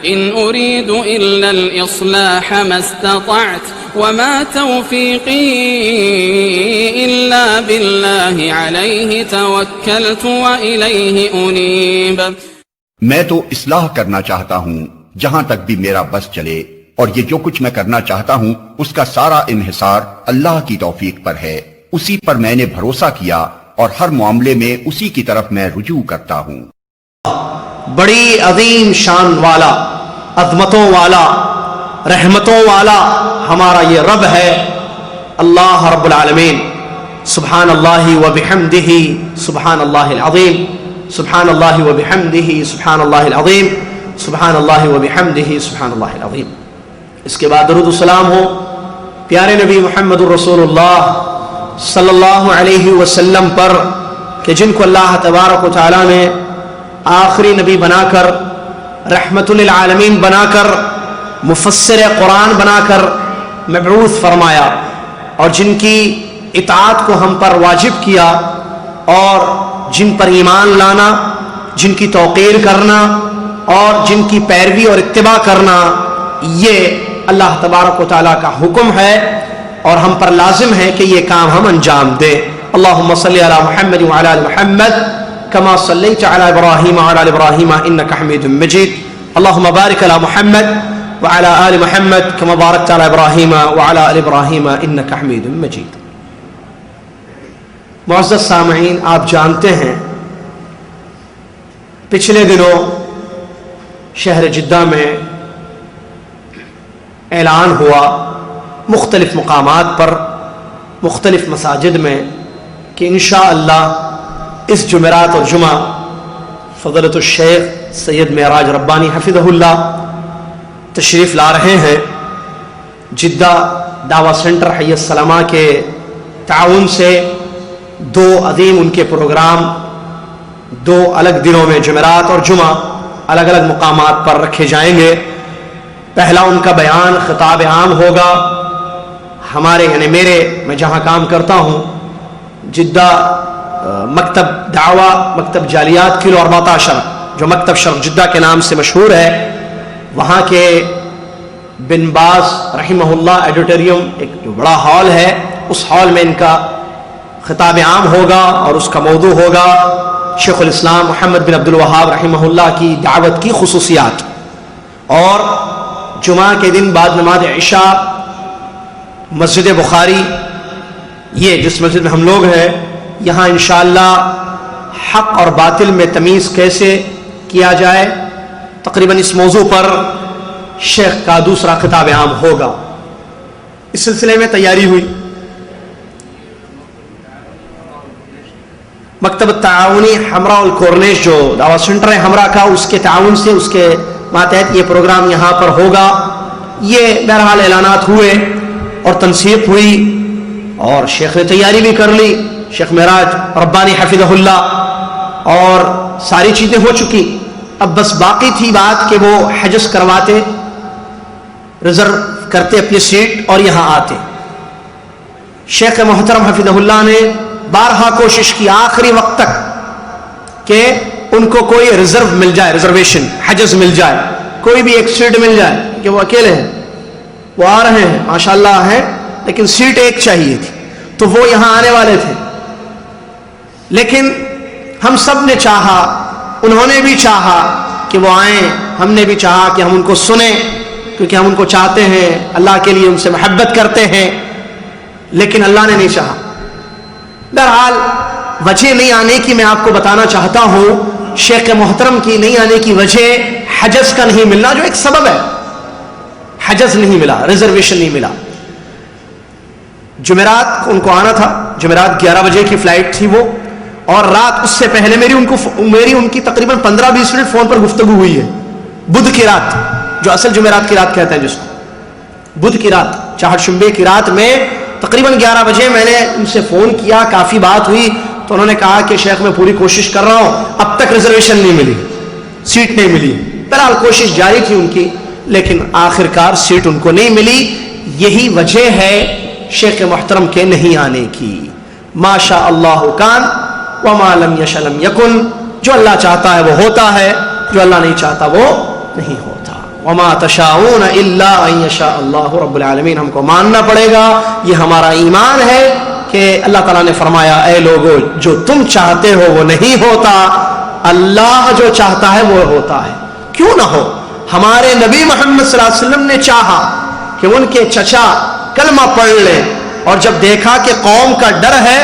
إن أريد إلا الإصلاح ما استطعت وما توفيقي إلا بالله عليه توكلت وإليه أنيب. میں تو اصلاح کرنا چاہتا ہوں جہاں تک بھی میرا بس چلے، اور یہ جو کچھ میں کرنا چاہتا ہوں اس کا سارا انحصار اللہ کی توفیق پر ہے. اسی پر میں نے بھروسہ کیا اور ہر معاملے میں اسی کی طرف میں رجوع کرتا ہوں. بڑی عظیم شان والا، عظمتوں والا، رحمتوں والا ہمارا یہ رب ہے اللہ رب العالمین. سبحان اللہ و بحمدہ سبحان اللہ العظیم، سبحان اللہ و بحمدہ سبحان اللہ العظیم، سبحان اللہ و بحمدہ سبحان اللہ العظیم. اس کے بعد درود السلام ہو پیارے نبی محمد الرسول اللہ صلی اللہ علیہ وسلم پر، کہ جن کو اللہ تبارک و تعالیٰ نے آخری نبی بنا کر، رحمت للعالمین بنا کر، مفسر قرآن بنا کر مبعوث فرمایا، اور جن کی اطاعت کو ہم پر واجب کیا، اور جن پر ایمان لانا، جن کی توقیر کرنا اور جن کی پیروی اور اتباع کرنا، یہ اللہ تبارک و تعالیٰ کا حکم ہے اور ہم پر لازم ہے کہ یہ کام ہم انجام دیں. اللہم صلی علی محمد وعلی آل محمد کما صلیت علی ابراہیم وعلی آل ابراہیم انک حمید مجید. اللہم بارک علی محمد وعلی آل محمد کما بارکت علی ابراہیم وعلی آل ابراہیم انک حمید مجید. معزز سامعین، آپ جانتے ہیں پچھلے دنوں شہر جدہ میں اعلان ہوا مختلف مقامات پر، مختلف مساجد میں، کہ انشاءاللہ اس جمعرات اور جمعہ فضیلۃ الشیخ سید معراج ربانی حفظہ اللہ تشریف لا رہے ہیں. جدہ دعویٰ سینٹر حی السلامہ کے تعاون سے دو عظیم ان کے پروگرام دو الگ دنوں میں جمعرات اور جمعہ الگ الگ مقامات پر رکھے جائیں گے. پہلا ان کا بیان خطاب عام ہوگا ہمارے یعنی میں جہاں کام کرتا ہوں جدہ مکتب دعویٰ، مکتب جالیات کلو 14 جو مکتب شرف جدہ کے نام سے مشہور ہے، وہاں کے بن باز رحمہ اللہ ایڈیٹوریم ایک جو بڑا ہال ہے، اس ہال میں ان کا خطاب عام ہوگا اور اس کا موضوع ہوگا شیخ الاسلام محمد بن عبد الوہاب رحمہ اللہ کی دعوت کی خصوصیات. اور جمعہ کے دن بعد نماز عشاء مسجد بخاری، یہ جس مسجد میں ہم لوگ ہیں، یہاں انشاءاللہ حق اور باطل میں تمیز کیسے کیا جائے، تقریباً اس موضوع پر شیخ کا دوسرا خطاب عام ہوگا. اس سلسلے میں تیاری ہوئی. مکتب تعاونی ہمراہ الکورنیش جو دعویٰ سینٹر ہے ہمراہ کا، اس کے تعاون سے اس کے ماتحت یہ پروگرام یہاں پر ہوگا. یہ بہرحال اعلانات ہوئے اور تنسیق ہوئی اور شیخ نے تیاری بھی کر لی، شیخ معراج ربانی حفظہ اللہ، اور ساری چیزیں ہو چکی. اب بس باقی تھی بات کہ وہ حجز کرواتے، ریزرو کرتے اپنی سیٹ اور یہاں آتے. شیخ محترم حفظہ اللہ نے بارہا کوشش کی آخری وقت تک کہ ان کو کوئی ریزرو مل جائے، ریزرویشن حجز مل جائے، کوئی بھی ایک سیٹ مل جائے، کہ وہ اکیلے ہیں، وہ آ رہے ہیں ماشاءاللہ ہیں، لیکن سیٹ ایک چاہیے تھی تو وہ یہاں آنے والے تھے. لیکن ہم سب نے چاہا، انہوں نے بھی چاہا کہ وہ آئیں، ہم نے بھی چاہا کہ ہم ان کو سنیں، کیونکہ ہم ان کو چاہتے ہیں، اللہ کے لیے ان سے محبت کرتے ہیں، لیکن اللہ نے نہیں چاہا. بہرحال وجہ نہیں آنے کی میں آپ کو بتانا چاہتا ہوں. شیخ محترم کی نہیں آنے کی وجہ حجز کا نہیں ملنا، جو ایک سبب ہے، حجز نہیں ملا، ریزرویشن نہیں ملا. جمعرات ان کو آنا تھا، جمعرات 11 بجے کی فلائٹ تھی وہ، اور رات اس سے پہلے میری ان کی تقریباً 15-20 منٹ فون پر گفتگو ہوئی ہے. بدھ کی رات، جو اصل جمعرات کی رات کہتے ہیں جس کو، بدھ کی رات، چاہت شنبے کی رات میں تقریباً 11 بجے میں نے ان سے فون کیا، کافی بات ہوئی تو انہوں نے کہا کہ شیخ میں پوری کوشش کر رہا ہوں، اب تک ریزرویشن نہیں ملی، سیٹ نہیں ملی. بہرحال کوشش جاری تھی ان کی، لیکن آخر کار سیٹ ان کو نہیں ملی. یہی وجہ ہے شیخ محترم کے نہیں آنے کی. ما شاء اللہ کان وما لم یشأ لم یکن. جو اللہ چاہتا ہے وہ ہوتا ہے، جو اللہ نہیں چاہتا وہ نہیں ہوتا. وما تشاؤون الا ان یشاء اللہ رب العالمین. ہم کو ماننا پڑے گا، یہ ہمارا ایمان ہے کہ اللہ تعالیٰ نے فرمایا اے لوگو جو تم چاہتے ہو وہ نہیں ہوتا، اللہ جو چاہتا ہے وہ ہوتا ہے. کیوں نہ ہو؟ ہمارے نبی محمد صلی اللہ علیہ وسلم نے چاہا کہ ان کے چچا کلمہ پڑھ لیں، اور جب دیکھا کہ قوم کا ڈر ہے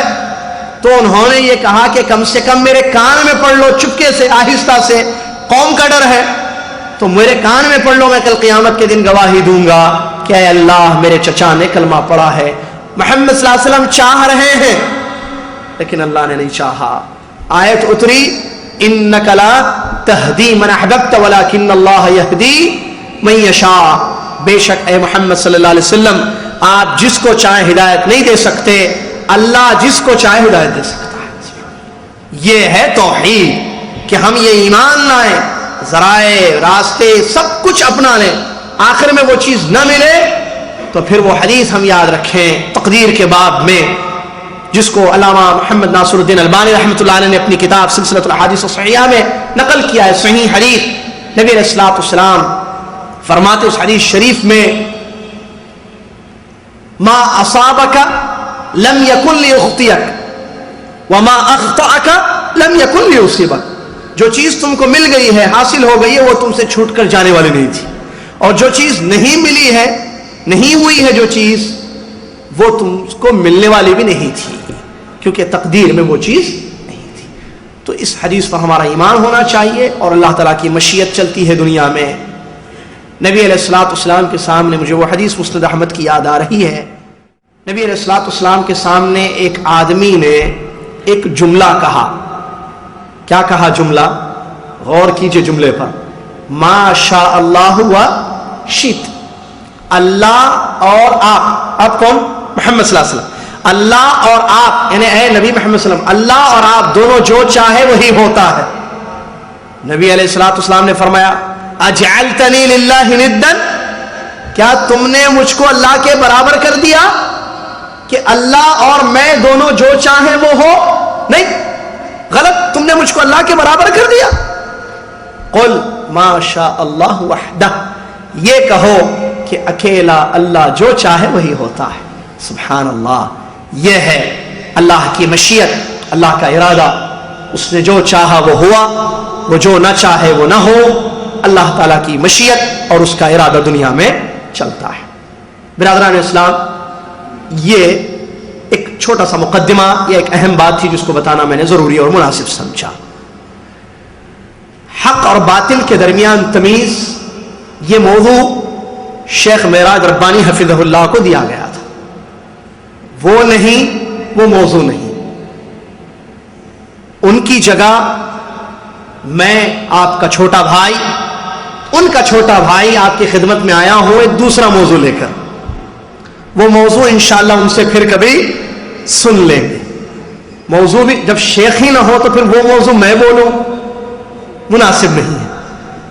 تو انہوں نے یہ کہا کہ کم سے کم میرے کان میں پڑھ لو، چپکے سے آہستہ سے، قوم کا ڈر ہے تو میرے کان میں پڑھ لو، میں کل قیامت کے دن گواہی دوں گا کہ اے اللہ میرے چچا نے کلمہ پڑھا ہے. محمد صلی اللہ علیہ وسلم چاہ رہے ہیں لیکن اللہ نے نہیں چاہا. آیت اتری انک لا تہدی من احببت ولکن اللہ یہدی من یشاء. بے شک اے محمد صلی اللہ علیہ وسلم آپ جس کو چاہیں ہدایت نہیں دے سکتے، اللہ جس کو چاہے ہدایت دے سکتا ہے. یہ ہے توحید کہ ہم یہ ایمان لائیں، ذرائع راستے سب کچھ اپنا لیں، آخر میں وہ چیز نہ ملے تو پھر وہ حدیث ہم یاد رکھیں تقدیر کے باب میں، جس کو علامہ محمد ناصر الدین البانی رحمۃ اللہ علیہ نے اپنی کتاب سلسلۃ الاحادیث الصحیحہ میں نقل کیا ہے. صحیح حدیث نبی علیہ الصلوۃ والسلام فرماتے اس حدیث شریف میں ما اصابک لم یکن لیخطئک وما اخطأک لم یکن لیصیبک. جو چیز تم کو مل گئی ہے، حاصل ہو گئی ہے، وہ تم سے چھوٹ کر جانے والی نہیں تھی، اور جو چیز نہیں ملی ہے، نہیں ہوئی ہے جو چیز، وہ تم کو ملنے والی بھی نہیں تھی، کیونکہ تقدیر میں وہ چیز نہیں تھی. تو اس حدیث پر ہمارا ایمان ہونا چاہیے، اور اللہ تعالیٰ کی مشیت چلتی ہے دنیا میں. نبی علیہ الصلوۃ والسلام کے سامنے مجھے وہ حدیث مسند احمد کی یاد آ رہی ہے. نبی علیہ الصلوۃ والسلام کے سامنے ایک آدمی نے ایک جملہ کہا. کیا کہا جملہ؟ غور کیجئے جملے پر. ما شاء اللہ و شئت. اللہ اور آپ کون؟ محمد صلی اللہ علیہ وسلم. اللہ اور آپ یعنی اے نبی محمد صلی اللہ علیہ وسلم، اللہ اور آپ دونوں جو چاہے وہی ہوتا ہے. نبی علیہ الصلوۃ والسلام نے فرمایا اجعلتنی للہ ندا، کیا تم نے مجھ کو اللہ کے برابر کر دیا کہ اللہ اور میں دونوں جو چاہیں وہ ہو؟ نہیں، غلط، تم نے مجھ کو اللہ کے برابر کر دیا. قل ما شاء اللہ وحدہ، یہ کہو کہ اکیلا اللہ جو چاہے وہی ہوتا ہے. سبحان اللہ. یہ ہے اللہ کی مشیت، اللہ کا ارادہ. اس نے جو چاہا وہ ہوا، وہ جو نہ چاہے وہ نہ ہو. اللہ تعالیٰ کی مشیت اور اس کا ارادہ دنیا میں چلتا ہے. برادران اسلام، یہ ایک چھوٹا سا مقدمہ یا ایک اہم بات تھی جس کو بتانا میں نے ضروری اور مناسب سمجھا. حق اور باطل کے درمیان تمیز، یہ موضوع شیخ معراج ربانی حفظہ اللہ کو دیا گیا تھا. وہ نہیں، وہ موضوع نہیں. ان کی جگہ میں آپ کا چھوٹا بھائی، ان کا چھوٹا بھائی آپ کی خدمت میں آیا ہوں ایک دوسرا موضوع لے کر. وہ موضوع انشاءاللہ ان سے پھر کبھی سن لیں گے. موضوع بھی جب شیخ ہی نہ ہو تو پھر وہ موضوع میں بولوں مناسب نہیں ہے.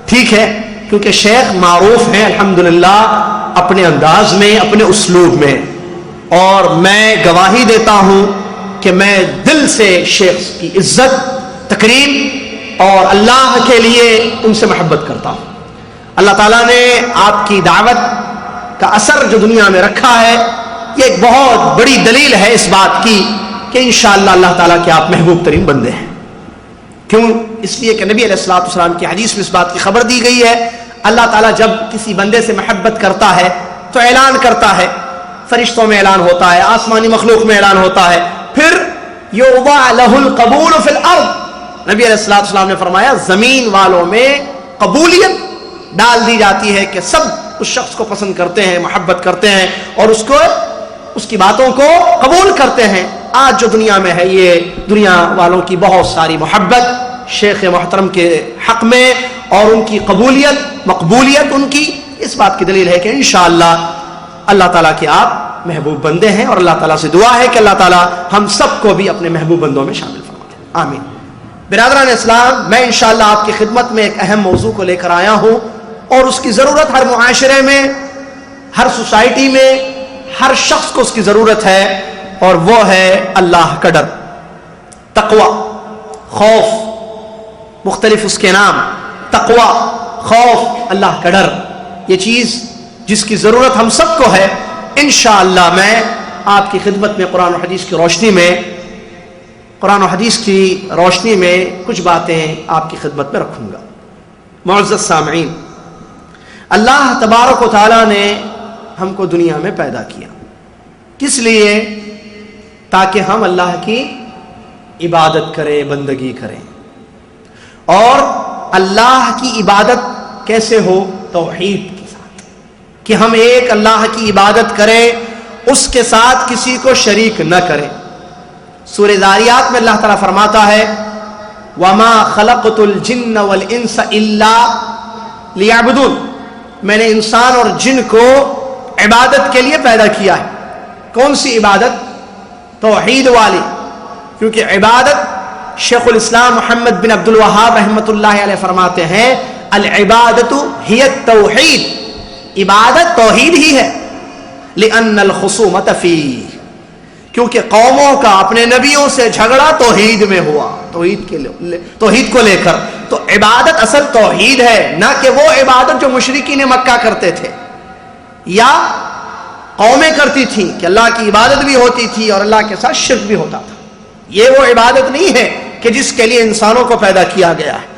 ٹھیک ہے، کیونکہ شیخ معروف ہیں الحمدللہ اپنے انداز میں، اپنے اسلوب میں، اور میں گواہی دیتا ہوں کہ میں دل سے شیخ کی عزت، تکریم اور اللہ کے لیے ان سے محبت کرتا ہوں. اللہ تعالیٰ نے آپ کی دعوت کا اثر جو دنیا میں رکھا ہے، یہ ایک بہت بڑی دلیل ہے اس بات کی کہ انشاءاللہ اللہ تعالیٰ کے آپ محبوب ترین بندے ہیں. کیوں؟ اس لیے کہ نبی علیہ الصلوۃ والسلام کی حدیث میں اس بات کی خبر دی گئی ہے. اللہ تعالیٰ جب کسی بندے سے محبت کرتا ہے تو اعلان کرتا ہے، فرشتوں میں اعلان ہوتا ہے، آسمانی مخلوق میں اعلان ہوتا ہے، پھر یوضع لہ القبول فی الارض. نبی علیہ الصلوۃ والسلام نے فرمایا زمین والوں میں قبولیت ڈال دی جاتی ہے کہ سب اس شخص کو پسند کرتے ہیں، محبت کرتے ہیں اور اس کی باتوں کو قبول کرتے ہیں. آج جو دنیا میں ہے، یہ دنیا والوں کی بہت ساری محبت شیخ محترم کے حق میں اور ان کی قبولیت، مقبولیت ان کی، اس بات کی دلیل ہے کہ انشاءاللہ اللہ تعالیٰ کے آپ محبوب بندے ہیں، اور اللہ تعالیٰ سے دعا ہے کہ اللہ تعالیٰ ہم سب کو بھی اپنے محبوب بندوں میں شامل فرمائے. آمین. برادران اسلام، میں انشاءاللہ آپ کی خدمت میں ایک اہم موضوع کو لے کر آیا ہوں، اور اس کی ضرورت ہر معاشرے میں، ہر سوسائٹی میں، ہر شخص کو اس کی ضرورت ہے، اور وہ ہے اللہ کا ڈر، تقوی، خوف. مختلف اس کے نام، تقوی، خوف، اللہ کا ڈر. یہ چیز جس کی ضرورت ہم سب کو ہے، انشاءاللہ میں آپ کی خدمت میں قرآن و حدیث کی روشنی میں کچھ باتیں آپ کی خدمت میں رکھوں گا۔ معزز سامعین، اللہ تبارک و تعالیٰ نے ہم کو دنیا میں پیدا کیا، کس لیے؟ تاکہ ہم اللہ کی عبادت کریں، بندگی کریں۔ اور اللہ کی عبادت کیسے ہو؟ توحید کے ساتھ، کہ ہم ایک اللہ کی عبادت کریں، اس کے ساتھ کسی کو شریک نہ کریں۔ سورہ ذاریات میں اللہ تعالیٰ فرماتا ہے وَمَا خَلَقْتُ الْجِنَّ وَالْإِنسَ إِلَّا لِيَعْبُدُونَ، میں نے انسان اور جن کو عبادت کے لیے پیدا کیا ہے۔ کون سی عبادت؟ توحید والی، کیونکہ عبادت شیخ الاسلام محمد بن عبد الوہاب رحمۃ اللہ علیہ فرماتے ہیں العبادت ہی التوحید، عبادت توحید ہی ہے۔ لأن الخصومۃ فیہ، کیونکہ قوموں کا اپنے نبیوں سے جھگڑا توحید میں ہوا، توحید کو لے کر۔ تو عبادت اصل توحید ہے، نہ کہ وہ عبادت جو مشرکین مکہ کرتے تھے یا قومیں کرتی تھیں، کہ اللہ کی عبادت بھی ہوتی تھی اور اللہ کے ساتھ شرک بھی ہوتا تھا۔ یہ وہ عبادت نہیں ہے کہ جس کے لیے انسانوں کو پیدا کیا گیا ہے۔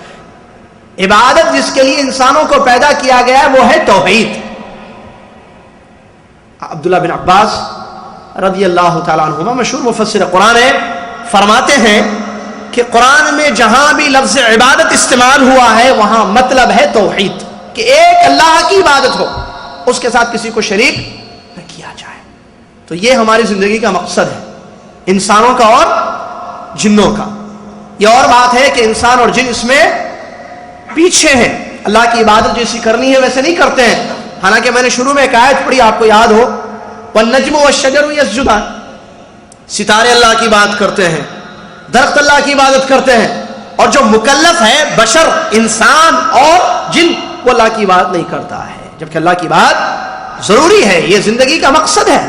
عبادت جس کے لیے انسانوں کو پیدا کیا گیا ہے وہ ہے توحید۔ عبداللہ بن عباس رضی اللہ تعالیٰ عنہما مشہور مفسر قرآن ہے، فرماتے ہیں کہ قرآن میں جہاں بھی لفظ عبادت استعمال ہوا ہے وہاں مطلب ہے توحید، کہ ایک اللہ کی عبادت ہو، اس کے ساتھ کسی کو شریک نہ کیا جائے۔ تو یہ ہماری زندگی کا مقصد ہے، انسانوں کا اور جنوں کا۔ یہ اور بات ہے کہ انسان اور جن اس میں پیچھے ہیں، اللہ کی عبادت جیسی کرنی ہے ویسے نہیں کرتے ہیں۔ حالانکہ میں نے شروع میں ایک آیت پڑھی، آپ کو یاد ہو وَالنَّجْمُ وَالشَّجَرُ يَسْجُدَانِ، ستارے اللہ کی بات کرتے ہیں، درخت اللہ کی عبادت کرتے ہیں، اور جو مکلف ہے بشر، انسان اور جن، وہ اللہ کی عبادت نہیں کرتا ہے، جبکہ اللہ کی بات ضروری ہے، یہ زندگی کا مقصد ہے۔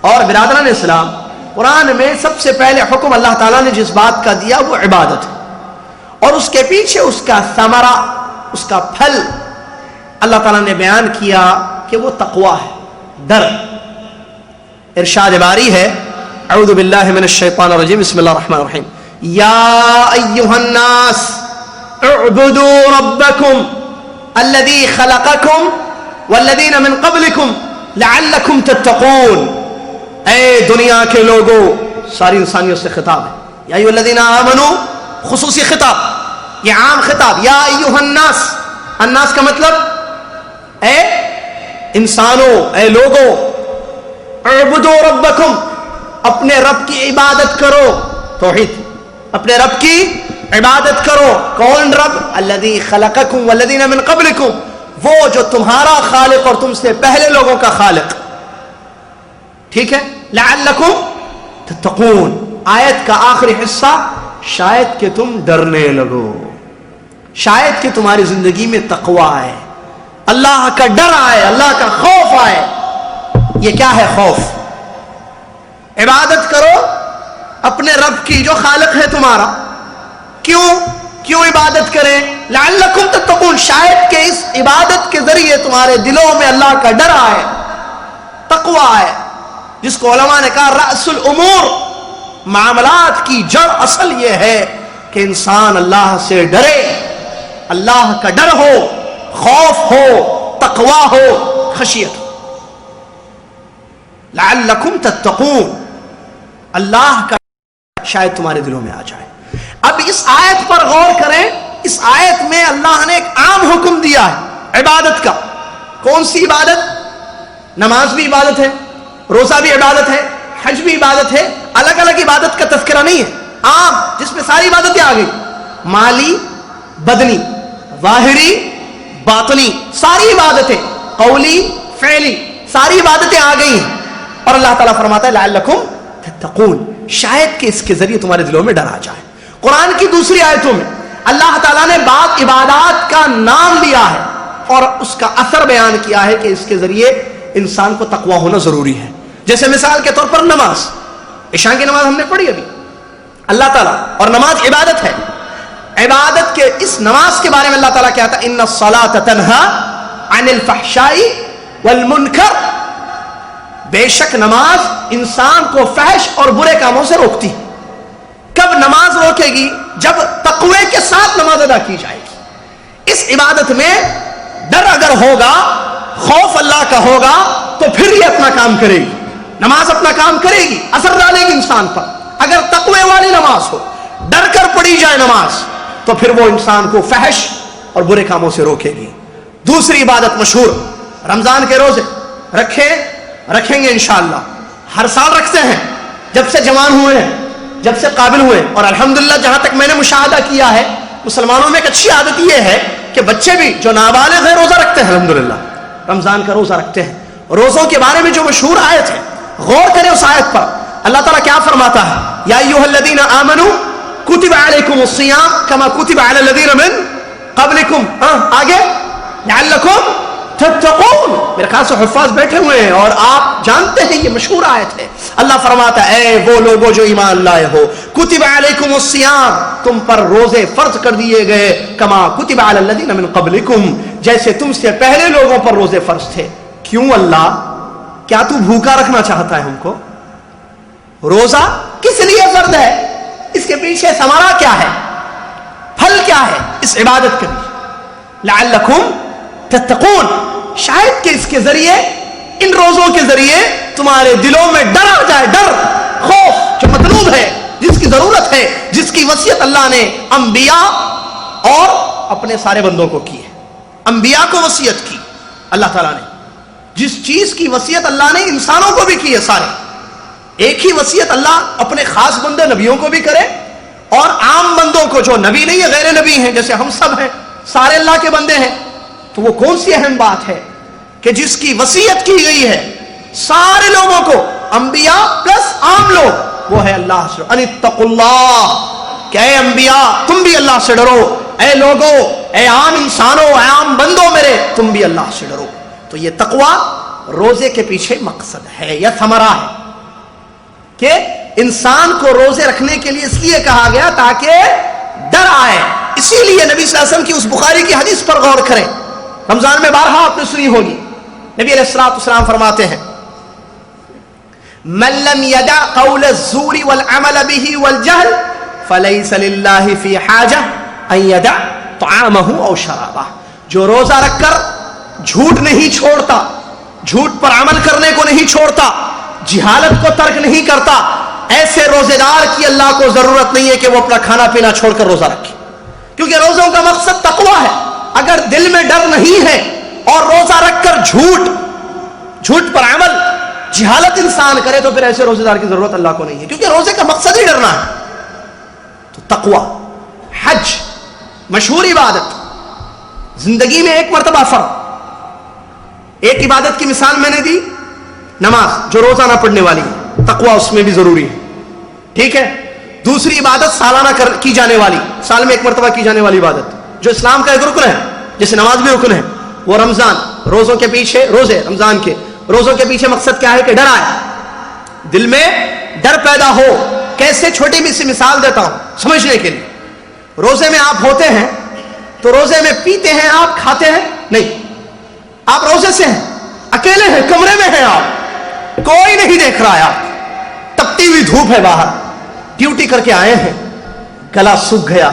اور برادران اسلام، قرآن میں سب سے پہلے حکم اللہ تعالیٰ نے جس بات کا دیا وہ عبادت ہے، اور اس کے پیچھے اس کا ثمرہ، اس کا پھل اللہ تعالیٰ نے بیان کیا کہ وہ تقویٰ ہے، ڈر۔ ارشاد باری ہے اعوذ باللہ من الشیطان الرجیم بسم اللہ الرحمن الرحیم یا ایہا الناس اعبدوا ربکم الذی خلقکم والذین من قبلکم لعلکم تتقون۔ اے دنیا کے لوگوں، ساری انسانیت سے خطاب ہے، یا ایھا الذین آمنوا خصوصی خطاب، یہ عام خطاب، یا ایھا الناس، الناس کا مطلب اے انسانوں، اے لوگوں، اعبدوا ربکم، اپنے رب کی عبادت کرو، توحید، اپنے رب کی عبادت کرو۔ کون رب؟ الذی خلقکم والذین من قبلکم، وہ جو تمہارا خالق اور تم سے پہلے لوگوں کا خالق، ٹھیک ہے؟ لعلکم تتقون، آیت کا آخری حصہ، شاید کہ تم ڈرنے لگو، شاید کہ تمہاری زندگی میں تقوی آئے، اللہ کا ڈر آئے، اللہ کا خوف آئے۔ یہ کیا ہے خوف؟ عبادت کرو اپنے رب کی جو خالق ہے تمہارا۔ کیوں عبادت کریں؟ لعلکم تتقون، شاید کہ اس عبادت کے ذریعے تمہارے دلوں میں اللہ کا ڈر آئے، تقوی آئے، جس کو علماء نے کہا رأس الامور، معاملات کی جڑ اصل یہ ہے کہ انسان اللہ سے ڈرے، اللہ کا ڈر ہو، خوف ہو، تقوی ہو، خشیت ہو۔ لعلکم تتقون، اللہ کا شاید تمہارے دلوں میں آ جائے۔ اب اس آیت پر غور کریں، اس آیت میں اللہ نے ایک عام حکم دیا ہے عبادت کا۔ کون سی عبادت؟ نماز بھی عبادت ہے، روزہ بھی عبادت ہے، حج بھی عبادت ہے، الگ الگ عبادت کا تذکرہ نہیں ہے، عام، جس میں ساری عبادتیں آ گئی، مالی، بدنی، ظاہری، باطنی، ساری عبادتیں، قولی، فعلی، ساری عبادتیں آ گئی ہیں۔ اور اللہ تعالیٰ فرماتا ہے لعلکم تتقون، شاید کہ اس کے ذریعے تمہارے دلوں میں ڈر آ جائے۔ قرآن کی دوسری آیتوں میں اللہ تعالیٰ نے بعض عبادات کا نام لیا ہے اور اس کا اثر بیان کیا ہے کہ اس کے ذریعے انسان کو تقوی ہونا ضروری ہے۔ جیسے مثال کے طور پر نماز، عشاء کی نماز ہم نے پڑھی ابھی، اللہ تعالیٰ، اور نماز عبادت ہے۔ عبادت کے اس نماز کے بارے میں اللہ تعالیٰ کہتا ہے ان الصلاۃ تنہا عن الفحشاء والمنکر، بے شک نماز انسان کو فحش اور برے کاموں سے روکتی ہے۔ کب نماز روکے گی؟ جب تقوی کے ساتھ نماز ادا کی جائے گی۔ اس عبادت میں ڈر اگر ہوگا، خوف اللہ کا ہوگا، تو پھر یہ اپنا کام کرے گی، نماز اپنا کام کرے گی، اثر ڈالے گی انسان پر۔ اگر تقوی والی نماز ہو، ڈر کر پڑھی جائے نماز، تو پھر وہ انسان کو فحش اور برے کاموں سے روکے گی۔ دوسری عبادت مشہور، رمضان کے روزے رکھیں گے انشاءاللہ، ہر سال رکھتے ہیں، جب سے جوان ہوئے ہیں، جب سے قابل ہوئے، اور الحمدللہ جہاں تک میں نے مشاہدہ کیا ہے مسلمانوں میں ایک اچھی عادت یہ ہے کہ بچے بھی جو نابالغ ہیں روزہ رکھتے ہیں، الحمدللہ رمضان کا روزہ رکھتے ہیں۔ روزوں کے بارے میں جو مشہور آیت ہے، غور کریں اس آیت پر، اللہ تعالیٰ کیا فرماتا ہے؟ یا ایھا الذین آمنوا کتب علیکم الصیام کما کتب علی الذین من قبلکم، آگے لعلکم تتقون۔ میرے خیال سے حفاظ بیٹھے ہوئے ہیں اور آپ جانتے ہیں یہ مشہور آیت ہے۔ اللہ فرماتا ہے اے وہ لوگوں جو ایمان لائے ہو، کتب علیکم الصیام، تم پر روزے فرض کر دیے گئے، کما کتب علی الذین من قبلکم، جیسے تم سے پہلے لوگوں پر روزے فرض تھے۔ کیوں اللہ؟ کیا تو بھوکا رکھنا چاہتا ہے ہم کو؟ روزہ کس لیے فرض ہے؟ اس کے پیچھے ثمرہ کیا ہے، پھل کیا ہے اس عبادت کے لیے؟ لعلکم تتقون، شاید کہ اس کے ذریعے، ان روزوں کے ذریعے تمہارے دلوں میں ڈر آ جائے، ڈر، خوف جو مطلوب ہے، جس کی ضرورت ہے، جس کی وصیت اللہ نے انبیاء اور اپنے سارے بندوں کو کی ہے۔ انبیاء کو وصیت کی اللہ تعالیٰ نے، جس چیز کی وصیت اللہ نے انسانوں کو بھی کی ہے، سارے ایک ہی وصیت اللہ اپنے خاص بندے نبیوں کو بھی کرے، اور عام بندوں کو جو نبی نہیں ہے، غیر نبی ہیں، جیسے ہم سب ہیں، سارے اللہ کے بندے ہیں، تو وہ کون سی اہم بات ہے کہ جس کی وصیت کی گئی ہے سارے لوگوں کو، انبیاء پلس عام لوگ، وہ ہے اللہ سے ان اتقوا اللہ، کہ اے انبیاء تم بھی اللہ سے ڈرو، اے لوگو، اے عام انسانوں، اے عام بندوں میرے، تم بھی اللہ سے ڈرو۔ تو یہ تقوی روزے کے پیچھے مقصد ہے یا ثمرہ ہے کہ انسان کو روزے رکھنے کے لیے اس لیے کہا گیا تاکہ ڈر آئے۔ اسی لیے نبی صلی اللہ علیہ وسلم کی اس بخاری کی حدیث پر غور کریں، رمضان میں بارہا آپ نے سنی ہوگی، نبی علیہ الصلوۃ والسلام فرماتے ہیں من لم يدع قول الزور والعمل به والجهل فليس لله في حاجة ان يدع طعامه او شرابه، جو روزہ رکھ کر جھوٹ نہیں چھوڑتا، جھوٹ پر عمل کرنے کو نہیں چھوڑتا، جہالت کو ترک نہیں کرتا، ایسے روزے دار کی اللہ کو ضرورت نہیں ہے کہ وہ اپنا کھانا پینا چھوڑ کر روزہ رکھے، کیونکہ روزوں کا مقصد تقوی ہے۔ اگر دل میں ڈر نہیں ہے اور روزہ رکھ کر جھوٹ پر عمل، جہالت انسان کرے، تو پھر ایسے روزے دار کی ضرورت اللہ کو نہیں ہے، کیونکہ روزے کا مقصد ہی ڈرنا ہے۔ تو تقوی، حج مشہور عبادت، زندگی میں ایک مرتبہ فرض۔ ایک عبادت کی مثال میں نے دی، نماز جو روزانہ پڑھنے والی ہے، تقوی اس میں بھی ضروری ہے، ٹھیک ہے۔ دوسری عبادت سالانہ کی جانے والی، سال میں ایک مرتبہ کی جانے والی عبادت جو اسلام کا ایک رکن ہے، جیسے نماز بھی رکن ہے، وہ رمضان، روزوں کے پیچھے، روزے رمضان کے روزوں کے پیچھے مقصد کیا ہے کہ ڈر آئے، دل میں ڈر پیدا ہو۔ کیسے؟ چھوٹی بھی سی مثال دیتا ہوں سمجھنے کے لیے۔ روزے میں آپ ہوتے ہیں تو روزے میں پیتے ہیں آپ، کھاتے ہیں نہیں، آپ روزے سے ہیں، اکیلے ہیں، کمرے میں ہیں، آپ کوئی نہیں دیکھ رہا ہے، آپ تپتی ہوئی دھوپ ہے، باہر ڈیوٹی کر کے آئے ہیں، گلا سوکھ گیا،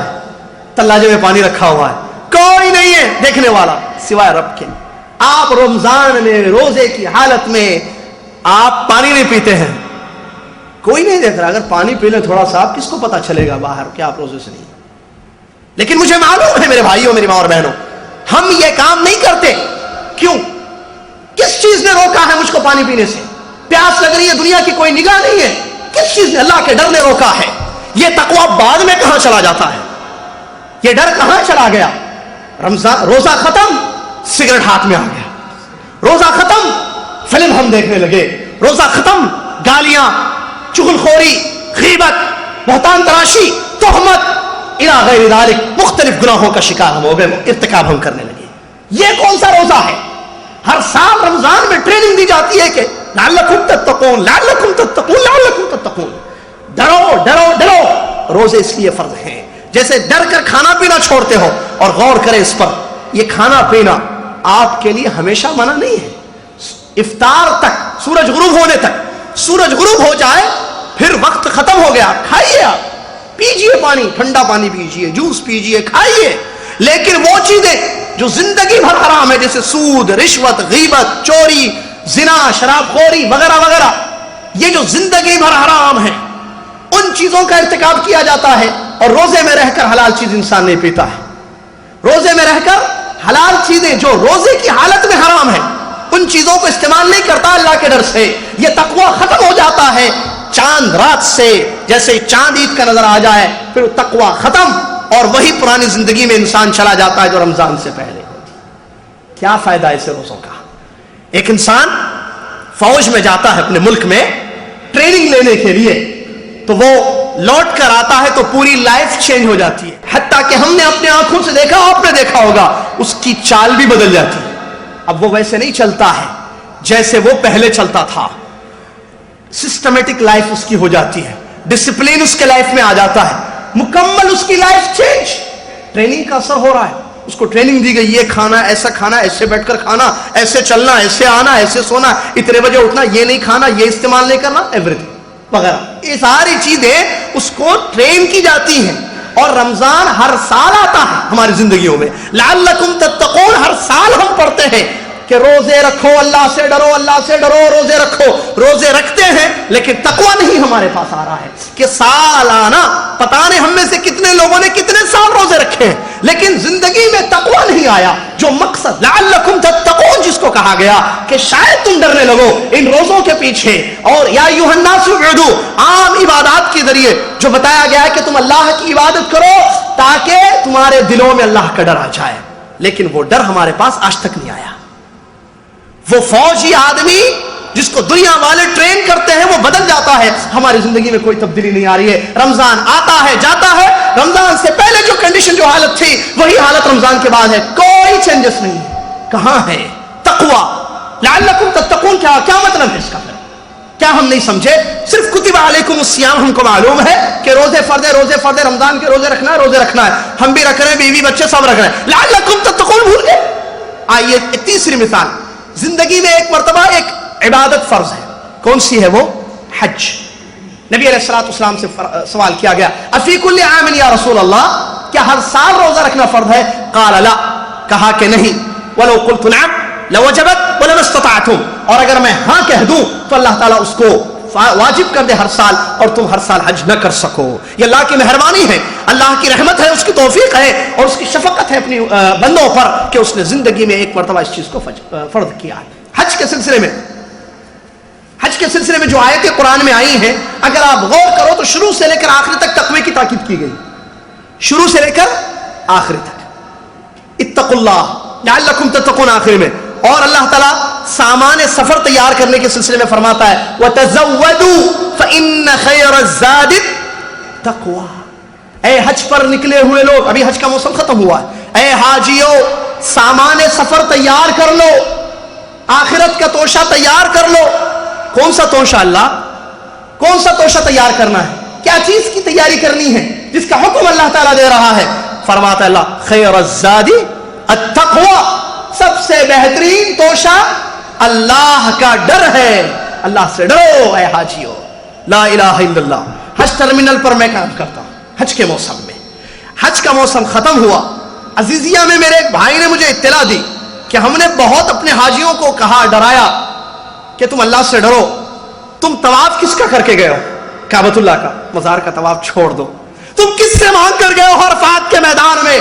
تلاجے میں پانی رکھا ہوا ہے، کوئی نہیں ہے دیکھنے والا سوائے رب کے۔ آپ رمضان میں روزے کی حالت میں آپ پانی نہیں پیتے ہیں، کوئی نہیں دیکھ رہا۔ اگر پانی پی لیں تھوڑا سا، آپ کس کو پتا چلے گا باہر کہ آپ روزے سے نہیں؟ لیکن مجھے معلوم ہے میرے بھائیوں، میری ماں اور بہنوں، ہم یہ کام نہیں کرتے۔ کیوں؟ کس چیز نے روکا ہے مجھ کو پانی پینے سے؟ پیاس لگ رہی ہے، دنیا کی کوئی نگاہ نہیں ہے، کس چیز نے؟ اللہ کے ڈر نے روکا ہے۔ یہ تقویٰ بعد میں کہاں چلا جاتا ہے؟ یہ ڈر کہاں چلا گیا؟ رمضان، روزہ ختم، سگریٹ ہاتھ میں آ گیا، روزہ ختم، فلم ہم دیکھنے لگے، روزہ ختم، گالیاں، چغل خوری، غیبت، بہتان تراشی، تہمت، الی غیر ذالک، مختلف گناہوں کا شکار ہم ہو گئے، ارتکاب ہم کرنے لگے۔ یہ کون سا روزہ ہے؟ ہر سال رمضان میں ٹریننگ دی جاتی ہے کہ لعلکم تتقون، لعلکم تتقون، لعلکم تتقون، ڈرو ڈرو ڈرو۔ روزے اس لیے فرض ہیں، جیسے ڈر کر کھانا پینا چھوڑتے ہو، اور غور کریں اس پر، یہ کھانا پینا آپ کے لیے ہمیشہ منع نہیں ہے. افطار تک، سورج غروب ہونے تک. سورج غروب ہو جائے پھر وقت ختم ہو گیا، کھائیے، آپ پیجیے پانی، ٹھنڈا پانی پیجیے، جوس پیجیے، کھائیے. لیکن وہ چیزیں جو زندگی بھر حرام ہے، جیسے سود، رشوت، غیبت، چوری، زنا، شراب خوری وغیرہ وغیرہ، یہ جو زندگی بھر حرام ہے، ان چیزوں کا ارتکاب کیا جاتا ہے. اور روزے میں رہ کر حلال چیز انسان نہیں پیتا ہے. روزے میں رہ کر حلال چیزیں جو روزے کی حالت میں حرام ہے، ان چیزوں کو استعمال نہیں کرتا اللہ کے ڈر سے. یہ تقوی ختم ہو جاتا ہے چاند رات سے. جیسے چاند عید کا نظر آ جائے پھر تقوی ختم، اور وہی پرانی زندگی میں انسان چلا جاتا ہے جو رمضان سے پہلے. کیا فائدہ ایسے روزوں کا؟ ایک انسان فوج میں جاتا ہے اپنے ملک میں ٹریننگ لینے کے لیے، تو وہ لوٹ کر آتا ہے تو پوری لائف چینج ہو جاتی ہے. حتیٰ کہ ہم نے اپنے آنکھوں سے دیکھا، آپ نے دیکھا ہوگا، اس کی چال بھی بدل جاتی ہے. اب وہ ویسے نہیں چلتا ہے جیسے وہ پہلے چلتا تھا. سسٹمیٹک لائف اس کی ہو جاتی ہے، ڈسپلین اس کے لائف میں آ جاتا ہے، مکمل اس کی لائف چینج. ٹریننگ کا اثر ہو رہا ہے. اس کو ٹریننگ دی گئی، یہ کھانا، ایسا کھانا، ایسے بیٹھ کر کھانا، ایسے چلنا، ایسے آنا، ایسے سونا، اتنے بجے اٹھنا، یہ نہیں کھانا، یہ استعمال نہیں کرنا، ایوریتھنگ وغیرہ. یہ ساری چیزیں اس کو ٹرین کی جاتی ہیں. اور رمضان ہر سال آتا ہے ہماری زندگیوں میں. لعلکم تتقون ہر سال ہم پڑھتے ہیں کہ روزے رکھو، اللہ سے ڈرو، اللہ سے ڈرو، روزے رکھو. روزے رکھتے ہیں لیکن تقوی نہیں ہمارے پاس آ رہا ہے کہ سالانہ پتہ نہیں ہم میں سے کتنے لوگوں نے کتنے سال روزے رکھے ہیں لیکن زندگی میں تقوی نہیں آیا. جو مقصد لعلکم تتقون جس کو کہا گیا کہ شاید تم ڈرنے لگو ان روزوں کے پیچھے، اور یا ایھا الناس اعبدوا عام عبادات کے ذریعے جو بتایا گیا ہے کہ تم اللہ کی عبادت کرو تاکہ تمہارے دلوں میں اللہ کا ڈر آ جائے. لیکن وہ ڈر ہمارے پاس آج تک نہیں آیا. وہ فوجی آدمی جس کو دنیا والے ٹرین کرتے ہیں وہ بدل جاتا ہے. ہماری زندگی میں کوئی تبدیلی نہیں آ رہی ہے. رمضان آتا ہے جاتا ہے، رمضان سے پہلے جو کنڈیشن جو حالت تھی وہی حالت رمضان کے بعد ہے. کوئی چینجز نہیں. کہاں ہے تقوی؟ لعلکم تتقون کیا مطلب ہے اس کا؟ کیا ہم نہیں سمجھے؟ صرف کتب علیکم الصیام ہم کو معلوم ہے کہ روزے فرض ہے، روزے فرض ہے، رمضان کے روزے رکھنا ہے، روزے رکھنا ہے، ہم بھی رکھ رہے ہیں، بیوی بچے سب رکھ رہے ہیں. لعلکم تتقون بھول گئے. آئیے ایک تیسری مثال. زندگی میں ایک مرتبہ ایک عبادت فرض ہے. کون سی ہے وہ؟ حج. نبی علیہ الصلوۃ والسلام سے سوال کیا گیا افی کل عام یا رسول اللہ، کیا ہر سال روزہ رکھنا فرض ہے؟ قال لا، کہا کہ نہیں. ولو قلت نعم لوجبت ولما استطعتم، اور اگر میں ہاں کہہ دوں تو اللہ تعالیٰ اس کو واجب کر دے ہر سال اور تم ہر سال حج نہ کر سکو. یہ اللہ کی مہربانی ہے، اللہ کی رحمت ہے، اس کی توفیق ہے اور اس کی شفقت ہے اپنی بندوں پر کہ اس نے زندگی میں ایک مرتبہ اس چیز کو فرض کیا. حج کے سلسلے میں جو آیتیں قرآن میں آئی ہیں اگر آپ غور کرو تو شروع سے لے کر آخر تک تقوی کی تاکید کی گئی. شروع سے لے کر آخر تک اتقوا اللہ لعلکم تتقون آخر میں. اور اللہ تعالیٰ سامان سفر تیار کرنے کے سلسلے میں فرماتا ہے وَتَزَوَّدُوا فَإِنَّ خَيْرَ الزَّادِ التَّقْوَىٰ. اے حج پر نکلے ہوئے لوگ، ابھی حج کا موسم ختم ہوا ہے، اے حاجیو سامان سفر تیار کر لو، آخرت کا توشہ تیار کر لو. کون سا توشہ؟ اللہ کون سا توشہ تیار کرنا ہے؟ کیا چیز کی تیاری کرنی ہے جس کا حکم اللہ تعالیٰ دے رہا ہے؟ فرماتا اللہ خیر الزاد التقویٰ، سب سے بہترین توشہ اللہ کا ڈر ہے. اللہ سے ڈرو اے حاجیو. لا الہ الا اللہ. حج ٹرمینل پر میں کام کرتا ہوں حج کے موسم میں. حج کا موسم ختم ہوا، عزیزیہ میں میرے ایک بھائی نے مجھے اطلاع دی کہ ہم نے بہت اپنے حاجیوں کو کہا، ڈرایا کہ تم اللہ سے ڈرو. تم طواف کس کا کر کے گئے ہو؟ کعبۃ اللہ کا. مزار کا طواف چھوڑ دو. تم کس سے مانگ کر گئے ہو؟ عرفات کے میدان میں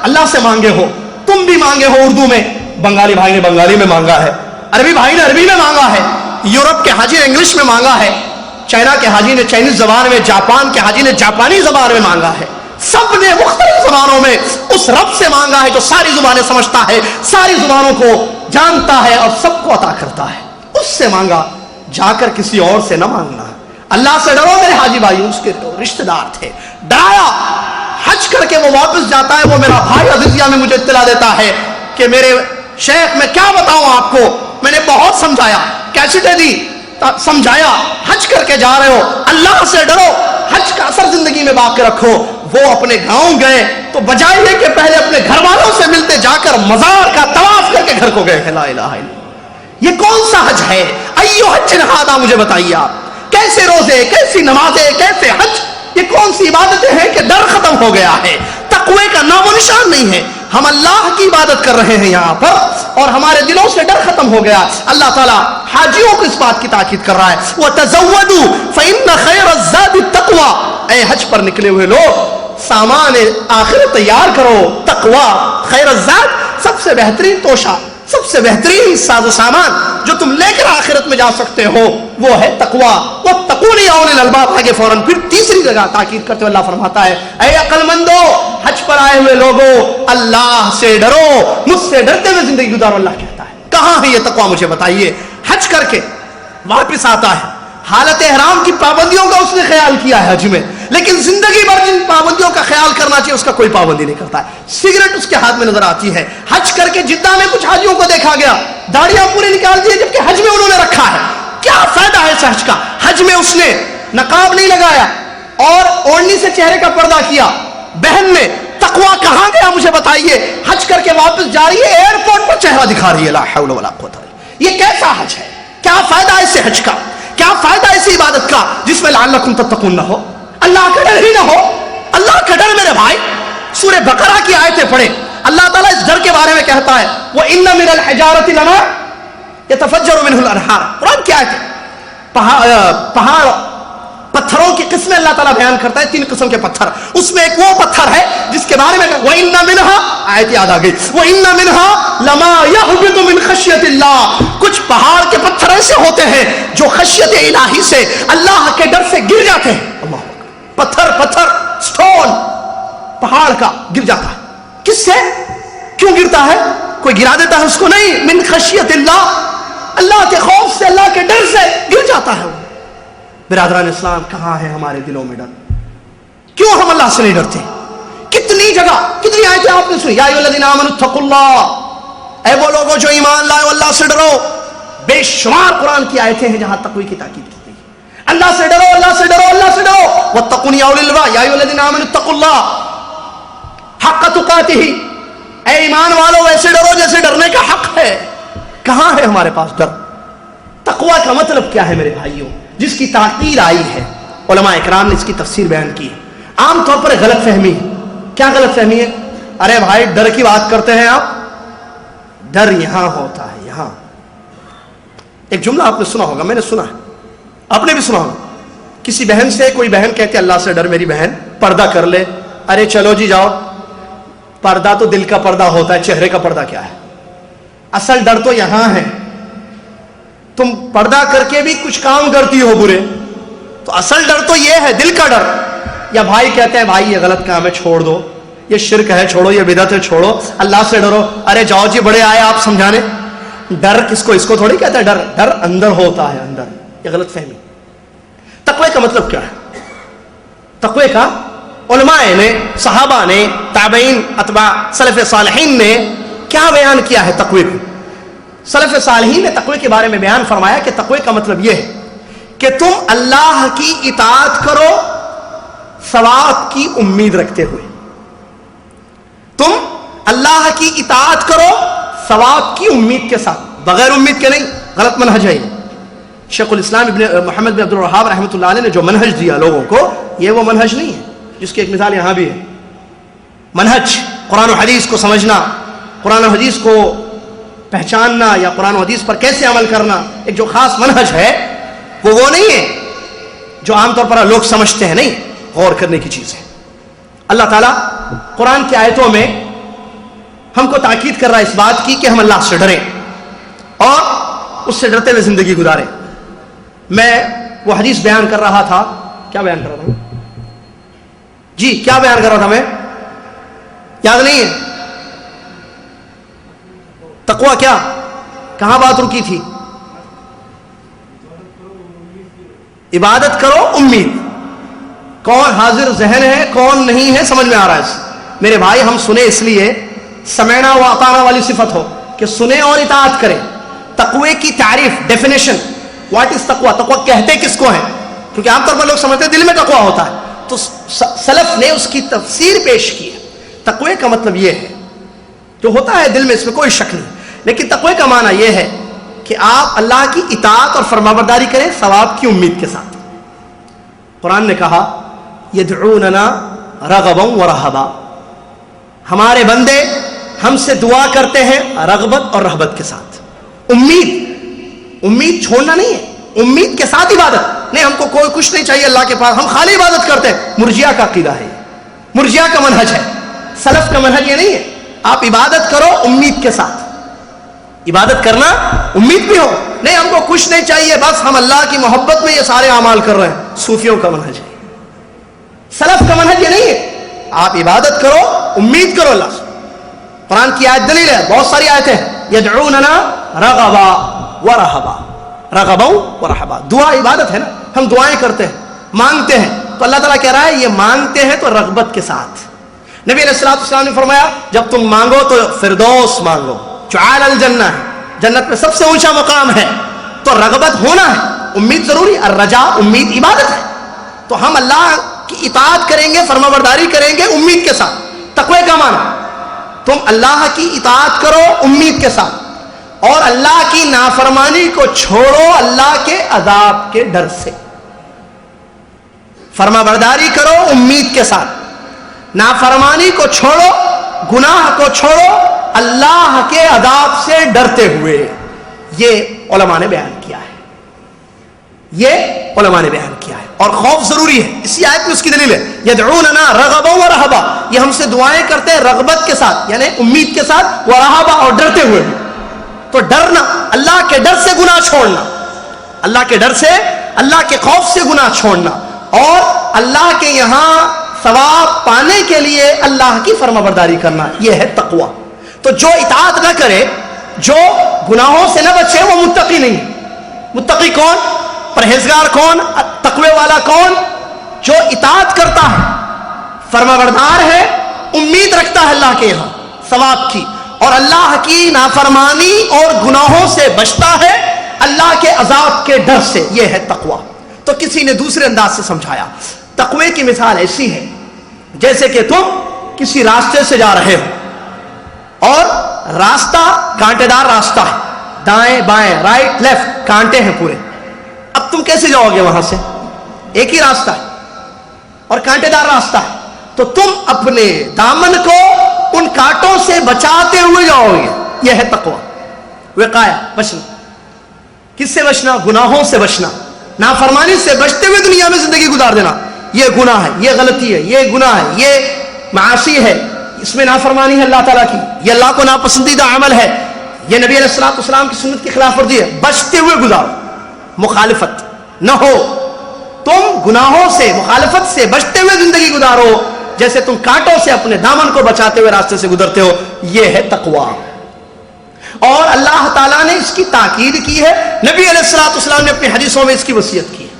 اللہ سے مانگے ہو. تم بھی مانگے ہو اردو میں، بنگالی بھائی نے بنگالی میں مانگا ہے، عربی بھائی نے عربی میں مانگا ہے، یورپ کے حاجی نے انگلش میں مانگا ہے، چائنا کے حاجی نے چائنیز زبان میں، جاپان کے حاجی نے جاپانی زبان میں مانگا ہے. سب نے مختلف زبانوں میں اس رب سے مانگا ہے جو ساری زبانیں سمجھتا ہے، ساری زبانوں کو جانتا ہے اور سب کو عطا کرتا ہے. اس سے مانگا، جا کر کسی اور سے نہ مانگنا. اللہ سے ڈرو میرے حاجی بھائی. اس کے رشتہ دار تھے، ڈرایا. حج کر کے وہ واپس جاتا ہے، وہ میرا بھائی عزیزیہ میں مجھے اطلاع دیتا ہے کہ میرے شیخ میں کیا بتاؤں آپ کو، میں نے بہت سمجھایا، کیسٹیں دی، سمجھایا، حج کر کے جا رہے ہو، اللہ سے ڈرو، حج کا اثر زندگی میں باقی رکھو. وہ اپنے گاؤں گئے تو بجائے یہ کہ پہلے اپنے گھر والوں سے ملتے جا کر مزار کا طواف کر کے گھر کو گئے. لا الہ الا اللہ. یہ کون سا حج ہے؟ ایو حج ہذا، مجھے بتائیے آپ. کیسے روزے، کیسی نمازیں، کیسے حج؟ یہ کون سی عبادتیں ہیں کہ ڈر ختم ہو گیا ہے، تقوی کا نام و نشان نہیں ہے. ہم اللہ کی عبادت کر رہے ہیں یہاں پر اور ہمارے دلوں سے ڈر ختم ہو گیا. اللہ تعالیٰ حاجیوں کو اس بات کی تاکید کر رہا ہے وَتَزَوَّدُوا فَإِنَّ خَيْرَ الزَّادِ التَّقْوَىٰ. اے حج پر نکلے ہوئے لوگ، سامان آخرت تیار کرو. تقویٰ خیر الزاد، سب سے بہترین توشہ، سب سے بہترین ساز و سامان جو تم لے کر آخرت میں جا سکتے ہو وہ ہے تقویٰ. وَاتَّقُونِ يَا أُولِي الْأَلْبَابِ. آگے فوراً پھر تیسری جگہ تاکید کرتے ہوئے اللہ فرماتا ہے اے عقل مندو، حج پر آئے ہوئے لوگوں، اللہ سے ڈرو، مجھ سے ڈرتے ہوئے زندگی گزارو. اللہ کہتا ہے کہاں ہے یہ تقویٰ؟ مجھے بتائیے. حج کر کے واپس آتا ہے، حالت احرام کی پابندیوں کا اس نے خیال کیا ہے حج میں، لیکن زندگی بھر جن پابندیوں کا خیال کرنا چاہیے اس کا کوئی پابندی نہیں کرتا ہے. سگریٹ اس کے ہاتھ میں نظر آتی ہے. حج کر کے جدہ میں کچھ حاجیوں کو دیکھا گیا، داڑیاں پوری نکال دی جبکہ حج میں انہوں نے رکھا ہے. کیا فائدہ ہے اس حج کا؟ حج میں اس نے نقاب نہیں لگایا اور اوڑھنی سے چہرے کا پردہ کیا. بہن نے تقویٰ کہاں گیا مجھے بتائیے؟ حج کر کے واپس جا رہی ہے، ایئرپورٹ پر چہرہ دکھا رہی ہے. لا حول ولا قوت الا باللہ. یہ کیسا حج ہے؟ کیا فائدہ ہے اس حج کا؟ کیا فائدہ ایسی عبادت کا جس میں لعلکم تتقون نہ ہو، اللہ کا ڈر ہی نہ ہو؟ اللہ کا ڈر میرے بھائی، سورہ بقرہ کی آیتیں پڑھیں. اللہ تعالیٰ اس ڈر کے بارے میں کہتا ہے وَإِنَّ مِنَ الْحِجَارَةِ لَمَا يَتَفَجَّرُ مِنْهُ الْأَنْهَارُ. قرآن کی آیت ہے. پہاڑ پتھروں کی قسمیں اللہ تعالیٰ بیان کرتا ہے، 3 قسم کے پتھر. اس میں ایک وہ پتھر ہے جس کے بارے میں وَإِنَّ مِنْهَا، آیت یاد آ گئی، وَإِنَّ مِنْهَا لَمَا يَهْبِطُ مِنْ خَشْيَةِ اللَّهِ. کچھ پہاڑ کے پتھر ایسے ہوتے ہیں جو خشیت الہی سے، اللہ کے ڈر سے گر جاتے ہیں. اللہ پتھر سٹون پہاڑ کا گر جاتا ہے. کس سے؟ کیوں گرتا ہے؟ کوئی گرا دیتا ہے اس کو؟ نہیں. من خشیت اللہ، اللہ کے خوف سے، اللہ کے ڈر سے گر جاتا ہے. برادران اسلام، کہاں ہے ہمارے دلوں میں ڈر؟ کیوں ہم اللہ سے نہیں ڈرتے؟ کتنی جگہ، کتنی آیتیں آپ نے سنی، یا ایھا الذین آمنوا اتقوا اللہ، اے وہ لوگوں جو ایمان لائے اللہ سے ڈرو. بے شمار قرآن کی آیتیں ہیں جہاں تقوی کی تاکید کی گئی. اللہ سے ڈرو، اللہ سے ڈرو، اللہ سے ڈرو. واتقون یا اولی الالباب، یا ایھا الذین آمنوا اتقوا اللہ حق تقاتہ. اے ایمان والو ویسے ڈرو جیسے ڈرنے کا حق ہے. کہاں ہے ہمارے پاس ڈر؟ تقوی کا مطلب کیا ہے میرے بھائیوں؟ جس کی تاکید آئی ہے، علماء اکرام نے اس کی تفسیر بیان کی ہے. عام طور پر غلط فہمی ہے. کیا غلط فہمی ہے؟ ارے بھائی ڈر کی بات کرتے ہیں آپ، ڈر یہاں ہوتا ہے، یہاں. ایک جملہ آپ نے سنا ہوگا، میں نے سنا ہے، آپ نے بھی سنا ہوگا. کسی بہن سے کوئی بہن کہتے اللہ سے ڈر میری بہن، پردہ کر لے. ارے چلو جی جاؤ، پردہ تو دل کا پردہ ہوتا ہے، چہرے کا پردہ کیا ہے؟ اصل ڈر تو یہاں ہے. تم پردہ کر کے بھی کچھ کام کرتی ہو برے، تو اصل ڈر تو یہ ہے، دل کا ڈر. یا بھائی کہتے ہیں بھائی یہ غلط کام ہے چھوڑ دو، یہ شرک ہے چھوڑو، یہ بدعت ہے چھوڑو، اللہ سے ڈرو. ارے جاؤ جی بڑے آئے آپ سمجھانے. ڈر کس کو؟ اس کو تھوڑی کہتا ہے ڈر. ڈر اندر ہوتا ہے، اندر. یہ غلط فہمی. تقوی کا مطلب کیا ہے؟ تقوی کا علماء نے، صحابہ نے، تابعین، اتباع سلف صالحین نے کیا بیان کیا ہے تقوی کو؟ سلف صالحین نے تقوی کے بارے میں بیان فرمایا کہ تقوی کا مطلب یہ ہے کہ تم اللہ کی اطاعت کرو ثواب کی امید رکھتے ہوئے. تم اللہ کی اطاعت کرو ثواب کی امید کے ساتھ، بغیر امید کے نہیں. غلط منہج ہے. شیخ الاسلام ابن محمد بن عبد الوہاب رحمۃ اللہ علیہ نے جو منہج دیا لوگوں کو، یہ وہ منہج نہیں ہے جس کی ایک مثال یہاں بھی ہے. منہج قرآن و حدیث کو سمجھنا، قرآن و حدیث کو پہچاننا یا قرآن و حدیث پر کیسے عمل کرنا، ایک جو خاص منہج ہے وہ نہیں ہے جو عام طور پر لوگ سمجھتے ہیں. نہیں، غور کرنے کی چیز ہے. اللہ تعالیٰ قرآن کی آیتوں میں ہم کو تاکید کر رہا ہے اس بات کی کہ ہم اللہ سے ڈریں اور اس سے ڈرتے ہوئے زندگی گزاریں. میں وہ حدیث بیان کر رہا تھا، کیا بیان کر رہا تھا جی؟ کیا بیان کر رہا تھا میں؟ یاد نہیں ہے؟ تقوی کیا؟ کہاں بات رکی تھی؟ عبادت کرو امید. کون حاضر ذہن ہے کون نہیں ہے سمجھ میں آ رہا ہے. میرے بھائی ہم سنے اس لیے سمعنا و اطعنا والی صفت ہو کہ سنیں اور اطاعت کریں. تقوی کی تعریف، ڈیفینیشن، واٹ از تقوی؟ تقوی کہتے کس کو ہیں؟ کیونکہ عام طور پر لوگ سمجھتے ہیں دل میں تقوی ہوتا ہے. تو سلف نے اس کی تفسیر پیش کی ہے. تقوی کا مطلب یہ ہے، جو ہوتا ہے دل میں اس میں کوئی شک نہیں، لیکن تقوی کا معنی یہ ہے کہ آپ اللہ کی اطاعت اور فرمانبرداری کریں ثواب کی امید کے ساتھ. قرآن نے کہا یدعوننا رغبا ورہبا، ہمارے بندے ہم سے دعا کرتے ہیں رغبت اور رہبت کے ساتھ. امید چھوڑنا نہیں ہے، امید کے ساتھ عبادت نہیں. ہم کو کوئی کچھ نہیں چاہیے اللہ کے پاس، ہم خالی عبادت کرتے ہیں. مرجیہ کا عقیدہ ہے، مرجیہ کا منہج ہے. سلف کا منہج یہ نہیں ہے. آپ عبادت کرو امید کے ساتھ. عبادت کرنا امید بھی ہو، نہیں ہم کو کچھ نہیں چاہیے بس ہم اللہ کی محبت میں یہ سارے اعمال کر رہے ہیں. صوفیوں کا منہج ہے. سلف کا منہج یہ نہیں ہے. آپ عبادت کرو امید کرو اللہ سے. قرآن کی آیت دلیل ہے، بہت ساری آیتیں ہیں. یدعوننا رغبا ورہبا، رغبا ورہبا. دعا عبادت ہے نا، ہم دعائیں کرتے ہیں، مانگتے ہیں، تو اللہ تعالیٰ کہہ رہا ہے یہ مانگتے ہیں تو رغبت کے ساتھ. نبی علیہ الصلوۃ والسلام نے فرمایا جب تم مانگو تو فردوس مانگو، جو اعلی الجنہ ہے، جنت میں سب سے اونچا مقام ہے. تو رغبت ہونا ہے، امید ضروری. الرجا امید عبادت ہے. تو ہم اللہ کی اطاعت کریں گے، فرمانبرداری کریں گے امید کے ساتھ. تقوی کا معنی تم اللہ کی اطاعت کرو امید کے ساتھ، اور اللہ کی نافرمانی کو چھوڑو اللہ کے عذاب کے ڈر سے. فرمانبرداری کرو امید کے ساتھ، نافرمانی کو چھوڑو، گناہ کو چھوڑو اللہ کے عذاب سے ڈرتے ہوئے. یہ علماء نے بیان کیا ہے، یہ علماء نے بیان کیا ہے. اور خوف ضروری ہے، اسی آیت میں اس کی دلیل ہے. یدعوننا رغبا ورہبا، یہ ہم سے دعائیں کرتے ہیں رغبت کے ساتھ یعنی امید کے ساتھ، ورہبا اور ڈرتے ہوئے. تو ڈرنا، اللہ کے ڈر سے گناہ چھوڑنا، اللہ کے ڈر سے، اللہ کے خوف سے گناہ چھوڑنا، اور اللہ کے یہاں ثواب پانے کے لیے اللہ کی فرمانبرداری کرنا، یہ ہے تقوی. تو جو اطاعت نہ کرے، جو گناہوں سے نہ بچے، وہ متقی نہیں. متقی کون؟ پرہیزگار کون؟ تقوی والا کون؟ جو اطاعت کرتا ہے، فرمانبردار ہے، امید رکھتا ہے اللہ کے یہاں ثواب کی، اور اللہ کی نافرمانی اور گناہوں سے بچتا ہے اللہ کے عذاب کے ڈر سے. یہ ہے تقوی. تو کسی نے دوسرے انداز سے سمجھایا. تقوی کی مثال ایسی ہے جیسے کہ تم کسی راستے سے جا رہے ہو اور راستہ کانٹے دار راستہ ہے، دائیں بائیں رائٹ لیفٹ کانٹے ہیں پورے. اب تم کیسے جاؤ گے وہاں سے؟ ایک ہی راستہ ہے اور کانٹے دار راستہ ہے. تو تم اپنے دامن کو ان کانٹوں سے بچاتے ہوئے جاؤ گے. یہ ہے تقوی. وقایہ، بچنا. کس سے بچنا؟ گناہوں سے بچنا، نافرمانی سے بچتے ہوئے دنیا میں زندگی گزار دینا. یہ گناہ ہے، یہ غلطی ہے، یہ گناہ ہے، یہ معاصی ہے، اس میں نافرمانی ہے اللہ تعالیٰ کی، یہ اللہ کو ناپسندیدہ عمل ہے، یہ نبی علیہ الصلوۃ والسلام کی سنت کی خلاف ورزی ہے. بچتے ہوئے گزارو، مخالفت نہ ہو. تم گناہوں سے، مخالفت سے بچتے ہوئے زندگی گزارو، جیسے تم کانٹوں سے اپنے دامن کو بچاتے ہوئے راستے سے گزرتے ہو. یہ ہے تقوی. اور اللہ تعالیٰ نے اس کی تاکید کی ہے. نبی علیہ الصلوۃ والسلام نے اپنی حدیثوں میں اس کی وصیت کی ہے.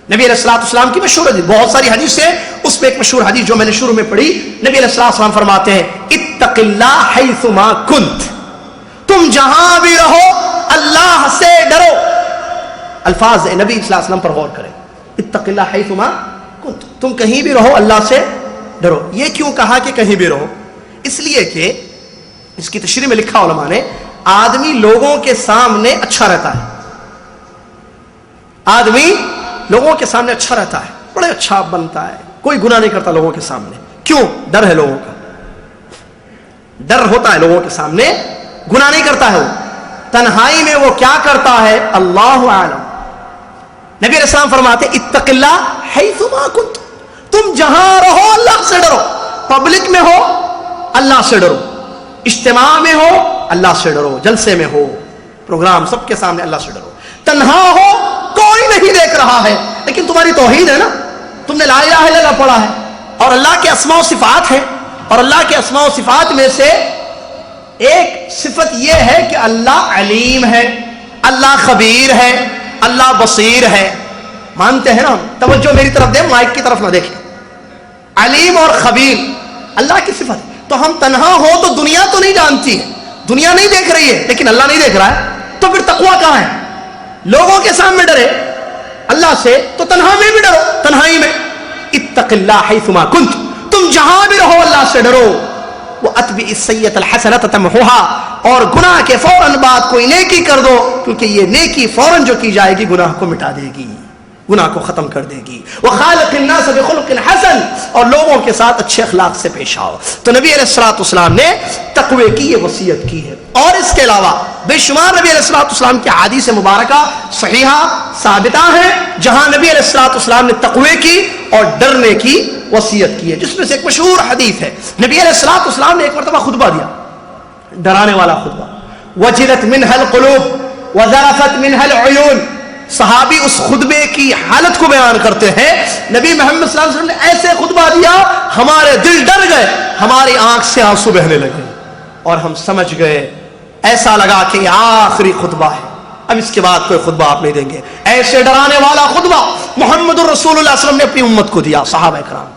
نبی علیہ الصلوۃ والسلام کی مشہور حدیث، بہت ساری حدیث ہے، اس میں ایک مشہور حدیث جو میں نے شروع میں پڑھی، نبی علیہ الصلوۃ والسلام فرماتے ہیں اتق اللہ حیث ما کنت، تم جہاں بھی رہو اللہ سے ڈرو. الفاظ نبی صلی اللہ علیہ وسلم پر غور کریں. اتق اللہ حیث ما کنت، تم کہیں بھی رہو اللہ سے ڈرو. یہ کیوں کہا کہ کہیں بھی رہو؟ اس لیے کہ اس کی تشریح میں لکھا علماء نے، آدمی لوگوں کے سامنے اچھا رہتا ہے، آدمی لوگوں کے سامنے اچھا رہتا ہے، بڑے اچھا بنتا ہے، کوئی گناہ نہیں کرتا لوگوں کے سامنے. کیوں؟ ڈر ہے لوگوں کا، ڈر ہوتا ہے لوگوں کے سامنے، گناہ نہیں کرتا ہے. وہ تنہائی میں وہ کیا کرتا ہے اللہ اعلم. نبی علیہ السلام فرماتے اتق اللہ حیث ما کنت، تم جہاں رہو اللہ سے ڈرو. پبلک میں ہو اللہ سے ڈرو، اجتماع میں ہو اللہ سے ڈرو، جلسے میں ہو، پروگرام سب کے سامنے اللہ سے ڈرو. تنہا ہو، کوئی نہیں دیکھ رہا ہے، لیکن تمہاری توحید ہے نا، تم نے لا الہ الا اللہ پڑھا ہے، اور اللہ کے اسماء و صفات ہے. اور اللہ کے اسماء و صفات میں سے ایک صفت یہ ہے کہ اللہ علیم ہے، اللہ خبیر ہے، اللہ بصیر ہے. مانتے ہیں نا؟ توجہ میری طرف دیں، مائک کی طرف نہ دیکھیں. علیم اور خبیر اللہ کی صفت. تو ہم تنہا ہو تو دنیا تو نہیں جانتی ہے، دنیا نہیں دیکھ رہی ہے، لیکن اللہ نہیں دیکھ رہا ہے، تو پھر تقوی کہاں ہے؟ لوگوں کے سامنے ڈرے اللہ سے تو تنہا میں بھی ڈرو، تنہائی میں. اتق اللہ حیثما کنت، تم جہاں بھی رہو اللہ سے ڈرو، وَأَتْبِعِ السَّيِّئَةَ الْحَسَنَةَ تَمْحُوهَا، اور گناہ کے فوراً بعد کوئی نیکی کر دو، کیونکہ یہ نیکی فوراً جو کی جائے گی گناہ کو مٹا دے گی، گناہ کو ختم کر دے گی۔ وَخَالِقِ النَّاسَ بِخُلُقٍ حَسَنٍ، اور لوگوں کے ساتھ اچھے اخلاق سے پیش آؤ۔ تو نبی علیہ الصلوۃ والسلام نے تقوی کی یہ وصیت کی ہے، اور اس کے علاوہ بے شمار نبی علیہ الصلوۃ والسلام کی احادیث مبارکہ صحیحہ ثابتہ ہیں جہاں نبی علیہ الصلوۃ والسلام نے تقوی کی اور ڈرنے کی وصیت کی ہے، جس میں سے ایک مشہور حدیث ہے، نبی علیہ الصلوۃ والسلام نے ایک مرتبہ خطبہ دیا، ڈرانے والا خطبہ، وجلت منها القلوب وذرفت منها العيون، صحابی اس خطبے کی حالت کو بیان کرتے ہیں، نبی محمد صلی اللہ علیہ وسلم نے ایسے خطبہ دیا ہمارے دل ڈر گئے، ہماری آنکھ سے آنسو بہنے لگے، اور ہم سمجھ گئے، ایسا لگا کہ یہ آخری خطبہ ہے، اب اس کے بعد کوئی خطبہ آپ نہیں دیں گے۔ ایسے ڈرانے والا خطبہ محمد الرسول اللہ صلی اللہ علیہ وسلم نے اپنی امت کو دیا، صحابہ کرام۔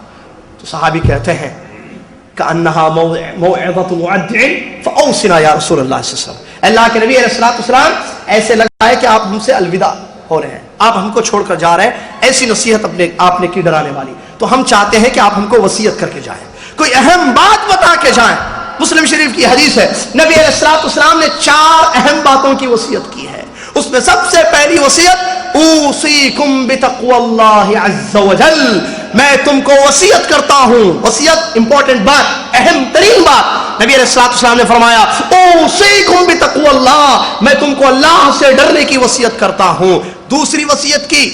تو صحابی کہتے ہیں کأنها موعظة مودع فأوصنا یا رسول اللہ صلی اللہ علیہ وسلم، اللہ کے نبی علیہ الصلوۃ والسلام ایسے لگا ہے کہ آپ ہم سے الوداع ہو رہے ہیں، آپ ہم کو چھوڑ کر جا رہے ہیں، ایسی نصیحت آپ نے کی ڈرانے والی، تو ہم چاہتے ہیں کہ آپ ہم کو وصیت کر کے جائیں، کوئی اہم بات بتا کے جائیں۔ مسلم شریف کی حدیث ہے، نبی علیہ الصلوۃ والسلام نے 4 اہم باتوں کی وصیت کی ہے، اس میں سب سے پہلی وصیت اوصیکم بتقوی اللہ عز وجل، میں تم کو وصیت کرتا ہوں، وصیت امپورٹنٹ بات، اہم ترین بات، نبی علیہ الصلوۃ والسلام نے فرمایا اوصیکم بتقوی اللہ، میں تم کو اللہ سے ڈرنے کی وصیت کرتا ہوں۔ دوسری وصیت کی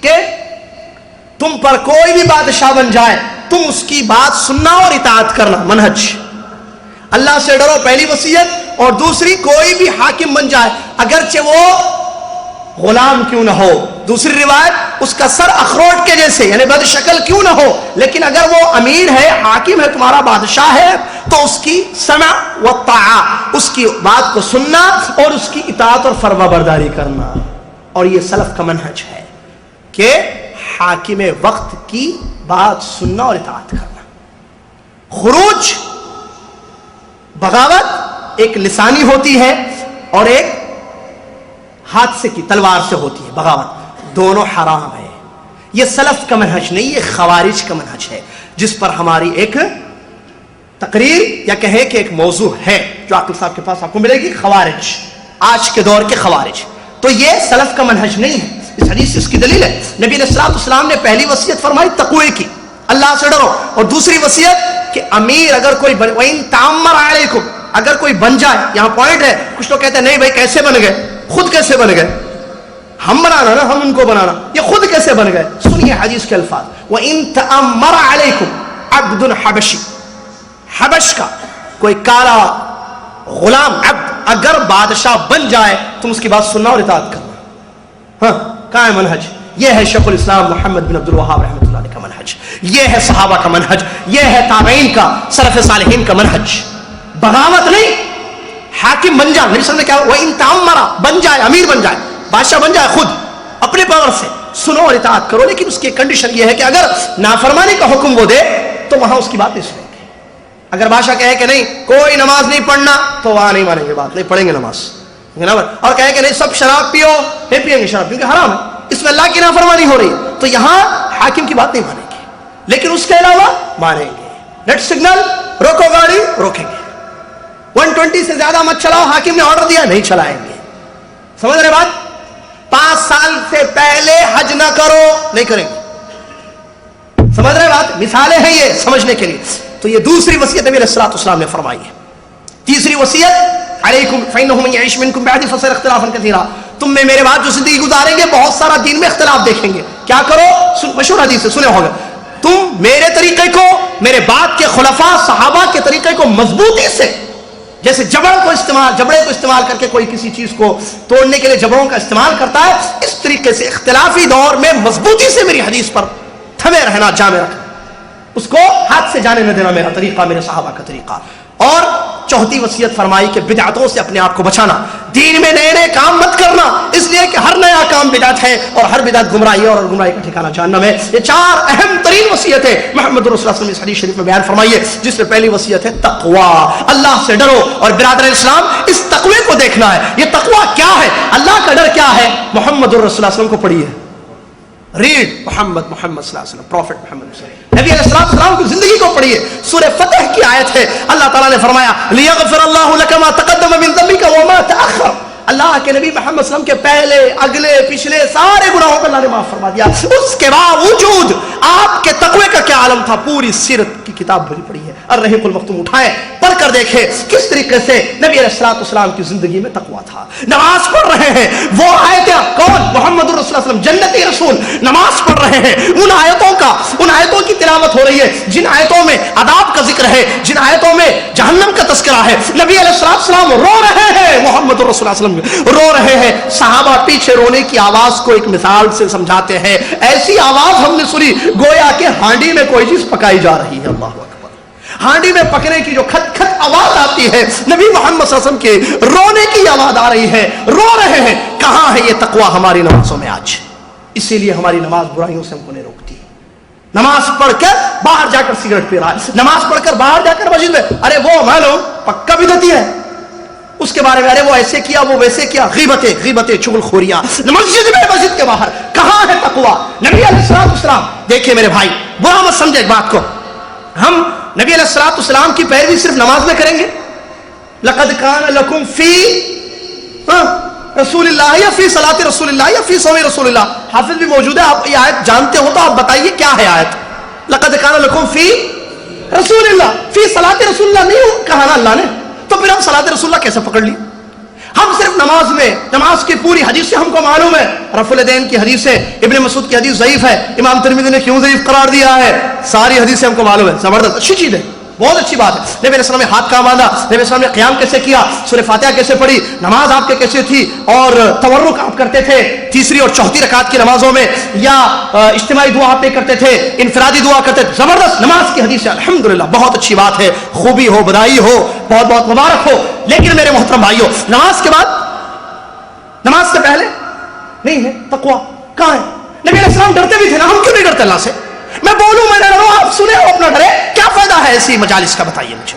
کہ تم پر کوئی بھی بادشاہ بن جائے تم اس کی بات سننا اور اطاعت کرنا، منہج، اللہ سے ڈرو پہلی وصیت، اور دوسری کوئی بھی حاکم بن جائے اگرچہ وہ غلام کیوں نہ ہو، دوسری روایت اس کا سر اخروٹ کے جیسے یعنی بد شکل کیوں نہ ہو، لیکن اگر وہ امیر ہے، حاکم ہے، تمہارا بادشاہ ہے، تو اس کی سمع و طاعت، اس کی بات کو سننا اور اس کی اطاعت اور فرما برداری کرنا۔ اور یہ سلف کا منہج ہے کہ حاکم وقت کی بات سننا اور اطاعت کرنا۔ خروج، بغاوت ایک لسانی ہوتی ہے اور ایک ہاتھ سے کی تلوار سے ہوتی ہے، بغاوت، دونوں حرام ہے۔ یہ سلف کا منہج نہیں، یہ خوارج کا منہج ہے، جس پر ہماری ایک تقریر یا کہیں کہ ایک موضوع ہے جو عاقل صاحب کے پاس آپ کو ملے گی، خوارج، آج کے دور کے خوارج۔ تو یہ سلف کا منہج نہیں ہے، اس حدیث سے اس کی دلیل ہے۔ نبی علیہ الصلوۃ والسلام نے پہلی وصیت فرمائی تقوی کی، اللہ سے ڈرو، اور دوسری وصیت کہ امیر اگر کوئی وَإِن تَعَمَّرَ عَلَيْكُمْ، اگر کوئی بن جائے، یہاں پوائنٹ ہے، کچھ لوگ کہتے ہیں نہیں بھائی کیسے بن گئے، خود کیسے بن گئے، ہم بنانا نا، ہم ان کو بنانا، یہ خود کیسے بن گئے؟ سنیے حدیث کے الفاظ، وَإِن تَعَمَّرَ عَلَيْكُمْ عَبْدٌ حَبَشِي، حبش کا کوئی کالا غلام عبد اگر بادشاہ بن جائے تم اس کی بات سننا اور اطاعت کرنا۔ ہاں، کہاں ہے منہج؟ یہ ہے شیخ الاسلام محمد بن عبد الوہاب رحمۃ اللہ علیہ کا منہج، یہ ہے صحابہ کا منہج، یہ ہے تابعین کا، سلف صالحین کا منہج۔ بغاوت نہیں، حاکم بن جائے، نبی صلی اللہ علیہ وسلم نے کہا وَإِن تَعَمَّرَ، بن جائے، امیر بن جائے، بادشاہ بن جائے، خود اپنے پاور سے سنو اور اطاعت کرو، لیکن اس کی کنڈیشن یہ ہے کہ اگر نافرمانی کا حکم وہ دے تو وہاں اس کی بات نہیں سنیں گے۔ اگر بادشاہ کہے کہ نہیں کوئی نماز نہیں پڑھنا تو وہاں نہیں مانیں گے بات، نہیں پڑھیں گے نماز، اور کہے کہ نہیں سب شراب پیو، نہیں پیئیں گے شراب کیونکہ حرام ہے، اس میں اللہ کی نافرمانی ہو رہی ہے، تو یہاں حاکم کی بات نہیں مانیں گے، لیکن اس کے علاوہ مانیں گے۔ ریڈ سگنل روکو، گاڑی روکیں گے، 120 سے زیادہ مت چلاؤ، حاکم نے آرڈر دیا نہیں چلائیں گے۔ سمجھ رہے بات؟ 5 سال سے پہلے حج نہ کرو، نہیں کریں گے۔ سمجھ رہے بات؟ مثالیں ہیں یہ سمجھنے کے لیے۔ تو یہ دوسری وصیت نبی علیہ الصلوۃ والسلام نے فرمائی ہے۔ تیسری وصیت علیکم فإنه من يعش منكم بعدي فسيرى اختلافا كثيرا، تم میں میرے بعد جو زندگی گزاریں گے بہت سارا دین میں اختلاف دیکھیں گے، کیا کرو؟ مشہور حدیث ہے، سنے ہوگا، تم میرے طریقے کو، میرے بعد کے خلفاء صحابہ کے طریقے کو مضبوطی سے، جیسے جبڑے کو استعمال کر کے کوئی کسی چیز کو توڑنے کے لیے جبڑوں کا استعمال کرتا ہے، اس طریقے سے اختلافی دور میں مضبوطی سے میری حدیث پر تھمے رہنا، جامے رکھنا، اس کو ہاتھ سے جانے نہ دینا، میرا طریقہ، میرے صحابہ کا طریقہ۔ اور چوتھی وصیت فرمائی کہ بدعتوں سے اپنے آپ کو بچانا، دین میں نئے نئے کام مت کرنا، اس لیے کہ ہر نیا کام بدعت ہے اور ہر بدعت گمراہی ہے اور گمراہی کا ٹھکانہ جہنم ہے۔ یہ 4 اہم ترین وصیتیں محمد رسول اللہ صلی اللہ علیہ وسلم اس حدیث شریف میں بیان فرمائی ہے، جس میں پہلی وصیت ہے تقوی، اللہ سے ڈرو۔ اور برادر اسلام، اس تقوی کو دیکھنا ہے، یہ تقوی کیا ہے، اللہ کا ڈر کیا ہے، محمد رسول اللہ صلی اللہ علیہ وسلم کو پڑھیے، ریڈ محمد صلی اللہ علیہ وسلم، پروفٹ محمد صلی اللہ علیہ وسلم، نبی علیہ السلام کی زندگی کو پڑھیے. سورہ فتح کی آیت ہے، اللہ تعالیٰ نے فرمایا لیغفر اللہ لک ما تقدم من ذنبک وما تأخر. اللہ کے نبی محمد صلی اللہ علیہ وسلم کے پہلے اگلے پچھلے سارے گناہوں کو اللہ نے معاف فرما دیا. اس کے باوجود آپ کے تقوی کا کیا عالم تھا. پوری سیرت کی کتاب بھری پڑی ہے، الرحیق المختوم اٹھائیں، پڑھ کر دیکھیں کس طریقے سے نبی علیہ الصلوۃ والسلام کی زندگی میں تقوی تھا. نماز پڑھ رہے ہیں، وہ آیتیں کون؟ محمد رسول اللہ صلی اللہ علیہ وسلم جنتی رسول نماز پڑھ رہے ہیں. ان آیتوں کی تلاوت ہو رہی ہے جن آیتوں میں عذاب کا ذکر ہے، جن آیتوں میں جہنم کا تذکرہ ہے. نبی علیہ الصلوۃ والسلام رو رہے ہیں، محمد رسول اللہ صلی اللہ علیہ وسلم رو رہے ہیں. صحابہ پیچھے رونے کی آواز کو ایک مثال سے سمجھاتے ہیں. ایسی آواز ہم نے سنی گویا کہ ہانڈی میں کوئی چیز پکائی جا رہی ہے. اللہ اکبر. ہانڈی میں پکنے کی جو کھٹ کھٹ آواز آتی ہے، نبی محمد صلی اللہ علیہ وسلم کے رونے کی آواز آ رہی ہے، رو رہے ہیں. کہاں ہے یہ تقوی ہماری نمازوں میں آج؟ اسی لیے ہماری نماز برائیوں سے ہم کو نہیں روکتی. نماز پڑھ کر باہر جا کر سگریٹ پی رہا ہے، نماز پڑھ کر باہر جا کر مسجد میں ارے وہ معلوم پکا بدعتی ہے، اس کے بارے میں ارے وہ ایسے کیا وہ ویسے کیا، غیبتیں چغل خوریاں مسجد میں، مسجد کے باہر. کہاں ہے تقوی؟ نبی علیہ الصلوۃ والسلام. دیکھیے میرے بھائی، برا مت سمجھے ایک بات کو، ہم نبی علیہ الصلوۃ والسلام کی پیروی صرف نماز میں کریں گے؟ لقد کان لکم فی رسول اللہ یا فی صلاۃ رسول اللہ یا فی صوم رسول اللہ. حافظ بھی موجود ہے، آپ یہ آیت جانتے ہو تو آپ بتائیے کیا ہے آیت. لقد کان لکم فی رسول اللہ، فی صلاۃ رسول اللہ نہیں کہا نا اللہ نے، تو پھر ہم صلاۃ رسول اللہ کیسے پکڑ لی؟ ہم صرف نماز میں، نماز کی پوری حدیث سے ہم کو معلوم ہے. رفع الیدین کی حدیث ہے، ابن مسعود کی حدیث ضعیف ہے، امام ترمذی نے کیوں ضعیف قرار دیا ہے، ساری حدیث سے ہم کو معلوم ہے. زبردست، اچھی چیز ہے، بہت اچھی بات ہے. نبی علیہ السلام نے ہاتھ کہاں باندھا، نبی علیہ السلام نے قیام کیسے کیا، سورہ فاتحہ کیسے پڑھی، نماز آپ کے کیسے تھی، اور تورک آپ کرتے تھے تیسری اور چوتھی رکعت کی نمازوں میں، یا اجتماعی دعا آپ کرتے تھے، انفرادی دعا کرتے تھے. زبردست نماز کی حدیث ہے، الحمدللہ بہت اچھی بات ہے، خوبی ہو بدائی ہو، بہت بہت مبارک ہو. لیکن میرے محترم بھائیو، نماز کے بعد، نماز سے پہلے نہیں ہے تقوی. کہاں ہے؟ نبی علیہ السلام ڈرتے بھی تھے نا، ہم کیوں نہیں ڈرتے اللہ سے؟ میں بولوں میں نہ ڈروں، آپ سنیں اور اپنا ڈرے، کیا فائدہ ہے ایسی مجالس کا؟ بتائیے مجھے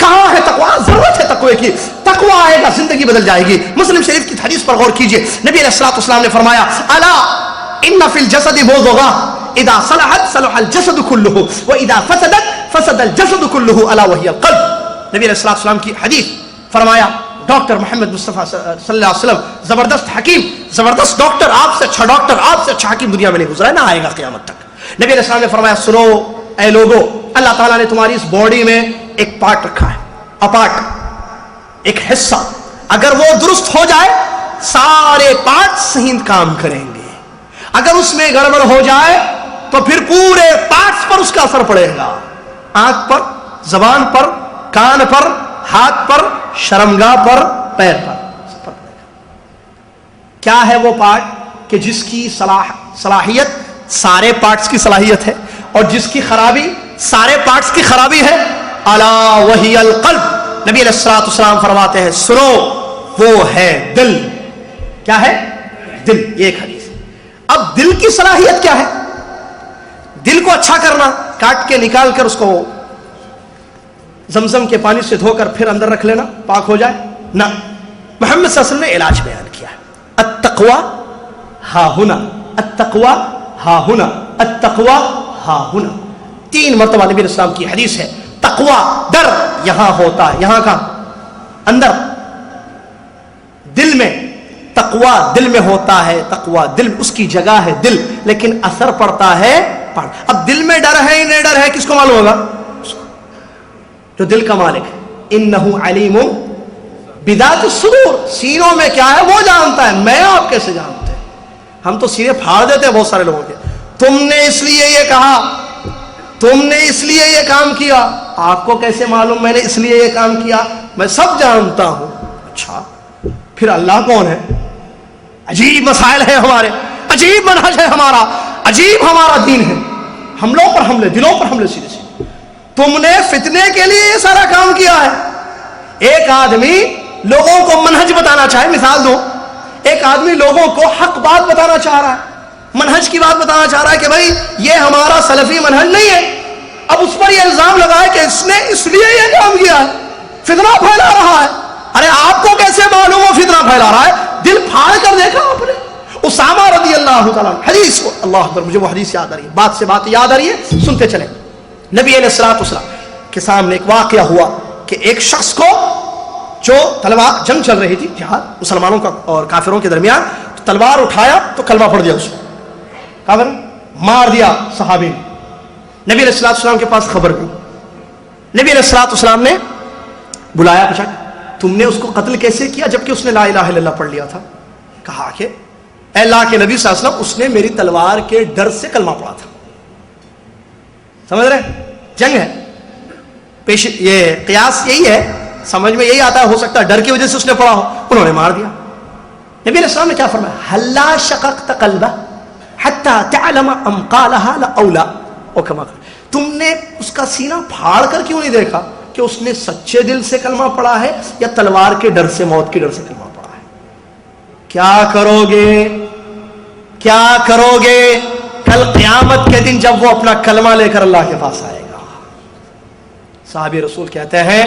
کہاں ہے تقوی؟ ضرورت ہے تقوی کی. تقوی آئے گا زندگی بدل جائے گی. مسلم شریف کی حدیث پر غور کیجئے، نبی علیہ الصلوۃ والسلام نے فرمایا الا ان فی الجسد مضغہ اذا صلحت صلح الجسد كله واذا فسدت فسد الجسد كله الا وهي القلب. نبی علیہ الصلوۃ والسلام کی حدیث فرمایا ڈاکٹر محمد مصطفیٰ صلی اللہ علیہ وسلم، زبردست حکیم، زبردست ڈاکٹر، آپ سے اچھا ڈاکٹر، آپ سے اچھا حکیم دنیا میں نہیں گزرا ہے، نہ آئے گا قیامت تک. نبی علیہ السلام نے فرمایا سنو اے لوگو، اللہ تعالیٰ نے تمہاری اس باڈی میں ایک پارٹ رکھا ہے، اپارٹ، ایک حصہ، اگر وہ درست ہو جائے سارے پارٹ صحیح کام کریں گے. اگر اس میں گڑبڑ ہو جائے تو پھر پورے پارٹس پر اس کا اثر پڑے گا، آنکھ پر، زبان پر، کان پر، ہاتھ پر، شرمگاہ پر، پیر پر، سب پر پڑے گا. کیا ہے وہ پارٹ کہ جس کی صلاحیت سارے پارٹس کی صلاحیت ہے، اور جس کی خرابی سارے پارٹس کی خرابی ہے؟ الا وہی القلب. نبی علیہ الصلوۃ والسلام فرماتے ہیں سنو وہ ہے دل. کیا ہے؟ دل. یہ ایک حدیث. اب دل کی صلاحیت کیا ہے؟ دل کو اچھا کرنا، کاٹ کے نکال کر اس کو زمزم کے پانی سے دھو کر پھر اندر رکھ لینا پاک ہو جائے؟ نہ. محمد صلی اللہ علیہ وسلم نے علاج بیان کیا ہے. التقوی ہا ہنا، التقوی ہا ہنا، التقوی ہا ہنا. 3 مرتبہ نبی علیہ السلام کی حدیث ہے. تقوی، ڈر یہاں ہوتا ہے، یہاں کا اندر دل میں. تقوی دل میں ہوتا ہے، تقوی دل اس کی جگہ ہے دل، لیکن اثر پڑتا ہے پڑ. اب دل میں ڈر ہے نہیں ڈر ہے کس کو معلوم ہوگا؟ جو دل کا مالک ہے. انہ علیم بذات الصدور. سینوں میں کیا ہے وہ جانتا ہے، میں آپ کیسے جانتے ہیں؟ ہم تو سینے پھاڑ دیتے ہیں بہت سارے لوگوں کے. تم نے اس لیے یہ کہا، تم نے اس لیے یہ کام کیا، آپ کو کیسے معلوم میں نے اس لیے یہ کام کیا؟ میں سب جانتا ہوں. اچھا پھر اللہ کون ہے؟ عجیب مسائل ہیں ہمارے، عجیب منہج ہے ہمارا، عجیب ہمارا دین ہے. حملوں پر حملے، دلوں پر حملے سیدھے سیدھے. تم نے فتنے کے لیے یہ سارا کام کیا ہے. ایک آدمی لوگوں کو منہج بتانا چاہے، مثال دو، ایک آدمی لوگوں کو حق بات بتانا چاہ رہا ہے، منہج کی بات بتانا چاہ رہا ہے کہ بھائی یہ ہمارا سلفی منہج نہیں ہے. اب اس پر یہ الزام لگائے کہ اس نے اس لیے یہ کام کیا ہے، فتنہ پھیلا رہا ہے. ارے آپ کو کیسے معلوم ہو فتنہ پھیلا رہا ہے؟ دل پھاڑ کر دیکھا آپ نے؟ اسامہ رضی اللہ اللہ تعالیٰ حدیث کو، اللہ اکبر، مجھے وہ حدیث یاد آ رہی ہے، بات سے بات یاد آ رہی ہے، سنتے چلیں. نبی علیہ الصلوۃ والسلام کے سامنے ایک واقعہ ہوا کہ ایک شخص کو جو تلوار، جنگ چل رہی تھی، جہاد مسلمانوں کا اور کافروں کے درمیان، تو تلوار اٹھایا تو کلمہ پڑھ دیا اس کو، کافر مار دیا صحابی نے. نبی علیہ الصلوۃ والسلام کے پاس خبر گئی. نبی علیہ الصلوۃ والسلام نے بلایا، پوچھا تم نے اس کو قتل کیسے کیا جبکہ اس نے لا الہ الا اللہ پڑھ لیا تھا؟ کہا کہ اے اللہ کے نبی صلی اللہ علیہ وسلم، اس نے میری تلوار کے ڈر سے کلمہ پڑھا تھا. سمجھ رہے؟ جنگ ہے، پیش یہ قیاس یہی ہے، سمجھ میں یہی آتا ہے، ہو سکتا ہے ڈر کی وجہ سے اس نے پڑھا ہو، انہوں نے مار دیا. نبی علیہ السلام نے کیا فرمایا؟ ہلا شققت قلبہ حتی تعلم ام قالها لاولا، او کما قال، تم نے اس کا سینہ پھاڑ کر کیوں نہیں دیکھا کہ اس نے سچے دل سے کلمہ پڑھا ہے یا تلوار کے ڈر سے، موت کے ڈر سے کلمہ پڑھا ہے؟ کیا کرو گے، کیا کرو گے کل قیامت کے دن جب وہ اپنا کلمہ لے کر اللہ کے پاس آئے گا؟ صحابی رسول کہتے ہیں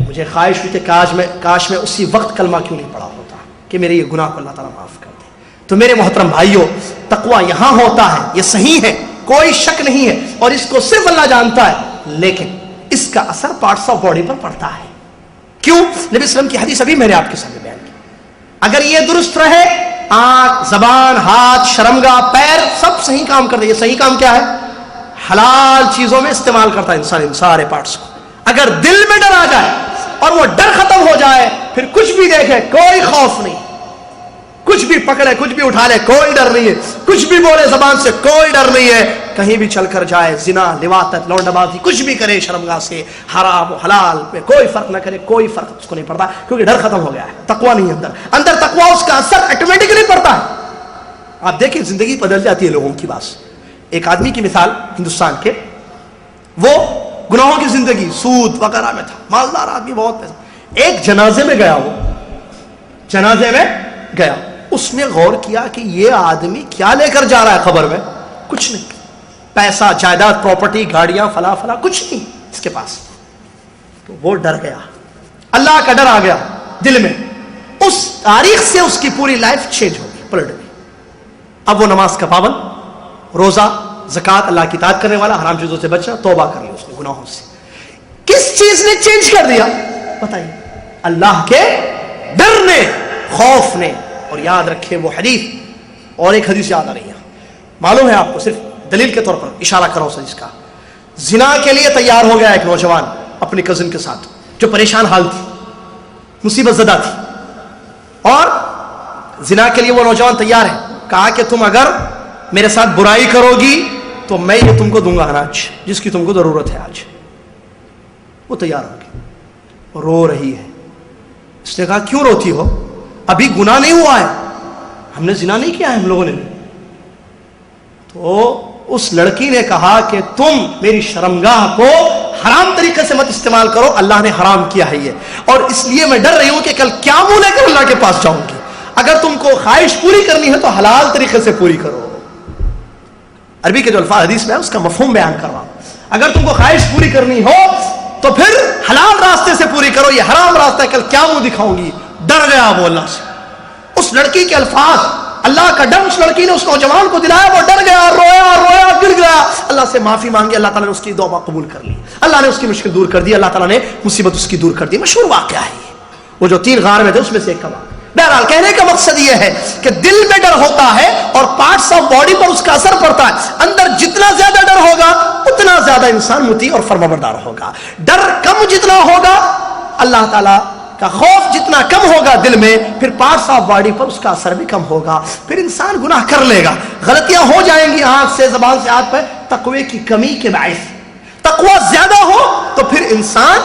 مجھے خواہش ہوئی کہ کاش میں اسی وقت کلمہ کیوں نہیں پڑھا ہوتا کہ میرے یہ گناہ کو اللہ تعالیٰ معاف کر دے. تو میرے محترم بھائیوں، تقویٰ یہاں ہوتا ہے، یہ صحیح ہے، کوئی شک نہیں ہے، اور اس کو صرف اللہ جانتا ہے، لیکن اس کا اثر پارٹس آف باڈی پر پڑتا ہے. کیوں؟ نبی صلی اللہ علیہ وسلم کی حدیث ابھی میں نے آپ کے سامنے بیان کی. اگر یہ درست رہے، آنکھ، زبان، ہاتھ، شرمگاہ، پیر سب صحیح کام کر دے. یہ صحیح کام کیا ہے؟ حلال چیزوں میں استعمال کرتا ہے انسان ان سارے پارٹس کو. اگر دل میں ڈر آ جائے اور وہ ڈر ختم ہو جائے، پھر کچھ بھی دیکھے کوئی خوف نہیں، کچھ بھی پکڑے، کچھ بھی اٹھا لے کوئی ڈر نہیں ہے، کچھ بھی بولے زبان سے کوئی ڈر نہیں ہے، کہیں بھی چل کر جائے، زنا، لواطت، لونڈا بازی کچھ بھی کرے شرمگاہ سے، حرام و حلال پہ کوئی فرق نہ کرے، کوئی فرق اس کو نہیں پڑتا، کیونکہ ڈر ختم ہو گیا ہے، تقویٰ نہیں ہے اندر تقویٰ اس کا اثر آٹومیٹکلی پڑتا ہے. آپ دیکھیں زندگی بدل جاتی ہے لوگوں کی. بات ایک آدمی کی مثال ہندوستان کے، وہ گناہوں کی زندگی، سود وغیرہ میں تھا، مالدار آدمی، بہت پیسہ. ایک جنازے میں گیا، وہ جنازے میں گیا، اس نے غور کیا کہ یہ آدمی کیا لے کر جا رہا ہے قبر میں؟ کچھ نہیں، پیسہ، جائیداد، پراپرٹی، گاڑیاں، فلا فلا کچھ نہیں اس کے پاس. تو وہ ڈر گیا، اللہ کا ڈر آ گیا دل میں. اس تاریخ سے اس کی پوری لائف چینج ہو گئی، پلٹ گئی. اب وہ نماز کا پابند، روزہ، زکات، اللہ کی اطاعت کرنے والا، حرام چیزوں سے بچنا، توبہ کر لی اس نے گناہوں سے. کس چیز نے چینج کر دیا بتائیے؟ اللہ کے ڈر نے، خوف نے. اور یاد رکھیں وہ حدیث، اور ایک حدیث یاد آ رہی ہے، معلوم ہے آپ کو، صرف دلیل کے طور پر اشارہ کرو اس کا. زنا کے لیے تیار ہو گیا ایک نوجوان اپنی کزن کے ساتھ، جو پریشان حال تھی، مصیبت زدہ تھی، اور زنا کے لیے وہ نوجوان تیار ہے. کہا کہ تم اگر میرے ساتھ برائی کرو گی تو میں یہ تم کو دوں گا اناج جس کی تم کو ضرورت ہے. آج وہ تیار ہو گئی، رو رہی ہے. اس نے کہا کیوں روتی ہو؟ ابھی گناہ نہیں ہوا ہے، ہم نے زنا نہیں کیا ہے ہم لوگوں نے. تو اس لڑکی نے کہا کہ تم میری شرمگاہ کو حرام طریقے سے مت استعمال کرو، اللہ نے حرام کیا ہے یہ، اور اس لیے میں ڈر رہی ہوں کہ کل کیا منہ لے کر اللہ کے پاس جاؤں گی. اگر تم کو خواہش پوری کرنی ہے تو حلال طریقے سے پوری کرو. عربی کے جو الفاظ حدیث میں ہے اس کا مفہوم بیان کر رہا ہوں. اگر تم کو خواہش پوری کرنی ہو تو پھر حلال راستے سے پوری کرو، یہ حرام راستہ ہے، کل کیا منہ دکھاؤں گی. ڈر گیا وہ اللہ سے. اس لڑکی کے الفاظ، اللہ کا ڈر اس لڑکی نے اس نوجوان کو دلایا. وہ ڈر گیا، رویا رویا، گر گیا، اللہ سے معافی مانگی، اللہ تعالیٰ نے اس کی دعا قبول کر لی، اللہ نے اس کی مشکل دور کر دی، اللہ تعالیٰ نے مصیبت اس کی دور کر دی. مشہور واقعہ ہے یہ، وہ جو 3 غار میں تھے اس میں سے ایک کا واقعہ. بہرحال کہنے کا مقصد یہ ہے کہ دل میں ڈر ہوتا ہے اور پارٹس آف باڈی پر اس کا اثر پڑتا ہے. اندر جتنا زیادہ ڈر ہوگا اتنا زیادہ انسان مطیع اور فرمانبردار ہوگا. ڈر کم جتنا ہوگا، اللہ تعالیٰ کا خوف جتنا کم ہوگا دل میں، پھر پارٹس آف باڈی پر اس کا اثر بھی کم ہوگا. پھر انسان گناہ کر لے گا، غلطیاں ہو جائیں گی آنکھ سے، زبان سے، ہاتھ پہ، تقوی کی کمی کے باعث. تقوی زیادہ ہو تو پھر انسان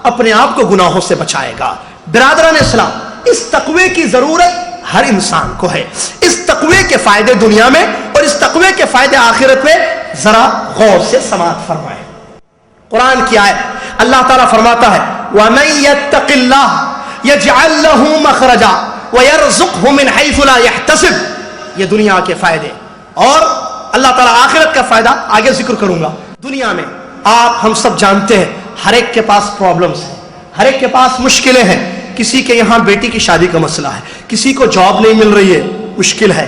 اپنے آپ کو گناہوں سے بچائے گا. برادران اسلام، اس تقوی کی ضرورت ہر انسان کو ہے. اس تقوی کے فائدے دنیا میں اور اس تقوی کے فائدے آخرت میں ذرا غور سے سماعت فرمائیں. قرآن کی آیت، اللہ تعالیٰ فرماتا ہے وَمَن يَتَّقِ اللَّهَ يَجْعَل لَّهُ مَخْرَجًا وَيَرْزُقْهُ مِنْ حَيْثُ لَا يَحْتَسِبُ. یہ دنیا کے فائدے، اور اللہ تعالیٰ آخرت کا فائدہ آگے ذکر کروں گا. دنیا میں آپ ہم سب جانتے ہیں ہر ایک کے پاس پرابلمز ہیں، ہر ایک کے پاس مشکلیں ہیں. کسی کے یہاں بیٹی کی شادی کا مسئلہ ہے، کسی کو جاب نہیں مل رہی ہے، مشکل ہے.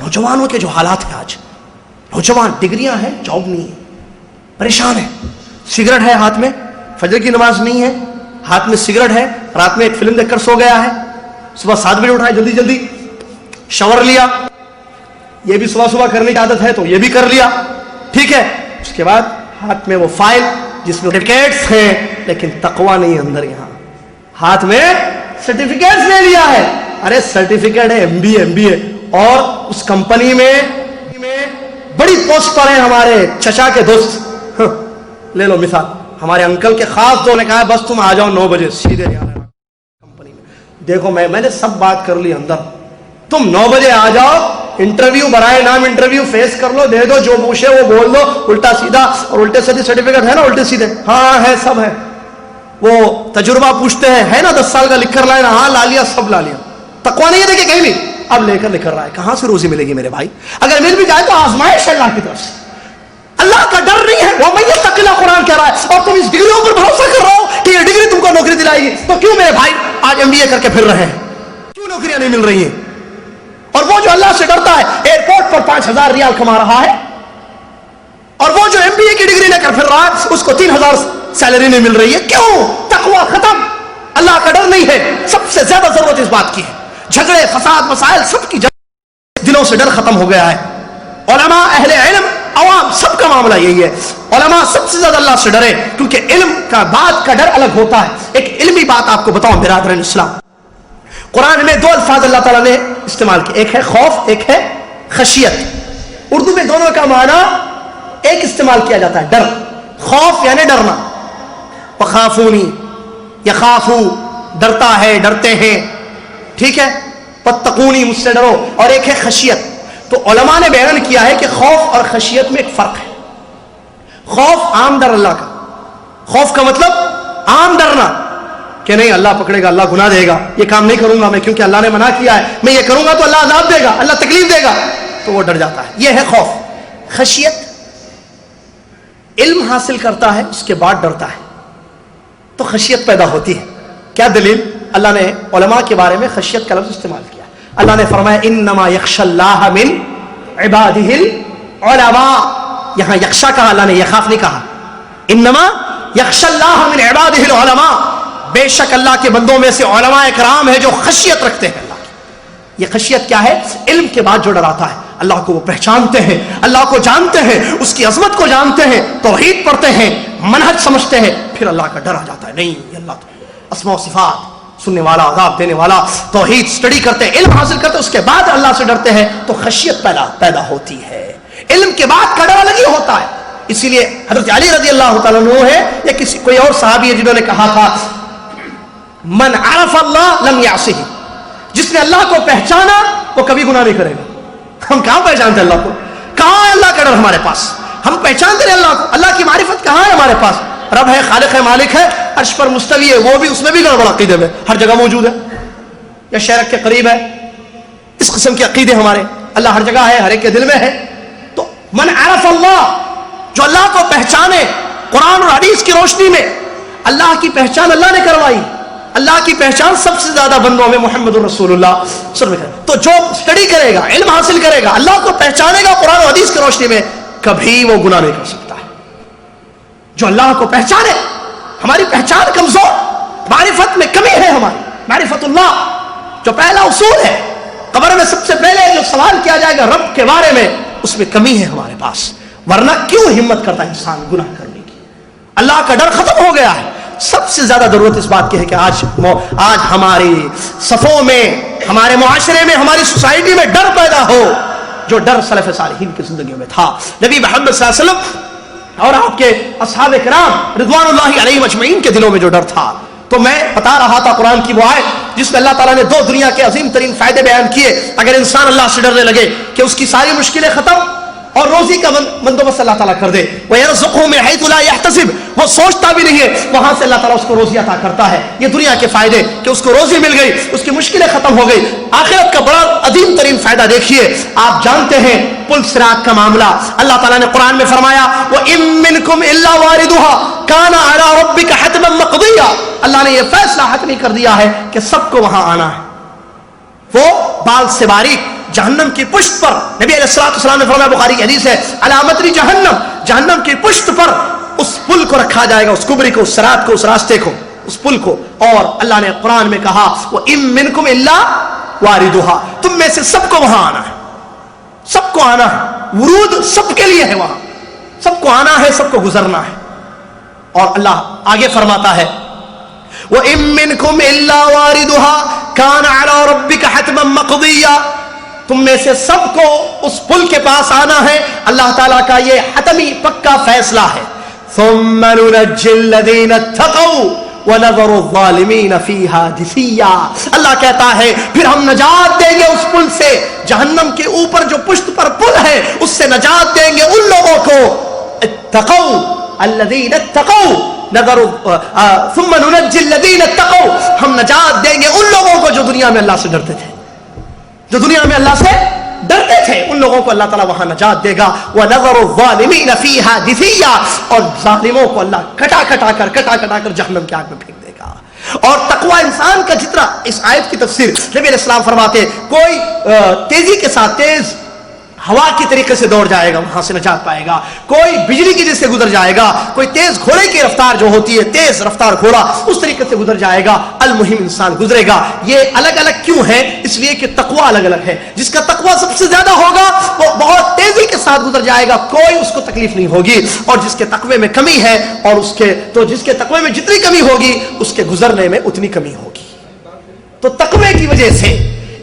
نوجوانوں کے جو حالات ہیں آج, نوجوان ڈگریاں ہیں, جاب نہیں ہے, پریشان ہے, سگریٹ ہے ہاتھ میں, فجر کی نماز نہیں ہے, ہاتھ میں سگریٹ ہے, رات میں ایک فلم دیکھ کر سو گیا ہے, صبح 7 بجے اٹھا جلدی جلدی شاور لیا, یہ بھی صبح صبح کرنے کی عادت ہے تو یہ بھی کر لیا, ٹھیک ہے, اس کے بعد ہاتھ میں وہ فائل جس میں سرٹیفکیٹس ہیں لیکن تقویٰ نہیں اندر, یہاں ہاتھ میں سرٹیفکیٹس لے لیا ہے, ارے سرٹیفکیٹ ہے ایم بی اے, اور اس کمپنی میں بڑی پوسٹ پر ہیں ہمارے چچا کے دوست, لے لو مثال, ہمارے انکل کے خاص دوست نے کہا بس تم آ جاؤ 9 بجے سیدھے کمپنی میں. دیکھو میں نے سب بات کر لی اندر, تم 9 بجے آ جاؤ, انٹرویو برائے نام انٹرویو فیس کر لو, دے دو جو پوچھے وہ بول دو, الٹا سیدھا, اور الٹے سیدھے سرٹیفکیٹ ہے نا, الٹے سیدھے, ہاں ہے, سب ہے. وہ تجربہ پوچھتے ہیں, ہے نا 10 سال کا لکھ کر لائے نا, ہاں لا لیا, سب لا لیا. تقویٰ نہیں ہے دیکھے کہیں بھی, اب لے کر رہا ہے. کہاں سے روزی ملے گی میرے بھائی؟ اگر مل بھی جائے تو آزمائش ہے اللہ کی طرف سے, اللہ کا ڈر نہیں ہے. وہ میں تقلا قرآن کہہ رہا ہے, اور تم اس ڈگریوں پر بھروسہ کر رہے ہو کہ یہ ڈگری تم کو نوکری دلائے گی, تو کیوں میرے بھائی آج ایم بی اے کر کے پھر رہے ہیں, کیوں نوکریاں نہیں مل رہی ہیں؟ اور وہ جو اللہ سے ڈرتا ہے ایئرپورٹ پر 5,000 ریال کما رہا ہے, اور وہ جو ایم بی اے کی ڈگری لے کر پھر رہا ہے اس کو 3,000 سیلری نہیں مل رہی ہے. کیوں؟ تقویٰ ختم, اللہ کا ڈر نہیں ہے. سب سے زیادہ ضرورت اس بات کی ہے, جھگڑے فساد مسائل سب کی دلوں سے ڈر ختم ہو گیا ہے. علماء, اہل علم, عوام, سب کا معاملہ یہی ہے. علماء سب سے زیادہ اللہ سے ڈرے, کیونکہ علم کا بات کا ڈر الگ ہوتا ہے. ایک علمی بات آپ کو بتاؤں برادران اسلام, قرآن میں 2 الفاظ اللہ تعالیٰ نے استعمال کیے, ایک ہے خوف, ایک ہے خشیت. اردو میں دونوں کا معنی ایک استعمال کیا جاتا ہے, ڈر. خوف یعنی ڈرنا, وخافونی, یخافو ڈرتا ہے, ڈرتے ہیں, ٹھیک ہے, واتقونی مجھ سے ڈرو. اور ایک ہے خشیت. تو علماء نے بیان کیا ہے کہ خوف اور خشیت میں ایک فرق ہے. خوف عام ڈر اللہ کا, خوف کا مطلب عام ڈرنا کہ نہیں اللہ پکڑے گا, اللہ گناہ دے گا, یہ کام نہیں کروں گا میں کیونکہ اللہ نے منع کیا ہے, میں یہ کروں گا تو اللہ عذاب دے گا, اللہ تکلیف دے گا, تو وہ ڈر جاتا ہے. یہ ہے خوف. خشیت علم حاصل کرتا ہے اس کے بعد ڈرتا ہے, تو خشیت پیدا ہوتی ہے. کیا دلیل؟ اللہ نے علماء کے بارے میں خشیت کا لفظ استعمال کیا. اللہ نے فرمایا انما یخشى اللہ من عباده العلماء, یہاں یخشا کہا, اللہ نے یخاف نہیں کہا. انما یخشى اللہ من عباده العلماء, بے شک اللہ کے بندوں میں سے علماء اکرام ہیں جو خشیت رکھتے ہیں اللہ کی. یہ خشیت کیا ہے؟ علم کے بعد جو ڈراتا ہے, اللہ کو وہ پہچانتے ہیں, اللہ کو جانتے ہیں, اس کی عظمت کو جانتے ہیں, توحید پڑھتے ہیں, منہج سمجھتے ہیں, پھر اللہ کا ڈر آ جاتا ہے. نہیں, یہ اللہ اسماء و صفات, سننے والا, عذاب دینے والا, توحید اسٹڈی کرتے ہیں, علم حاصل کرتے ہیں, اس کے بعد اللہ سے ڈرتے ہیں, تو خشیت پیدا ہوتی ہے. علم کے بعد کا ڈر الگ ہی ہوتا ہے. اسی لیے حضرت علی رضی اللہ تعالیٰ عنہ ہے, یا کوئی اور صحابی ہے جنہوں نے کہا تھا من عرف اللہ لم یعصہ, جس نے اللہ کو پہچانا وہ کبھی گناہ نہیں کرے گا. ہم کہاں پہچانتے اللہ کو؟ کہاں ہے اللہ کا ڈر ہمارے پاس؟ ہم پہچانتے ہیں اللہ کو, اللہ کی معرفت کہاں ہے ہمارے پاس؟ رب ہے, خالق ہے, مالک ہے, عرش پر مستوی ہے, وہ بھی, اس میں بھی گڑبڑ عقیدے میں ہر جگہ موجود ہے, یا شرک کے قریب ہے. اس قسم کے عقیدے ہمارے, اللہ ہر جگہ ہے, ہر ایک کے دل میں ہے. تو من عرف اللہ, جو اللہ کو پہچانے, قرآن اور حدیث کی روشنی میں اللہ کی پہچان اللہ نے کروائی. اللہ کی پہچان سب سے زیادہ بندوں میں محمد الرسول اللہ صلی اللہ علیہ وسلم. تو جو اسٹڈی کرے گا, علم حاصل کرے گا, اللہ کو پہچانے گا قرآن اور حدیث کی روشنی میں, کبھی وہ گناہ نہیں کر سکتا ہے. جو اللہ کو پہچانے, ہماری پہچان کمزور, معرفت میں کمی ہے ہماری, معرفت اللہ جو پہلا اصول ہے. قبر میں سب سے پہلے جو سوال کیا جائے گا رب کے بارے میں, اس میں کمی ہے ہمارے پاس, ورنہ کیوں ہمت کرتا ہے انسان گناہ کرنے کی؟ اللہ کا ڈر ختم ہو گیا ہے. سب سے زیادہ ضرورت اس بات کی ہے کہ آج ہماری صفوں میں, ہمارے معاشرے میں, ہماری سوسائٹی میں ڈر پیدا ہو, جو ڈر سلف صالحین کی زندگیوں میں تھا. نبی محمد صلی اللہ علیہ وسلم اور آپ کے اصحاب کرام رضوان اللہ علیہم اجمعین کے دلوں میں جو ڈر تھا. تو میں بتا رہا تھا قرآن کی وہ آیت جس میں اللہ تعالیٰ نے 2 دنیا کے عظیم ترین فائدے بیان کیے. اگر انسان اللہ سے ڈرنے لگے کہ اس کی ساری مشکلیں ختم اور روزی کا بندوبست اللہ تعالیٰ کر دے. وَيَرْزُقْهُ مِنْ حَيْثُ لَا يَحْتَسِبُ, وہ سوچتا بھی نہیں ہے, وہاں سے اللہ تعالیٰ اس کو روزی عطا کرتا ہے. یہ دنیا کے فائدے کہ اس کو روزی مل گئی, اس کی مشکلیں ختم ہو گئی. آخرت کا بڑا عظیم ترین فائدہ دیکھیے, آپ جانتے ہیں پل صراط کا معاملہ. اللہ تعالیٰ نے قرآن میں فرمایا وَإِن مِّنكُمْ إِلَّا وَارِدُهَا كَانَ عَلَىٰ رَبِّكَ حَتْمًا مَّقْضِيًّا. اللہ نے یہ فیصلہ حتمی کر دیا ہے کہ سب کو وہاں آنا ہے. وہ بال سے باریک جہنم کی پشت پر، نبی علیہ الصلوۃ والسلام نے فرمایا، بخاری کی حدیث ہے، علامت جہنم، جہنم کی پشت پر اس پل کو رکھا جائے گا، اس کبری کو، اس صراط کو، اس راستے کو، اس پل کو. اور اللہ نے قرآن میں کہا وَإِن مِّنكُمْ إِلَّا وَارِدُهَا، تم میں سے سب کو وہاں آنا ہے، سب کو آنا ہے، ورود سب کے لیے ہے، وہاں سب کو آنا ہے، سب کو گزرنا ہے. اور اللہ آگے فرماتا ہے وَإِن مِّنكُمْ إِلَّا وَارِدُهَا كَانَ عَلَى رَبِّكَ حَتْمًا مَّقْضِيًّا، تم میں سے سب کو اس پل کے پاس آنا ہے، اللہ تعالیٰ کا یہ حتمی پکا فیصلہ ہے. ثُمَّ نُنَجِّي الَّذِينَ اتَّقَوْا وَنَذَرُ الظَّالِمِينَ فِيهَا جِثِيًّا، اللہ کہتا ہے پھر ہم نجات دیں گے اس پل سے، جہنم کے اوپر جو پشت پر پل ہے اس سے نجات دیں گے ان لوگوں کو، اتقوا الذین اتقوا ثم ننجی الذین اتقوا، ہم نجات دیں گے ان لوگوں کو جو دنیا میں اللہ سے ڈرتے تھے، جو دنیا میں اللہ سے ڈرتے تھے، ان لوگوں کو اللہ تعالیٰ وہاں نجات دے گا. وَنَذَرُ الظَّالِمِينَ فِيهَا جِثِيًّا، اور ظالموں کو اللہ کٹا کٹا کر جہنم کی آگ میں پھینک دے گا. اور تقوی انسان کا جتنا، اس آیت کی تفسیر نبی علیہ السلام فرماتے ہیں کوئی تیزی کے ساتھ تیز ہوا کی طریقے سے دوڑ جائے گا، وہاں سے نجات پائے گا، کوئی بجلی کی جیسے گزر جائے گا، کوئی تیز گھوڑے کی رفتار جو ہوتی ہے، تیز رفتار گھوڑا، اس طریقے سے گزر جائے گا. المہم انسان گزرے گا. یہ الگ الگ کیوں ہے؟ اس لیے کہ تقوی الگ الگ ہے. جس کا تقوی سب سے زیادہ ہوگا وہ بہت تیزی کے ساتھ گزر جائے گا، کوئی اس کو تکلیف نہیں ہوگی. اور جس کے تقوی میں کمی ہے، اور جس کے تقوی میں جتنی کمی ہوگی اس کے گزرنے میں اتنی کمی ہوگی. تو تقوی کی وجہ سے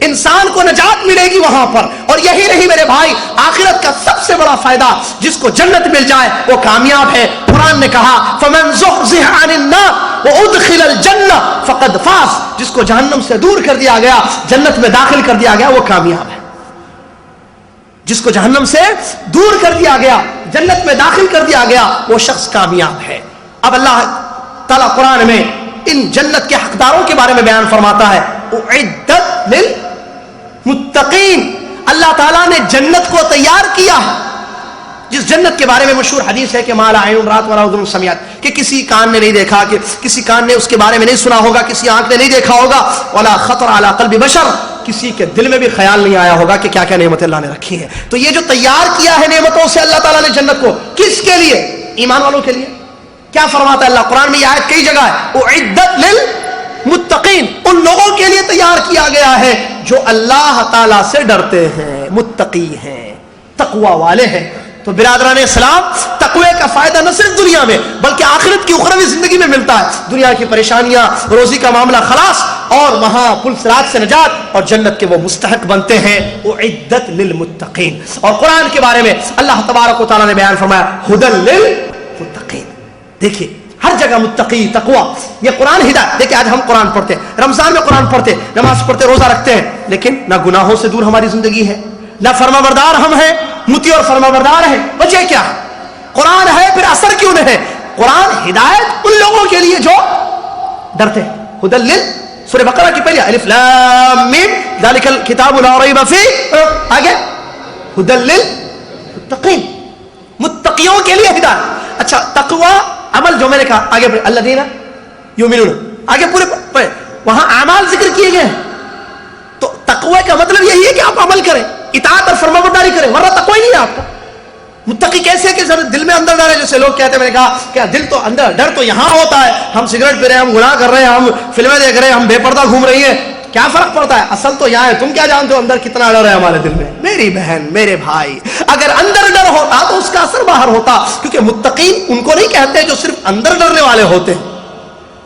انسان کو نجات ملے گی وہاں پر. اور یہی نہیں میرے بھائی، آخرت کا سب سے بڑا فائدہ، جس کو جنت مل جائے وہ کامیاب ہے. قرآن نے کہا فَمَنْ زُحْزِحَ عَنِ النَّارِ وَأُدْخِلَ الْجَنَّةَ فَقَدْ فَازَ، جس کو جہنم سے دور کر دیا گیا، جنت میں داخل کر دیا گیا، وہ کامیاب ہے. جس کو جہنم سے دور کر دیا گیا، جنت میں داخل کر دیا گیا، وہ شخص کامیاب ہے. اب اللہ تعالیٰ قرآن میں ان جنت کے حقداروں کے بارے میں بیان فرماتا ہے، اعدت للمتقین، اللہ تعالیٰ نے جنت کو تیار کیا ہے. جس جنت کے بارے میں مشہور حدیث ہے کہ ما لا عین رأت ولا اذن سمعت، کہ کسی کان نے نہیں دیکھا، کہ کسی کان نے اس کے بارے میں نہیں سنا ہوگا، کسی آنکھ نے نہیں دیکھا ہوگا، ولا خطر علی قلب بشر، کسی کے دل میں بھی خیال نہیں آیا ہوگا کہ کیا کیا نعمتیں اللہ نے رکھی ہیں. تو یہ جو تیار کیا ہے نعمتوں سے اللہ تعالیٰ نے جنت کو، کس کے لیے؟ ایمان والوں کے لیے. کیا فرماتا ہے اللہ قرآن میں؟ یہ آیت کئی جگہ ہے، اعدت للمتقین، ان لوگوں کے لیے تیار کیا گیا ہے جو اللہ تعالیٰ سے ڈرتے ہیں، متقی ہیں، تقوی والے ہیں. تو برادران اسلام، تقوی کا فائدہ نہ صرف دنیا میں بلکہ آخرت کی اخروی زندگی میں ملتا ہے. دنیا کی پریشانیاں، روزی کا معاملہ خلاص، اور وہاں پل صراط سے نجات، اور جنت کے وہ مستحق بنتے ہیں. اعدت للمتقین. اور قرآن کے بارے میں اللہ تبارک و تعالیٰ نے بیان فرمایا ھدی للمتقین. دیکھیے ہر جگہ متقی، تقوی، یہ قرآن ہدایت. دیکھیں آج ہم قرآن پڑھتے ہیں، رمضان میں قرآن پڑھتے، نماز پڑھتے، روزہ رکھتے ہیں، لیکن نہ گناہوں سے دور ہماری زندگی ہے، نہ فرما بردار ہم ہیں، متی اور فرما بردار ہیں. وجہ کیا ہے؟ قرآن ہے، پھر اثر کیوں نہیں ہے؟ قرآن ہدایت ان لوگوں کے لیے جو ڈرتے ہیں. ھدی لل، سورہ بقرہ کی پہلی الف لام میم ذالک الکتاب لا ریب فیہ، آگے ھدی للمتقین، متقیوں کے لیے ہدایت. اچھا تقوی عمل جو میں نے کہا آگے الذین یؤمنون، آگے پورے وہاں اعمال ذکر کیے گئے ہیں. تو تقوی کا مطلب یہی ہے کہ آپ عمل کریں، اطاعت اور فرمانبرداری کریں، ورنہ تقوی نہیں ہے آپ کا. متقی کیسے ہے کہ دل میں اندر ڈر ہے، جیسے لوگ کہتے ہیں، میں نے کہا کہ دل تو اندر، ڈر تو یہاں ہوتا ہے، ہم سگریٹ پی رہے ہیں، ہم گناہ کر رہے ہیں، ہم فلمیں دیکھ رہے ہیں، ہم بے پردہ گھوم رہی ہیں، کیا فرق پڑتا ہے؟ اصل تو یہاں ہے. تم کیا جانتے ہو اندر کتنا ڈر ہے ہمارے دل میں؟ میری بہن، میرے بھائی، اگر اندر ڈر ہوتا تو اس کا اثر باہر ہوتا. کیونکہ متقین ان کو نہیں کہتے جو صرف اندر ڈرنے والے ہوتے ہیں.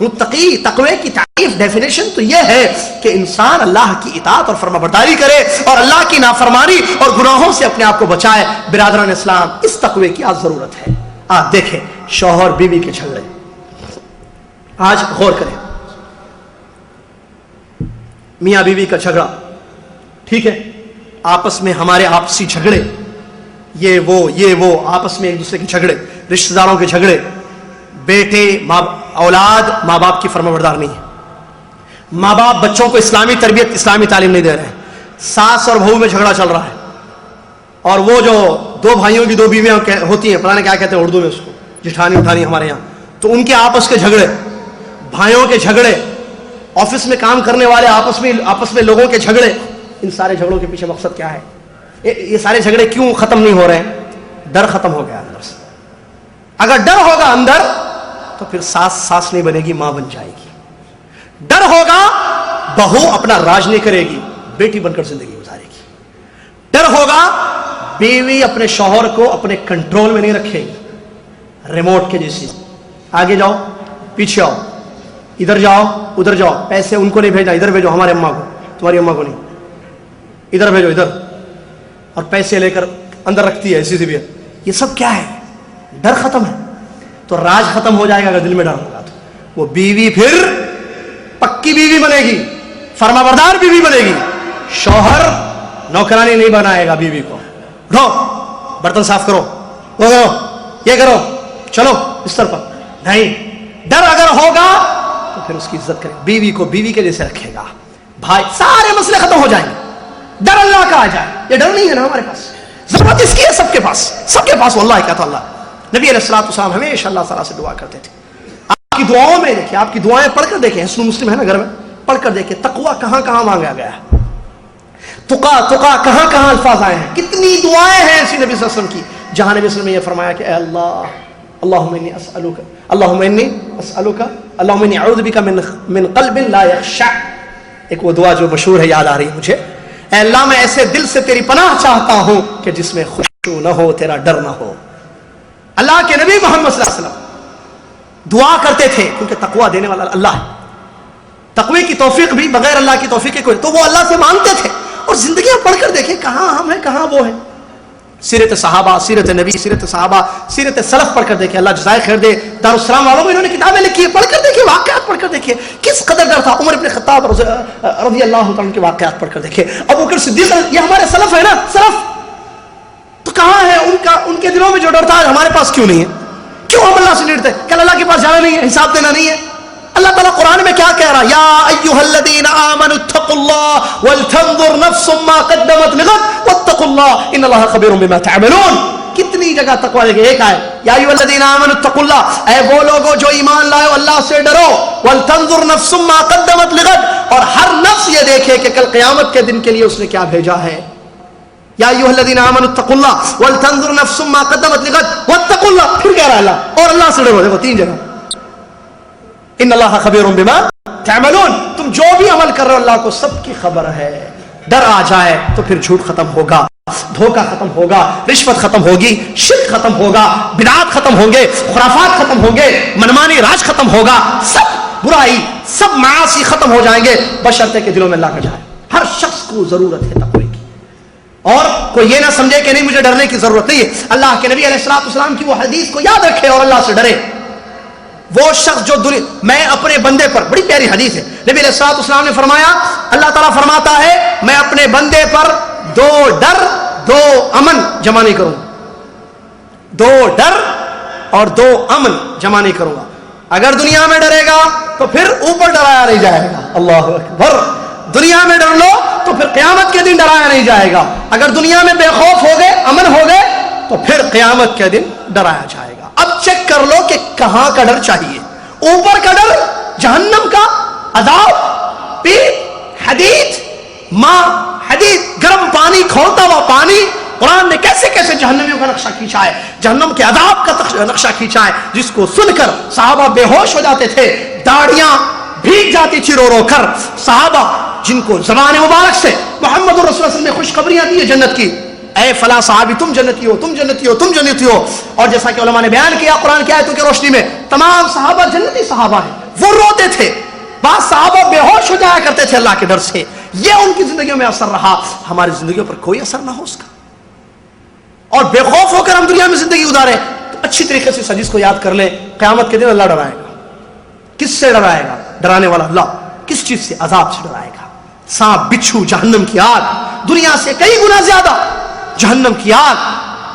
متقی، تقوی کی تعریف، ڈیفینیشن تو یہ ہے کہ انسان اللہ کی اطاعت اور فرما برداری کرے اور اللہ کی نافرمانی اور گناہوں سے اپنے آپ کو بچائے. برادران اسلام، اس تقوی کی آج ضرورت ہے. آپ دیکھیں شوہر بیوی کے جھگڑے، آج غور کریں، میاں بیوی کا جھگڑا، ٹھیک ہے، آپس میں ہمارے آپسی جھگڑے، یہ وہ آپس میں ایک دوسرے کے جھگڑے، رشتہ داروں کے جھگڑے، بیٹے اولاد ماں باپ کی فرما بردار نہیں ہے، ماں باپ بچوں کو اسلامی تربیت، اسلامی تعلیم نہیں دے رہے ہیں، ساس اور بہو میں جھگڑا چل رہا ہے، اور وہ جو دو بھائیوں کی دو بیویاں ہوتی ہیں، پتہ نہیں کیا کہتے ہیں اردو میں اس کو، جٹھانی اٹھانی ہمارے یہاں، تو ان کے آپس کے جھگڑے، بھائیوں کے جھگڑے، آفس میں کام کرنے والے آپس میں لوگوں کے جھگڑے، ان سارے جھگڑوں کے پیچھے مقصد کیا ہے؟ یہ سارے جھگڑے کیوں ختم نہیں ہو رہے ہیں؟ ڈر ختم ہو گیا اندر سے. اگر ڈر ہوگا اندر تو پھر ساس نہیں بنے گی، ماں بن جائے گی. ڈر ہوگا بہو اپنا راج نہیں کرے گی، بیٹی بن کر زندگی گزارے گی. ڈر ہوگا بیوی اپنے شوہر کو اپنے کنٹرول میں نہیں رکھے گی، ریموٹ کے جیسی. آگے جاؤ، پیچھے آؤ، ادھر جاؤ، ادھر جاؤ. پیسے ان کو نہیں بھیجنا، ادھر بھیجو ہمارے اماں کو، تمہاری اماں کو نہیں. ادھر بھیجو، ادھر. اور پیسے لے کر اندر رکھتی ہے ایسی سی بھی. یہ سب کیا ہے؟ ڈر ختم ہے. تو راج ختم ہو جائے گا اگر دل میں ڈر ہوگا. تو وہ بیوی پھر پکی بیوی بنے گی، فرما بردار بیوی بنے گی. شوہر نوکرانی نہیں بنائے گا بیوی کو. اٹھو، برتن صاف کرو، وہ کرو، یہ کرو، چلو بستر پر. نہیں، ڈر اگر ہوگا تو پھر اس کی عزت کرے، بیوی کو بیوی کے جیسے رکھے گا. بھائی سارے مسئلے ختم ہو جائیں گے. ڈر اللہ کا آ جائے. یہ ڈر نہیں ہے نا ہمارے پاس، ضرورت اس کی ہے سب کے پاس. سب کے پاس واللہ کہتا اللہ. نبی علیہ الصلوۃ والسلام ہمیشہ اللہ تعالیٰ سے دعا کرتے تھے. آپ کی دعاؤں میں دیکھیں، آپ کی دعائیں پڑھ کر دیکھیں، حسن مسلم ہے نا گھر میں، پڑھ کر دیکھیں تقویٰ کہاں کہاں مانگا گیا ہے، تقا کہاں کہاں الفاظ آئے ہیں. کتنی دعائیں ہیں ایسی نبی صلی اللہ علیہ وسلم کی جہاں نبی صلی اللہ علیہ وسلم نے یہ فرمایا کہ اے اللہ، اللہم انی اسألک، اللہم انی اسألک، اللہم انی اعوذ بک من قلب لا یخشع. ایک وہ دعا جو مشہور ہے، یاد آ رہی ہے مجھے. اے اللہ میں ایسے دل سے تیری پناہ چاہتا ہوں کہ جس میں خشوع نہ ہو، تیرا ڈر نہ ہو. اللہ کے نبی محمد صلی اللہ علیہ وسلم دعا کرتے تھے کیونکہ تقویٰ دینے والا اللہ ہے. تقوی کی توفیق بھی بغیر اللہ کی توفیق کے کوئی، تو وہ اللہ سے مانگتے تھے. اور زندگیاں پڑھ کر دیکھیں کہاں ہم ہیں کہاں وہ ہیں. سیرت صحابہ، سیرت نبی، سیرت صحابہ، سیرت سلف پڑھ کر دیکھیں. اللہ جزائے خیر دے. دارالسلام والوں میں انہوں نے کتابیں لکھی ہیں، پڑھ کر دیکھیں، واقعات پڑھ کر دیکھیں کس قدر ڈر تھا. عمر بن خطاب رضی اللہ تعالیٰ کے واقعات پڑھ کر دیکھیں. ابو بکر صدیق، یہ ہمارے سلف ہے نا، سلف. تو کہاں ہے ان کے دلوں میں جو ڈر تھا ہمارے پاس کیوں نہیں ہے؟ کیوں ہم اللہ سے ڈرتے؟ کل اللہ کے پاس جانا نہیں ہے، حساب دینا نہیں ہے. اللہ تعالیٰ قرآن میں کیا کہہ رہا؟ یا ایھا الذین آمنوا اتقوا اللہ ولتنظر نفس ما قدمت لغد واتقوا اللہ ان اللہ خبیر بما تعملون. کتنی جگہ تقویٰ دیکھیں، ایک آئے یا ایھا الذین آمنوا اتقوا اللہ، اے وہ لوگوں جو ایمان لائے اللہ سے ڈرو. ولتنظر نفس ما قدمت لغد، اور ہر نفس یہ دیکھے کہ کل قیامت کے دن کے لیے اس نے کیا بھیجا ہے. یا ایھا الذین آمنوا اتقوا اللہ ولتنظر نفس ما قدمت لغد واتقوا اللہ. پھر کہہ رہا اللہ، اور اللہ سے ڈرو. دیکھو تین جگہ. ان اللہ خبیر بما تعملون، تم جو بھی عمل کر رہے ہو اللہ کو سب کی خبر ہے. ڈر آ جائے تو پھر جھوٹ ختم ہوگا، دھوکہ ختم ہوگا، رشوت ختم ہوگی، شرک ختم ہوگا، بدعات ختم ہوں گے، خرافات ختم ہوں گے، منمانی راج ختم ہوگا، سب برائی، سب معاصی ختم ہو جائیں گے بشرطے کے دلوں میں اللہ کا جائے. ہر شخص کو ضرورت ہے تقوی کی. اور کوئی یہ نہ سمجھے کہ نہیں مجھے ڈرنے کی ضرورت نہیں ہے. اللہ کے نبی علیہ الصلوۃ والسلام کی وہ حدیث کو یاد رکھے اور اللہ سے ڈرے. وہ شخص جو میں اپنے بندے پر، بڑی پیاری حدیث ہے، نبی علیہ الصلوۃ والسلام نے فرمایا، اللہ تعالیٰ فرماتا ہے میں اپنے بندے پر 2 ڈر 2 امن جمع نہیں کروں گا. 2 ڈر اور 2 امن جمع نہیں کروں گا. اگر دنیا میں ڈرے گا تو پھر اوپر ڈرایا نہیں جائے گا. اللہ اکبر. دنیا میں ڈر لو تو پھر قیامت کے دن ڈرایا نہیں جائے گا. اگر دنیا میں بے خوف ہو گئے، امن ہو گئے، تو پھر قیامت کے دن ڈرایا جائے گا. اب چیک کر لو کہ کہاں کا ڈر چاہیے. اوپر کا ڈر جہنم کا عذاب، پیٹ، حدید، ماں، حدید، گرم پانی، کھولتا ہوا پانی. قرآن نے کیسے کیسے جہنمیوں کا نقشہ کھینچا ہے، جہنم کے عذاب کا نقشہ کھینچا ہے، جس کو سن کر صحابہ بے ہوش ہو جاتے تھے، داڑیاں بھیگ جاتی تھی رو رو کر. صحابہ جن کو زبان مبارک سے محمد رسول اللہ صلی اللہ علیہ وسلم نے خوشخبریاں دی ہے جنت کی، اے فلاں صحابی تم جنتی ہو، تم جنتی ہو، تم جنتی ہو. اور جیسا کہ علماء نے بیان کیا قرآن کی آیتوں کی روشنی میں، تمام صحابہ جنتی صحابہ ہیں. وہ روتے تھے. بعض صحابہ بے ہوش ہو جایا کرتے تھے اللہ کے ڈر سے. یہ ان کی زندگیوں میں اثر رہا. ہماری زندگیوں پر کوئی اثر نہ ہو اس کا، اور بے خوف ہو کر ہم دنیا میں زندگی گزارے. تو اچھی طریقے سے حدیث کو یاد کر لیں. قیامت کے دن اللہ ڈرائے گا. کس سے ڈرائے گا؟ ڈرانے والا اللہ. کس چیز سے؟ عذاب سے ڈرائے گا. سانپ، بچھو، جہنم کی آگ، دنیا سے کئی گنا زیادہ جہنم کی آگ.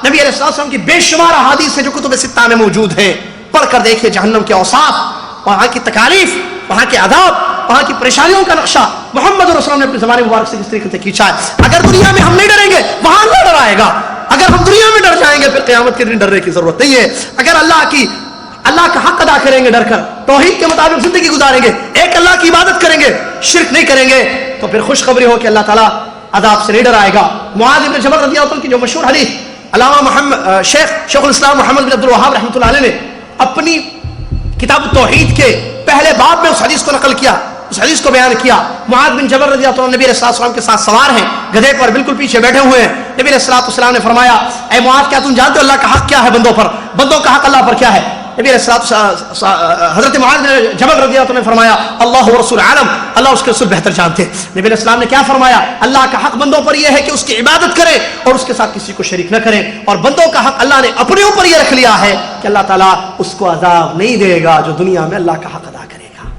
نبی علیہ الصلوۃ والسلام کی بے شمار احادیث ہیں جو کتب ستہ میں موجود ہیں. پڑھ کر دیکھیے جہنم کے اوصاف، وہاں کی تکالیف، وہاں کے عذاب، وہاں کی پریشانیوں کا نقشہ محمد رسول اللہ نے اپنے زمانے مبارک سے کس طریقے سے کھینچا ہے. اگر دنیا میں ہم نہیں ڈریں گے وہاں اللہ ڈرائے گا. اگر ہم دنیا میں ڈر جائیں گے پھر قیامت کے دن ڈرنے کی ضرورت نہیں ہے. اگر اللہ کا حق ادا کریں گے ڈر کر، توحید کے مطابق زندگی گزاریں گے، ایک اللہ کی عبادت کریں گے، شرک نہیں کریں گے، تو پھر خوشخبری ہو کہ اللہ تعالیٰ عذاب سے نہیں ڈرائے گا. معاذ بن جبل رضی اللہ عنہ کی جو مشہور حدیث علامہ شیخ الاسلام محمد بن عبد الوہاب رحمۃ اللہ علیہ نے اپنی کتاب التوحید کے پہلے باب میں اس حدیث کو نقل کیا, اس حدیث کو بیان کیا. معاذ بن جبل رضی اللہ عنہ نبی علیہ السلام کے ساتھ سوار ہیں, گدھے پر بالکل پیچھے بیٹھے ہوئے ہیں. نبی علیہ السلام نے فرمایا اے معاذ کیا تم جانتے ہو اللہ کا حق کیا ہے بندوں پر, بندوں کا حق اللہ پر کیا ہے؟ نبی علیہ حضرت معاذ بن جبل رضی اللہ عنہ نے فرمایا اللہ ورسول عالم, اللہ اس کے رسول بہتر جانتے ہیں. نبی علیہ السلام نے کیا فرمایا؟ اللہ کا حق بندوں پر یہ ہے کہ اس کی عبادت کریں اور اس کے ساتھ کسی کو شریک نہ کریں, اور بندوں کا حق اللہ نے اپنے اوپر یہ رکھ لیا ہے کہ اللہ تعالیٰ اس کو عذاب نہیں دے گا جو دنیا میں اللہ کا حق ادا کرے گا.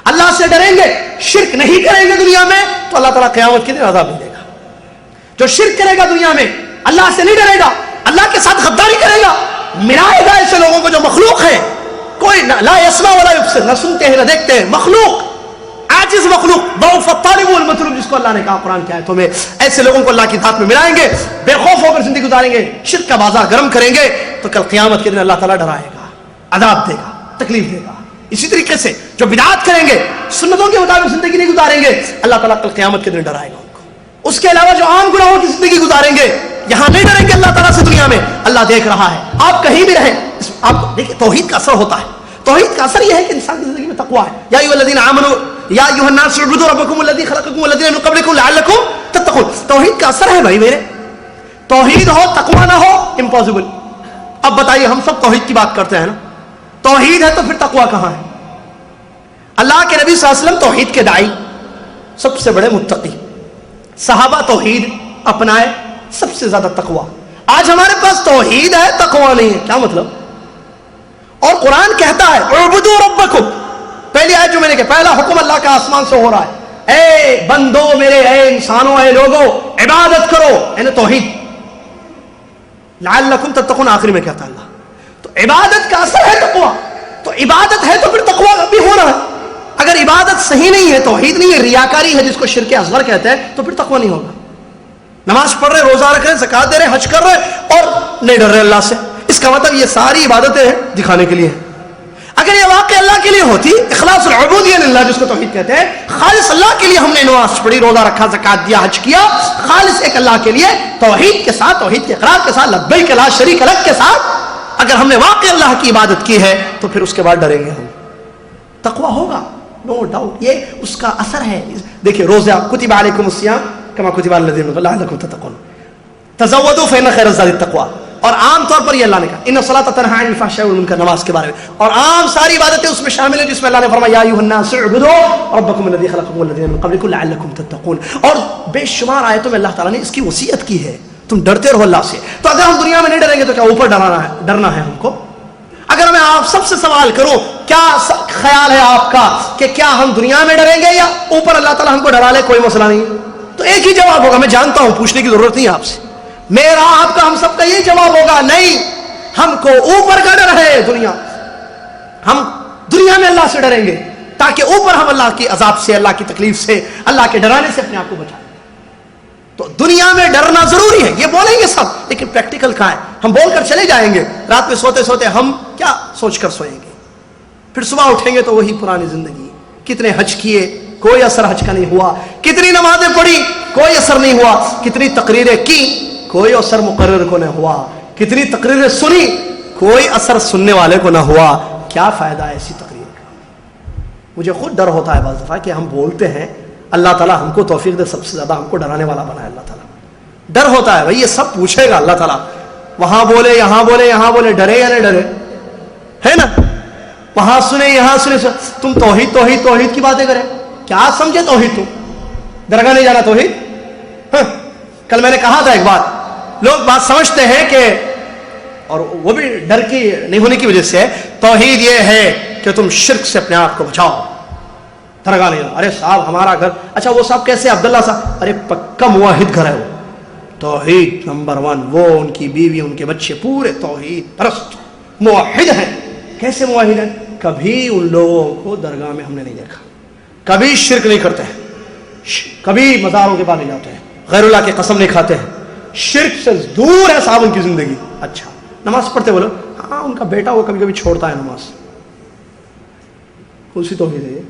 اللہ سے ڈریں گے, شرک نہیں کریں گے دنیا میں تو اللہ تعالیٰ قیامت کے دن عذاب نہیں دے گا. جو شرک کرے گا دنیا میں, اللہ سے نہیں ڈرے گا, اللہ کے ساتھ غداری کرے گا, ملائے گا ایسے لوگوں کو جو مخلوق ہے, کوئی لا یسمع ولا یبصر, نہ سنتے ہیں نہ دیکھتے ہیں, مخلوق, عاجز مخلوق, ضعف الطالب والمطلوب جس کو اللہ نے کہا قرآن کی آیتوں میں, ایسے لوگوں کو اللہ کی ذات میں ملائیں گے, بے خوف ہو کر زندگی گزاریں گے, شرک کا بازار گرم کریں گے تو کل قیامت کے دن اللہ تعالیٰ ڈرائے گا, عذاب دے گا, تکلیف دے گا. اسی طریقے سے جو بدعات کریں گے, سنتوں کے مطابق زندگی نہیں گزاریں گے, اللہ تعالیٰ کل قیامت کے دن ڈرائے گا ان کو. اس کے علاوہ جو عام گناہوں کی زندگی گزاریں گے, یہاں نہیں ڈریں گے اللہ تعالیٰ سے دنیا میں, اللہ دیکھ رہا ہے, آپ کہیں بھی رہیں. آپ دیکھیں توحید کا اثر ہوتا ہے, توحید کا اثر یہ ہے کہ انسان کی زندگی میں تقویٰ ہے. یا ایھا الذین آمنوا یا ایھا الناس اعبدوا ربکم الذی خلقکم والذین من قبلکم لعلکم تتقون. توحید کا اثر ہے بھائی میرے, توحید ہو تقویٰ نہ ہو امپاسبل. اب بتائیے ہم سب توحید کی بات کرتے ہیں نا, توحید ہے تو پھر تقویٰ کہاں ہے؟ اللہ کے نبی صلی اللہ علیہ وسلم توحید کے داعی, سب سے بڑے متقی, صحابہ توحید اپنائے, سب سے زیادہ تقویٰ. آج ہمارے پاس توحید ہے, تقویٰ نہیں ہے, کیا مطلب؟ اور قرآن کہتا ہے اعبدوا ربکم, پہلی آیت جو میں نے کہا, پہلا حکم اللہ کا آسمان سے ہو رہا ہے, اے بندو میرے, اے انسانوں, اے لوگو, عبادت کرو, یعنی توحید. لعلکم تتقون آخری میں کہتا اللہ. تو عبادت کا اثر ہے تقویٰ, تو عبادت ہے تو پھر تقویٰ بھی ہو رہا ہے. اگر عبادت صحیح نہیں ہے, توحید نہیں ہے, ریاکاری ہے جس کو شرک اصغر کہتے ہیں, تو پھر تقویٰ نہیں ہوگا. نماز پڑھ رہے, روزہ رکھ رہے, زکات دے رہے, حج کر رہے اور نہیں ڈر رہے اللہ سے, اس کا مطلب یہ ساری عبادتیں دکھانے کے لیے ہیں. اگر یہ واقع اللہ کے لیے ہوتی, اخلاص العبودیہ للہ جس کو توحید کہتے ہیں, خالص اللہ کے لیے ہم نے نماز پڑھی, روزہ رکھا, زکات دیا, حج کیا, خالص ایک اللہ کے لیے, توحید کے ساتھ, توحید کے اقرار کے ساتھ, لبیک لا شریک لک کے ساتھ, اگر ہم نے واقع اللہ کی عبادت کی ہے تو پھر اس کے بعد ڈریں گے ہم, تقویٰ ہوگا, نو ڈاؤٹ. یہ اس کا اثر ہے. دیکھیں روزہ, کتب علیکم الصیام کما کتب علی الذین لعلکم تتقون, تزودوا فإن خیر الزاد التقویٰ. اور عام طور پر یہ اللہ نے کہا ان الصلاۃ تنہی عن الفحشاء والمنکر, نماز کے بارے میں, اور عام ساری عبادتیں اس میں شامل ہیں جس میں اللہ نے فرمایا یا ایھا الناس اعبدوا ربکم الذی خلقکم والذین من قبلکم لعلکم تتقون. اور بے شمار آیتوں میں اللہ تعالیٰ نے اس کی وصیت کی ہے, تم ڈرتے رہو اللہ سے. تو اگر ہم دنیا میں نہیں ڈریں گے تو کیا اوپر ڈرنا ہے ہم کو؟ اگر میں آپ سب سے سوال کروں, کیا خیال ہے آپ کا کہ کیا ہم دنیا میں ڈریں گے یا اوپر اللہ تعالیٰ ہم کو ڈرا لے, کوئی مسئلہ نہیں, تو ایک ہی جواب ہوگا. میں جانتا ہوں, پوچھنے کی ضرورت نہیں ہے آپ سے, میرا آپ کا ہم سب کا یہ جواب ہوگا, نہیں, ہم کو اوپر کا ڈر ہے دنیا. ہم دنیا میں اللہ سے ڈریں گے تاکہ اوپر ہم اللہ کی عذاب سے, اللہ کی تکلیف سے, اللہ کے ڈرانے سے اپنے آپ کو بچائیں. تو دنیا میں ڈرنا ضروری ہے, یہ بولیں گے سب, لیکن پریکٹیکل کہاں ہے؟ ہم بول کر چلے جائیں گے, رات میں سوتے سوتے ہم کیا سوچ کر سوئیں گے, پھر صبح اٹھیں گے تو وہی پرانی زندگی. کتنے حج کیے, کوئی اثر حج کا نہیں ہوا. کتنی نمازیں پڑھی, کوئی اثر نہیں ہوا. کتنی تقریریں کی, کوئی اثر مقرر کو نہ ہوا. کتنی تقریریں سنی, کوئی اثر سننے والے کو نہ ہوا. کیا فائدہ ہے ایسی تقریر کا؟ مجھے خود ڈر ہوتا ہے بعض دفعہ کہ ہم بولتے ہیں, اللہ تعالیٰ ہم کو توفیق دے, سب سے زیادہ ہم کو ڈرانے والا بنائے اللہ تعالیٰ. ڈر ہوتا ہے بھائی, یہ سب پوچھے گا اللہ تعالیٰ, وہاں بولے, یہاں بولے, یہاں بولے, ڈرے یا نہیں ڈرے, ہے نا, وہاں سنے, یہاں سنے, تم توحید توحید توحید کی باتیں کریں, کیا سمجھے توحید؟ تم درگاہ نہیں جانا توحید؟ کل میں نے کہا تھا ایک بات, لوگ بات سمجھتے ہیں کہ, اور وہ بھی ڈر کی نہیں ہونے کی وجہ سے, توحید یہ ہے کہ تم شرک سے اپنے آپ کو بچاؤ, درگاہ نہیں جانا. ارے صاحب ہمارا گھر, اچھا وہ صاحب کیسے, عبداللہ صاحب, ارے پکا موحد گھر ہے وہ, توحید نمبر 1, وہ ان کی بیوی, ان کے بچے پورے توحید پرست موحد ہیں. کیسے موحد ہیں؟ کبھی ان لوگوں کو درگاہ میں ہم نے نہیں دیکھا, کبھی شرک نہیں کرتے ہیں, کبھی مزاروں کے پاس نہیں جاتے ہیں, غیر اللہ کی قسم نہیں کھاتے ہیں, شرک سے دور ہے صاحب ان کی زندگی. اچھا نماز پڑھتے بولو, ہاں ان کا بیٹا وہ کبھی کبھی چھوڑتا ہے نماز. کون سی توحید ہے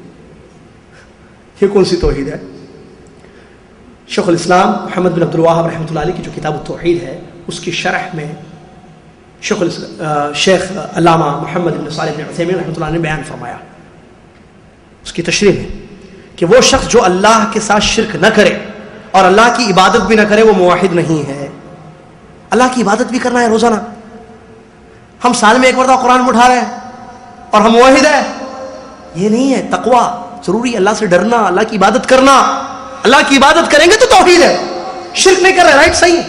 یہ کون سی توحید ہے؟ شیخ الاسلام محمد بن عبد الوہاب رحمۃ اللہ علیہ کی جو کتاب التوحید ہے اس کی شرح میں شیخ علامہ محمد بن صالح بن عثیمین رحمۃ اللہ علیہ نے بیان فرمایا اس کی تشریح میں کہ وہ شخص جو اللہ کے ساتھ شرک نہ کرے اور اللہ کی عبادت بھی نہ کرے وہ موحد نہیں ہے. اللہ کی عبادت بھی کرنا ہے روزانہ. ہم سال میں ایک مرتبہ قرآن میں اٹھا رہے ہیں اور ہم موحد ہیں، یہ نہیں ہے. تقویٰ ضروری ہے، اللہ سے ڈرنا، اللہ کی عبادت کرنا. اللہ کی عبادت کریں گے تو توحید ہے. شرک نہیں کر رہے، رائٹ، صحیح ہے.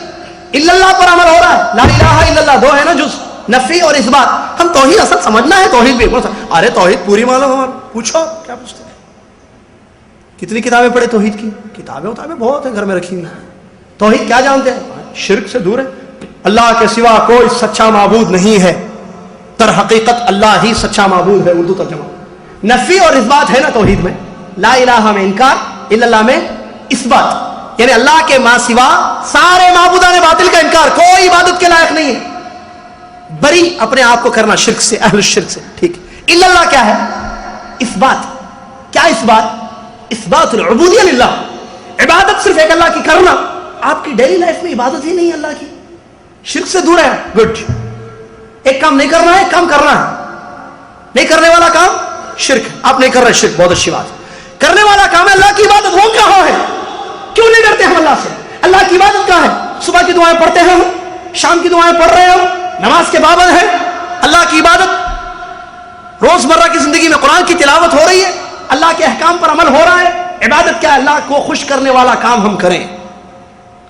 الا اللہ پر عمل ہو رہا ہے. لا الہ الا اللہ دو ہے نا، جز نفی اور اس بات. ہم توحید اصل سمجھنا ہے، توحید بھی. ارے توحید پوری معلوم ہمارا، پوچھو کیا پوچھتے ہیں. کتنی کتابیں پڑھے توحید کی؟ کتابیں بہت ہیں گھر میں رکھی ہوئی. توحید کیا جانتے ہیں؟ شرک سے دور ہے. اللہ کے سوا کوئی سچا معبود نہیں ہے. در حقیقت اللہ ہی سچا معبود ہے. اردو ترجمہ. نفی اور اس بات ہے نا توحید میں. لا الہ میں انکار، الا اللہ میں اس بات، یعنی اللہ کے ماں سوا سارے معبودان باطل کا انکار. کوئی عبادت کے لائق نہیں ہے. بری اپنے آپ کو کرنا شرک سے، اہل الشرک سے. ٹھیک. الا اللہ کیا ہے؟ اس بات. کیا اس بات؟ اس بات العبودیہ للہ. عبادت صرف ایک اللہ کی کرنا. آپ کی ڈیلی لائف میں عبادت ہی نہیں اللہ کی. شرک سے دور ہے. گڈ. ایک کام نہیں کرنا ہے، ایک کام کرنا ہے. نہیں کرنے والا کام شرک. آپ نہیں کر رہے شرک، بہت اچھی بات. کرنے والا کام ہے اللہ کی عبادت. وہ کہاں ہے؟ کیوں نہیں ڈرتے ہم اللہ سے؟ اللہ کی عبادت کہاں ہے؟ صبح کی دعائیں پڑھتے ہیں ہم، شام کی دعائیں پڑھ رہے ہیں ہم، نماز کے پابند ہیں. اللہ کی عبادت روزمرہ کی زندگی میں قرآن کی تلاوت ہو رہی ہے، اللہ کے احکام پر عمل ہو رہا ہے. عبادت کیا ہے؟ اللہ کو خوش کرنے والا کام ہم کریں.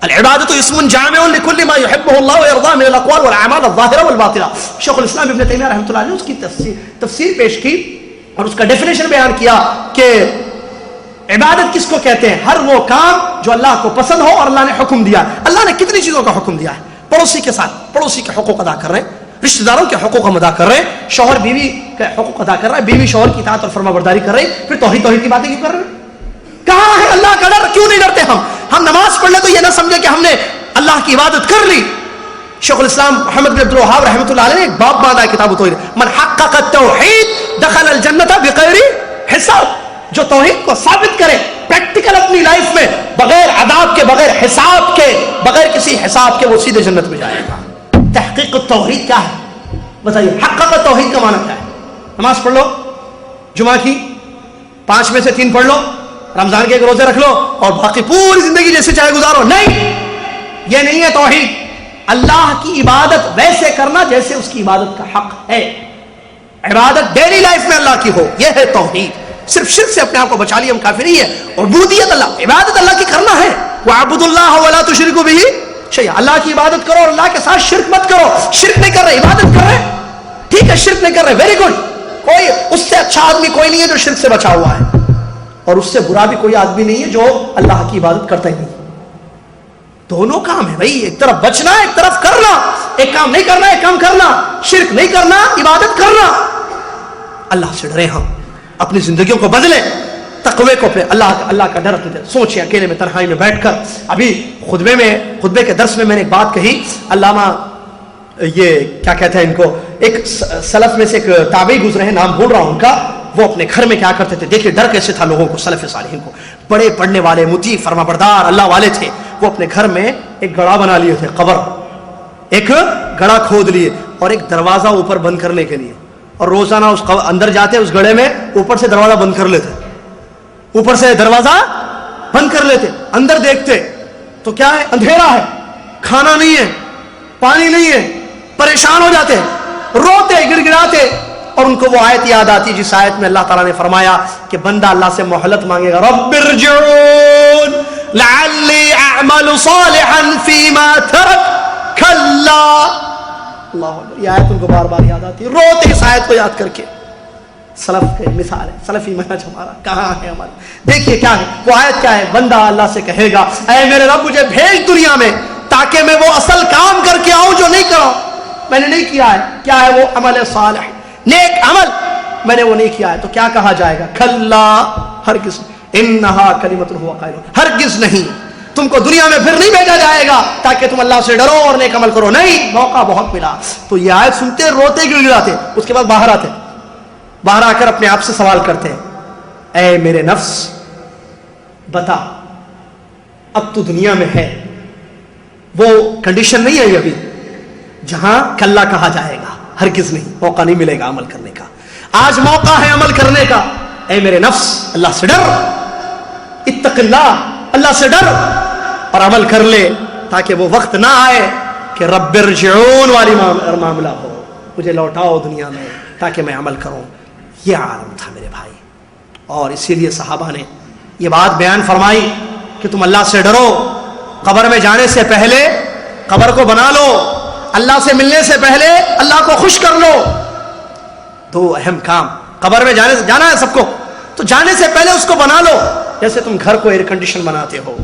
العبادت اسم جامع لكل ما يحبه الله ويرضاه من الاقوال والاعمال الظاهره والباطنه. شیخ الاسلام ابن تیمیہ رحمۃ اللہ علیہ نے اس کی تفسیر پیش کی اور اس کا ڈیفینیشن بیان کیا کہ عبادت کس کو کہتے ہیں؟ ہر وہ کام جو اللہ کو پسند ہو اور اللہ نے حکم دیا. اللہ نے کتنی چیزوں کا حکم دیا ہے. پڑوسی کے ساتھ پڑوسی کے حقوق ادا کر رہے ہیں، رشتہ داروں کے حقوق ہم ادا کر رہے ہیں، شوہر بیوی کے حقوق ادا کر رہا ہے، بیوی شوہر کی اطاعت اور فرما برداری کر رہی ہے. پھر توحید کی باتیں کیوں کر رہے ہیں؟ کہاں ہے اللہ کا ڈر؟ کیوں نہیں ڈرتے ہم نماز پڑھ لیں تو یہ نہ سمجھے کہ ہم نے اللہ کی عبادت کر لی. شیخ الاسلام محمد بن عبد الوہاب رحمۃ اللہ علیہ نے ایک باب باندھا ہے کتاب التوحید. من حقق التوحید دخل الجنت بغیر حساب. جو توحید کو ثابت کرے پریکٹیکل اپنی لائف میں، بغیر عذاب کے، بغیر حساب کے، بغیر کسی حساب کے، وہ سیدھے جنت میں جائے گا. تحقیق التوحید کیا ہے بتائیے؟ حقق التوحید کا معنی کیا ہے؟ نماز پڑھ لو، جمعہ کی 5 میں سے 3 پڑھ لو، رمضان کے 1 روزے رکھ لو اور باقی پوری زندگی جیسے چاہے گزارو. نہیں، یہ نہیں ہے توحید. اللہ کی عبادت ویسے کرنا جیسے اس کی عبادت کا حق ہے. عبادت ڈیلی لائف میں اللہ کی ہو، یہ ہے توحید. صرف شرک سے اپنے آپ کو بچا لیا ہم کافی نہیں ہے. عبودیت اللہ، عبادت اللہ کی کرنا ہے. وَاعْبُدُوا اللَّهَ وَلَا تُشْرِكُوا بِهِ شَيْئًا. اللہ کی عبادت کرو اور اللہ کے ساتھ شرک مت کرو. شرک نہیں کر رہے، عبادت کر رہے، ٹھیک ہے، شرک نہیں کر رہے، ویری گڈ. کوئی اس سے اچھا آدمی کوئی نہیں ہے جو شرک سے بچا ہوا ہے، اور اس سے برا بھی کوئی آدمی نہیں ہے جو اللہ کی عبادت کرتا ہی نہیں. دونوں کام ہے بھائی، ایک طرف بچنا، ایک طرف کرنا. ایک کام نہیں کرنا، ایک کام کرنا. شرک نہیں کرنا، عبادت کرنا. اللہ سے ڈرے، ہم اپنی زندگیوں کو بدلیں. تقوی کو پہ اللہ کا ڈر اپنے دل سوچیں. اکیلے میں تنہائی میں بیٹھ کر. ابھی خطبے کے درس میں نے ایک بات کہی. علامہ یہ کیا کہتے ہیں ان کو، ایک سلف میں سے ایک تابعی گزرے ہیں، نام بھول رہا ہوں ان کا. وہ اپنے گھر میں کیا کرتے تھے، دیکھیے ڈر کیسے تھا لوگوں کو. سلف صالحین کو بڑے پڑھنے والے، مطیع، فرما بردار اللہ والے تھے. وہ اپنے گھر میں ایک گڑھا بنا لیے تھے، قبر، ایک گڑھا کھود لیے اور ایک دروازہ اوپر بند کرنے کے لیے. اور روزانہ اس اندر جاتے اس گڑھے میں، اوپر سے دروازہ بند کر لیتے، اوپر سے دروازہ بند کر لیتے. اندر دیکھتے تو کیا ہے؟ اندھیرا ہے، کھانا نہیں ہے، پانی نہیں ہے. پریشان ہو جاتے، روتے، گڑ گڑاتے. اور ان کو وہ آیت یاد آتی جس آیت میں اللہ تعالیٰ نے فرمایا کہ بندہ اللہ سے مہلت مانگے گا. رب ارجعون لعلی اعمل صالحا فیما ترک کلا. اللہ اکبر. یہ آیت ان کو بار بار یاد آتی، روتے اس آیت کو یاد کر کے. سلف کے مثال ہے، سلفی منہج ہمارا کہاں ہے ہمارا. دیکھیے کیا ہے وہ آیت، کیا ہے؟ بندہ اللہ سے کہے گا اے میرے رب مجھے بھیج دنیا میں تاکہ میں وہ اصل کام کر کے آؤں جو نہیں کرا، میں نے نہیں کیا ہے. کیا ہے وہ؟ عمل صالح، نیک عمل میں نے وہ نہیں کیا ہے. تو کیا کہا جائے گا؟ کھلا، ہرگز. انہا کلمۃ هو قائلها، ہرگز نہیں. تم کو دنیا میں پھر نہیں بھیجا جائے گا تاکہ تم اللہ سے ڈرو اور نیک عمل کرو. نہیں، موقع بہت ملا. تو یہ آیت سنتے روتے گڑ گڑاتے. اس کے بعد باہر آتے، باہر آ کر اپنے آپ سے سوال کرتے ہیں اے میرے نفس بتا اب تو دنیا میں ہے، وہ کنڈیشن نہیں ہے ابھی جہاں کلّا کہا جائے گا، ہرگز نہیں، موقع نہیں ملے گا عمل کرنے کا. آج موقع ہے عمل کرنے کا. اے میرے نفس، اللہ سے ڈر، اتق اللہ، اللہ سے ڈر اور عمل کر لے، تاکہ وہ وقت نہ آئے کہ رب ارجعون والی معاملہ ہو، مجھے لوٹاؤ دنیا میں تاکہ میں عمل کروں. یہ عالم تھا میرے بھائی. اور اسی لیے صحابہ نے یہ بات بیان فرمائی کہ تم اللہ سے ڈرو، قبر میں جانے سے پہلے قبر کو بنا لو، اللہ سے ملنے سے پہلے اللہ کو خوش کر لو. دو اہم کام، قبر میں جانا ہے سب کو، تو جانے سے پہلے اس کو بنا لو. جیسے تم گھر کو ایئر کنڈیشن بناتے ہو،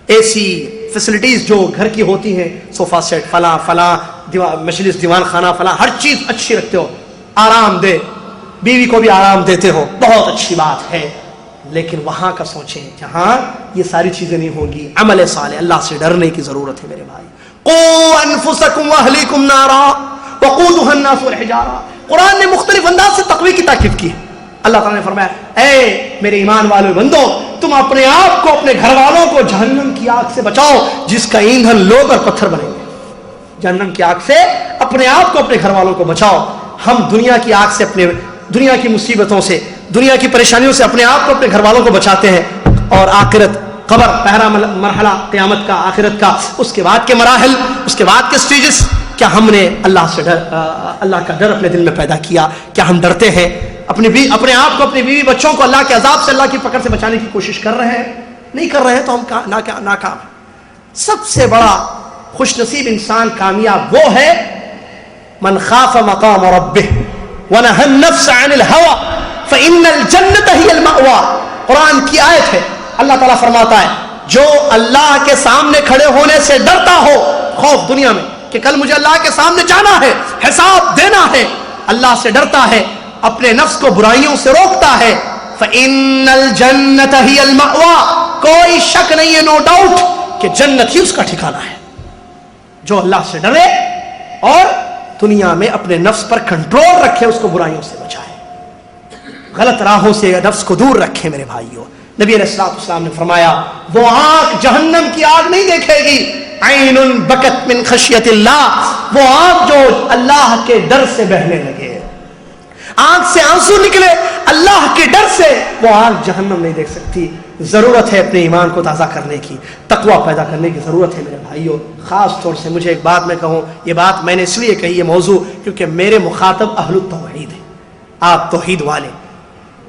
اے سی فیسلٹیز جو گھر کی ہوتی ہیں، صوفہ سیٹ فلاں فلاں، مجلس دیوان خانہ فلاں، ہر چیز اچھی رکھتے ہو، آرام دہ، بیوی کو بھی آرام دیتے ہو، بہت اچھی بات ہے. لیکن وہاں کا سوچیں جہاں یہ ساری چیزیں نہیں ہوں گی. عمل صالح، اللہ سے ڈرنے کی ضرورت ہے میرے بھائی. قوا انفسکم واہلیکم نارا وقودها الناس والحجارہ. قرآن نے مختلف انداز سے تقوی کی تاکید کی. اللہ تعالیٰ نے فرمایا اے میرے ایمان والو بندو، تم اپنے آپ کو، اپنے گھر والوں کو جہنم کی آگ سے بچاؤ جس کا ایندھن لوگ اور پتھر بنیں گے. جہنم کی آگ سے اپنے آپ کو، اپنے گھر والوں کو بچاؤ. ہم دنیا کی آگ سے، اپنے دنیا کی مصیبتوں سے، دنیا کی پریشانیوں سے اپنے آپ کو، اپنے گھر والوں کو بچاتے ہیں. اور آخرت، قبر پہلا مرحلہ قیامت کا، آخرت کا، اس کے بعد کے مراحل، اس کے بعد کے سٹیجز، کیا ہم نے اللہ کا ڈر اپنے دل میں پیدا کیا؟ کیا ہم ڈرتے ہیں؟ اپنے آپ کو، اپنی بیوی بچوں کو اللہ کے عذاب سے، اللہ کی پکڑ سے بچانے کی کوشش کر رہے ہیں؟ نہیں کر رہے ہیں تو ہم ناکام. سب سے بڑا خوش نصیب انسان، کامیاب وہ ہے من خاف مقام ربہ ونہى النفس عن الہوى فإن الجنة هي المأوى. قرآن کی آیت ہے. اللہ تعالیٰ فرماتا ہے جو اللہ کے سامنے کھڑے ہونے سے ڈرتا ہو، خوف دنیا میں کہ کل مجھے اللہ کے سامنے جانا ہے، حساب دینا ہے، اللہ سے ڈرتا ہے، اپنے نفس کو برائیوں سے روکتا ہے، فإن الجنة هي المأوى. کوئی شک نہیں ہے، نو ڈاؤٹ کہ جنت ہی اس کا ٹھکانہ ہے. جو اللہ سے ڈرے اور دنیا میں اپنے نفس پر کنٹرول رکھے، اس کو برائیوں سے بچائے، غلط راہوں سے نفس کو دور رکھے. میرے بھائیوں، نبی علیہ السلام نے فرمایا وہ آنکھ جہنم کی آگ نہیں دیکھے گی، عین بکت من خشیت اللہ، وہ آنکھ جو اللہ کے ڈر سے بہنے لگے، آنکھ سے آنسو نکلے اللہ کے ڈر سے، وہ آنکھ جہنم نہیں دیکھ سکتی. ضرورت ہے اپنے ایمان کو تازہ کرنے کی، تقوی پیدا کرنے کی ضرورت ہے میرے بھائیوں. خاص طور سے مجھے ایک بات میں کہوں، یہ بات میں نے اس لیے کہی، یہ موضوع کیونکہ میرے مخاطب اہل التوحید ہیں. آپ توحید والے،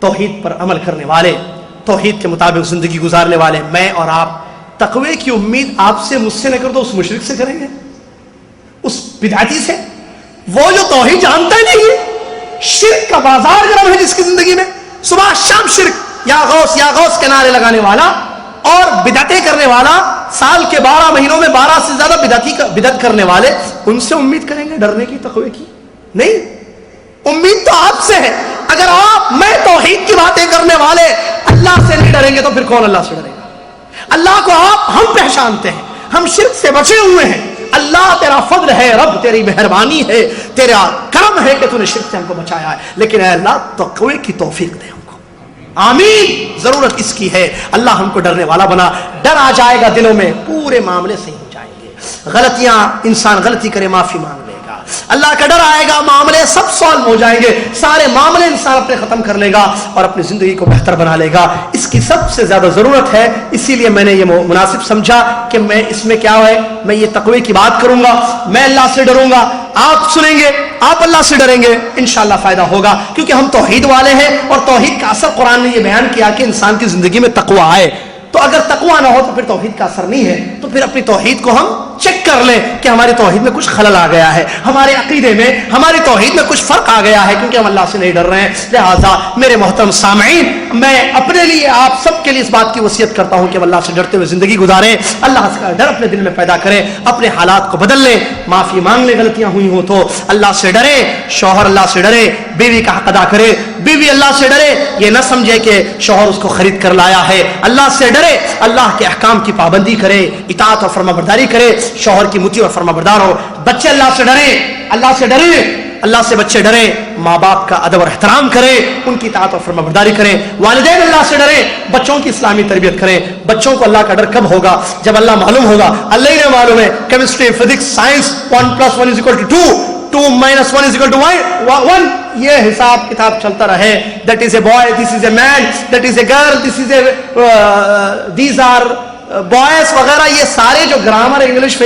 توحید پر عمل کرنے والے، توحید کے مطابق زندگی گزارنے والے. میں اور آپ تقوی کی امید آپ سے، مجھ سے نہ کر دو، اس مشرک سے کریں گے، اس بدعتی سے، وہ جو توحید جانتا ہی نہیں ہے. شرک کا بازار گرم ہے جس کی زندگی میں، صبح شام شرک، یا غوث کے نعرے لگانے والا اور بدعتیں کرنے والا، سال کے 12 مہینوں میں 12 سے زیادہ بدعت کرنے والے، ان سے امید کریں گے ڈرنے کی، تقوی کی؟ نہیں. امید تو آپ سے ہے. اگر آپ، میں توحید کی باتیں کرنے والے اللہ سے نہیں ڈریں گے تو پھر کون اللہ سے ڈرے گا؟ اللہ کو ہم پہچانتے ہیں، ہم شرک سے بچے ہوئے ہیں. اللہ تیرا فضل ہے، رب تیری مہربانی ہے، تیرا کرم ہے کہ تو نے شرک سے ہم کو بچایا ہے. لیکن اے اللہ تقوی کی توفیق دے ہم کو. آمین. ضرورت اس کی ہے، اللہ ہم کو ڈرنے والا بنا. ڈر آ جائے گا دلوں میں، پورے معاملے صحیح ہو جائیں گے. غلطیاں، انسان غلطی کرے معافی مانگ لے گا، اللہ کا ڈر آئے گا، معاملے سب سالو ہو جائیں گے، سارے معاملے انسان اپنے ختم کر لے گا اور اپنی زندگی کو بہتر بنا لے گا. اس کی سب سے زیادہ ضرورت ہے. اسی لیے میں نے یہ مناسب سمجھا کہ میں اس میں کیا ہے، میں یہ تقوی کی بات کروں گا، میں اللہ سے ڈروں گا، آپ سنیں گے، آپ اللہ سے ڈریں گے، انشاءاللہ فائدہ ہوگا. کیونکہ ہم توحید والے ہیں اور توحید کا اثر قرآن نے یہ بیان کیا کہ انسان کی زندگی میں تقوی آئے. تو اگر تقوی نہ ہو تو پھر توحید کا اثر نہیں ہے. تو پھر اپنی توحید کو ہم چیک کر لیں کہ ہماری توحید میں کچھ خلل آ گیا ہے، ہمارے عقیدے میں، ہماری توحید میں کچھ فرق آ گیا ہے، کیونکہ ہم اللہ سے نہیں ڈر رہے ہیں. لہٰذا میرے محترم سامعین، میں اپنے لیے، آپ سب کے لیے اس بات کی وصیت کرتا ہوں کہ اللہ سے ڈرتے ہوئے زندگی گزاریں، اللہ کا ڈر اپنے دل میں پیدا کریں، اپنے حالات کو بدل لیں، معافی مانگ لیں غلطیاں ہوئی ہوں تو. اللہ سے ڈرے، شوہر اللہ سے ڈرے، بیوی کا حق ادا کرے، بیوی اللہ سے ڈرے، یہ نہ سمجھے کہ شوہر اس کو خرید کر لایا ہے. اللہ سے ڈرے، اللہ کے احکام کی پابندی کرے، اطاعت اور فرما برداری کرے، شوہر کی مطیع اور فرما بردار ہو. بچے اللہ سے ڈریں، اللہ سے ڈریں، اللہ سے بچے ڈریں، ماں باپ کا ادب اور احترام کریں، ان کی اطاعت اور فرمانبرداری کریں، والدین اللہ سے ڈریں، بچوں کی اسلامی تربیت کریں۔ بچوں کو اللہ کا ڈر کب ہوگا؟ جب اللہ معلوم ہوگا، اللہ ہی نے معلوم ہے، کیمسٹری، فزکس، سائنس، 1 + 1 = 2، 2 - 1 = 1، یہ حساب کتاب چلتا رہے۔ That is a boy, this is a man, that is a girl, this is a these are boys وغیرہ، یہ سارے جو گرامر انگلش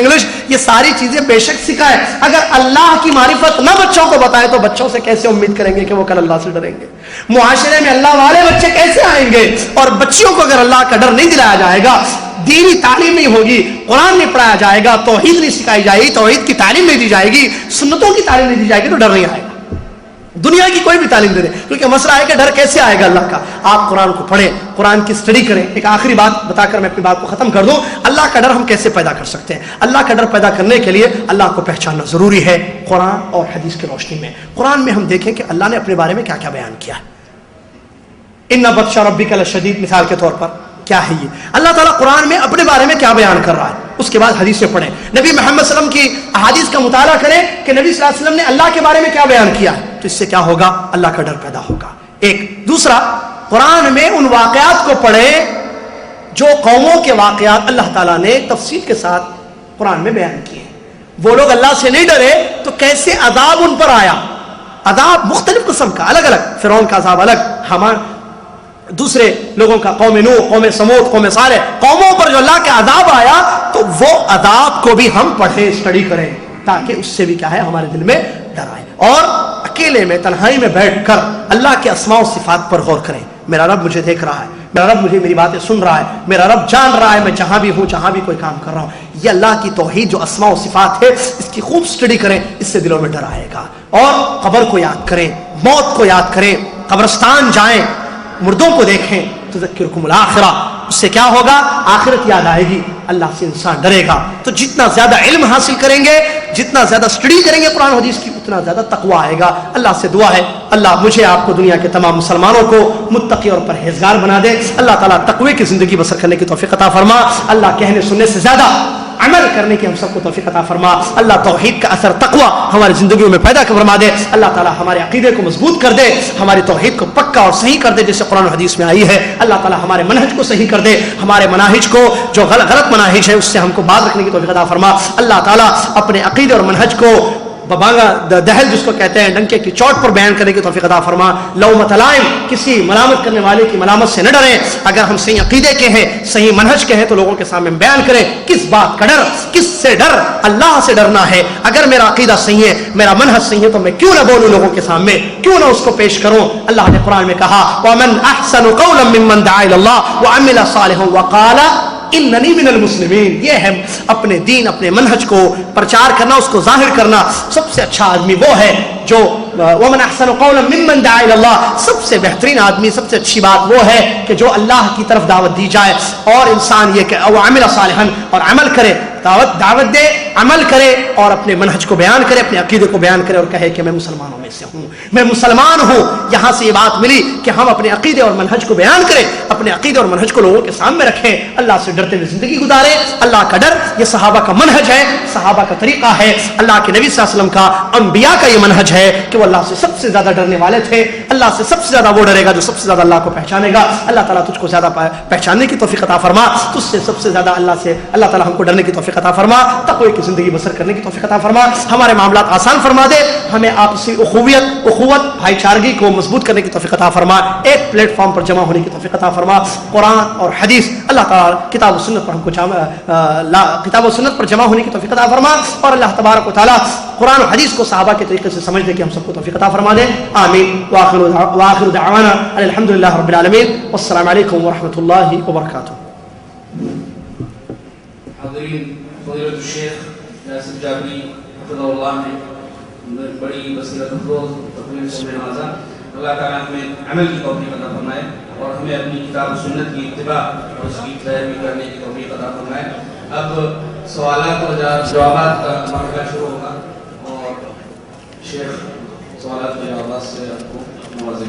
یہ ساری چیزیں بے شک سکھائے۔ اگر اللہ کی معرفت نہ بچوں کو بتائے تو بچوں سے کیسے امید کریں گے کہ وہ کل اللہ سے ڈریں گے؟ معاشرے میں اللہ والے بچے کیسے آئیں گے؟ اور بچیوں کو اگر اللہ کا ڈر نہیں دلایا جائے گا، دینی تعلیم نہیں ہوگی، قرآن نہیں پڑھایا جائے گا، توحید نہیں سکھائی جائے گی، توحید کی تعلیم نہیں دی جائے گی، سنتوں کی تعلیم نہیں دی جائے گی، تو ڈر نہیں آئے گا۔ دنیا کی کوئی بھی تعلیم دے دے، کیونکہ مسئلہ ہے کہ ڈر کیسے آئے گا اللہ کا؟ آپ قرآن کو پڑھیں، قرآن کی اسٹڈی کریں۔ ایک آخری بات بتا کر میں اپنی بات کو ختم کر دوں، اللہ کا ڈر ہم کیسے پیدا کر سکتے ہیں؟ اللہ کا ڈر پیدا کرنے کے لیے اللہ کو پہچاننا ضروری ہے قرآن اور حدیث کی روشنی میں۔ قرآن میں ہم دیکھیں کہ اللہ نے اپنے بارے میں کیا کیا بیان کیا ہے۔ ان بطش ربک لشدید، مثال کے طور پر کیا ہے یہ؟ اللہ تعالیٰ قرآن میں اپنے بارے میں کیا بیان کر رہا ہے، اس کے بعد حدیث سے پڑھیں، نبی محمد صلی اللہ علیہ وسلم کی احادیث کا مطالعہ کریں کہ نبی صلی اللہ علیہ وسلم نے اللہ کے بارے میں کیا بیان کیا ہے، تو اس سے کیا ہوگا؟ اللہ کا ڈر پیدا ہوگا۔ ایک دوسرا، قرآن میں ان واقعات کو پڑھیں جو قوموں کے واقعات اللہ تعالیٰ نے تفصیل کے ساتھ قرآن میں بیان کیے۔ وہ لوگ اللہ سے نہیں ڈرے تو کیسے عذاب ان پر آیا؟ عذاب مختلف قسم کا، الگ الگ، فرعون کا عذاب الگ، حمان، دوسرے لوگوں کا، قوم نوح، قوم سمود، قوم صالح، قوموں پر جو اللہ کا عذاب آیا، تو وہ عذاب کو بھی ہم پڑھیں، اسٹڈی کریں، تاکہ اس سے بھی کیا ہے ہمارے دل میں ڈر آئے، اور اکیلے میں تنہائی میں بیٹھ کر اللہ کے اسماء و صفات پر غور کریں۔ میرا رب مجھے دیکھ رہا ہے، میرا رب مجھے میری باتیں سن رہا ہے، میرا رب جان رہا ہے میں جہاں بھی ہوں، جہاں بھی کوئی کام کر رہا ہوں۔ یہ اللہ کی توحید جو اسماء و صفات ہے، اس کی خوب اسٹڈی کریں، اس سے دلوں میں ڈر آئے گا۔ اور قبر کو یاد کریں، موت کو یاد کریں، قبرستان جائیں، مردوں کو دیکھیں، تذکرکم الآخرہ، اس سے کیا ہوگا؟ آخرت یاد آئے گی، اللہ سے انسان ڈرے گا۔ تو جتنا زیادہ علم حاصل کریں گے، جتنا زیادہ اسٹڈی کریں گے قرآن حدیث کی، اتنا زیادہ تقویٰ آئے گا۔ اللہ سے دعا ہے اللہ مجھے آپ کو دنیا کے تمام مسلمانوں کو متقی اور پرہیزگار بنا دے۔ اللہ تعالیٰ تقوی کی زندگی بسر کرنے کی توفیق عطا فرما۔ اللہ کہنے سننے سے زیادہ عمل کرنے کی ہم سب کو توفیق عطا فرما۔ اللہ توحید کا اثر تقویٰ ہماری زندگیوں میں پیدا فرما دے۔ اللہ تعالیٰ ہمارے عقیدے کو مضبوط کر دے، ہماری توحید کو پکا اور صحیح کر دے جیسے قرآن و حدیث میں آئی ہے۔ اللہ تعالیٰ ہمارے منہج کو صحیح کر دے، ہمارے مناہج کو جو غلط مناہج ہے اس سے ہم کو باز رکھنے کی توفیق عطا فرما۔ اللہ تعالیٰ اپنے عقیدے اور منہج کو ببانگا دہل جس کو کہتے ہیں، ڈنکے کی چوٹ پر بیان کرنے کی توفیق عطا فرما۔ لومۃ لائم، کسی ملامت کرنے والے کی ملامت سے نہ ڈریں۔ اگر ہم صحیح عقیدے کے ہیں، صحیح منہج کے ہیں، تو لوگوں کے سامنے بیان کریں کس بات کا ڈر، کس سے ڈر؟ اللہ سے ڈرنا ہے۔ اگر میرا عقیدہ صحیح ہے، میرا منہج صحیح ہے، تو میں کیوں نہ بولوں لوگوں کے سامنے، کیوں نہ اس کو پیش کروں؟ اللہ نے قرآن میں کہا وَمَنْ أَحْسَنُ قَوْلًا مِّمَّنْ دَعَا إِلَى اللَّهِ وَعَمِلَ صَالِحًا وَقَالَ اننی من المسلمین۔ یہ ہے اپنے دین، اپنے منہج کو پرچار کرنا، اس کو ظاہر کرنا۔ سب سے اچھا آدمی وہ ہے جو ومن احسن قولا ممن دعا الی اللہ، سب سے بہترین آدمی، سب سے اچھی بات وہ ہے کہ جو اللہ کی طرف دعوت دی جائے، اور انسان یہ کہ وعمل صالحا، اور عمل کرے، دعوت دے، عمل کرے، اور اپنے منہج کو بیان کرے، اپنے عقیدے کو بیان کرے، اور کہے کہ میں مسلمانوں میں سے ہوں، میں مسلمان ہوں۔ یہاں سے یہ بات ملی کہ ہم اپنے عقیدے اور منہج کو بیان کریں، اپنے عقیدے اور منہج کو لوگوں کے سامنے رکھیں، اللہ سے ڈرتے ہوئے زندگی گزاریں۔ اللہ کا ڈر یہ صحابہ کا منہج ہے، صحابہ کا طریقہ ہے، اللہ کے نبی صلی اللہ علیہ وسلم کا، انبیاء کا یہ منہج ہے کہ وہ اللہ سے سب سے زیادہ ڈرنے والے تھے۔ اللہ سے سب سے زیادہ وہ ڈرے گا جو سب سے زیادہ اللہ کو پہچانے گا۔ اللہ تعالیٰ تجھ کو زیادہ پہچاننے کی توفیق عطا فرما، تجھ سے سب سے زیادہ اللہ تعالیٰ ہم کو ڈرنے کی توفیق عطا فرما، تقوی کی زندگی بسر کرنے کی توفیق عطا فرما، ہمارے معاملات آسان فرما دے، ہمیں آپسی اخوت بھائی چارگی کو مضبوط کرنے کی توفیق عطا فرما، ایک پلیٹ فارم پر جمع ہونے کی توفیق عطا فرما۔ قرآن اور حدیث، اللہ تعالیٰ کتاب و سنت پر ہم کو کتاب و سنت پر جمع ہونے کی توفیق عطا فرما، اور اللہ تبارک و تعالیٰ قرآن و حدیث کو صحابہ کے طریقے سے سمجھنے کی ہم سب کو توفیق عطا فرما دے۔ آمین۔ وآخر دعوانا الحمد للہ رب العالمین، والسلام علیکم ورحمۃ اللہ وبرکاتہ۔ حاضرین، فضیلت الشیخ یاسر جابری حفظہ اللہ نے بڑی بصیرت افروز تقریر سے نوازا۔ اللہ تعالیٰ ہمیں عمل کی توفیق عطا فرمائے، اور ہمیں اپنی کتاب و سنت کی اتباع اور اس کی پیروی کرنے کی توفیق عطا فرمائے۔ اب سوالات اور جوابات کا مرحلہ شروع ہوگا، اور شیخ سوالات و جوابات سے آپ کو نوازیں۔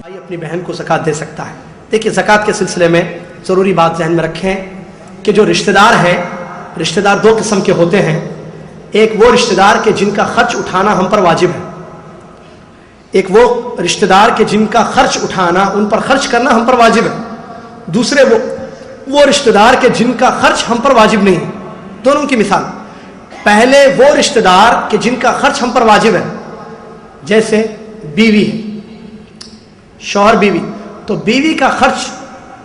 بھائی اپنی بہن کو زکوٰۃ دے سکتا ہے۔ دیکھیے زکوٰۃ کے سلسلے میں ضروری بات ذہن میں رکھیں کہ جو رشتہ دار ہیں، رشتہ دار دو قسم کے ہوتے ہیں۔ ایک وہ رشتہ دار کہ جن کا خرچ اٹھانا ہم پر واجب ہے، ایک وہ رشتہ دار کہ جن کا خرچ اٹھانا، ان پر خرچ کرنا ہم پر واجب ہے، دوسرے وہ رشتہ دار کہ جن کا خرچ ہم پر واجب نہیں ہے. دونوں کی مثال، پہلے وہ رشتہ دار کہ جن کا خرچ ہم پر واجب ہے، جیسے بیوی ہے، شوہر بیوی، تو بیوی کا خرچ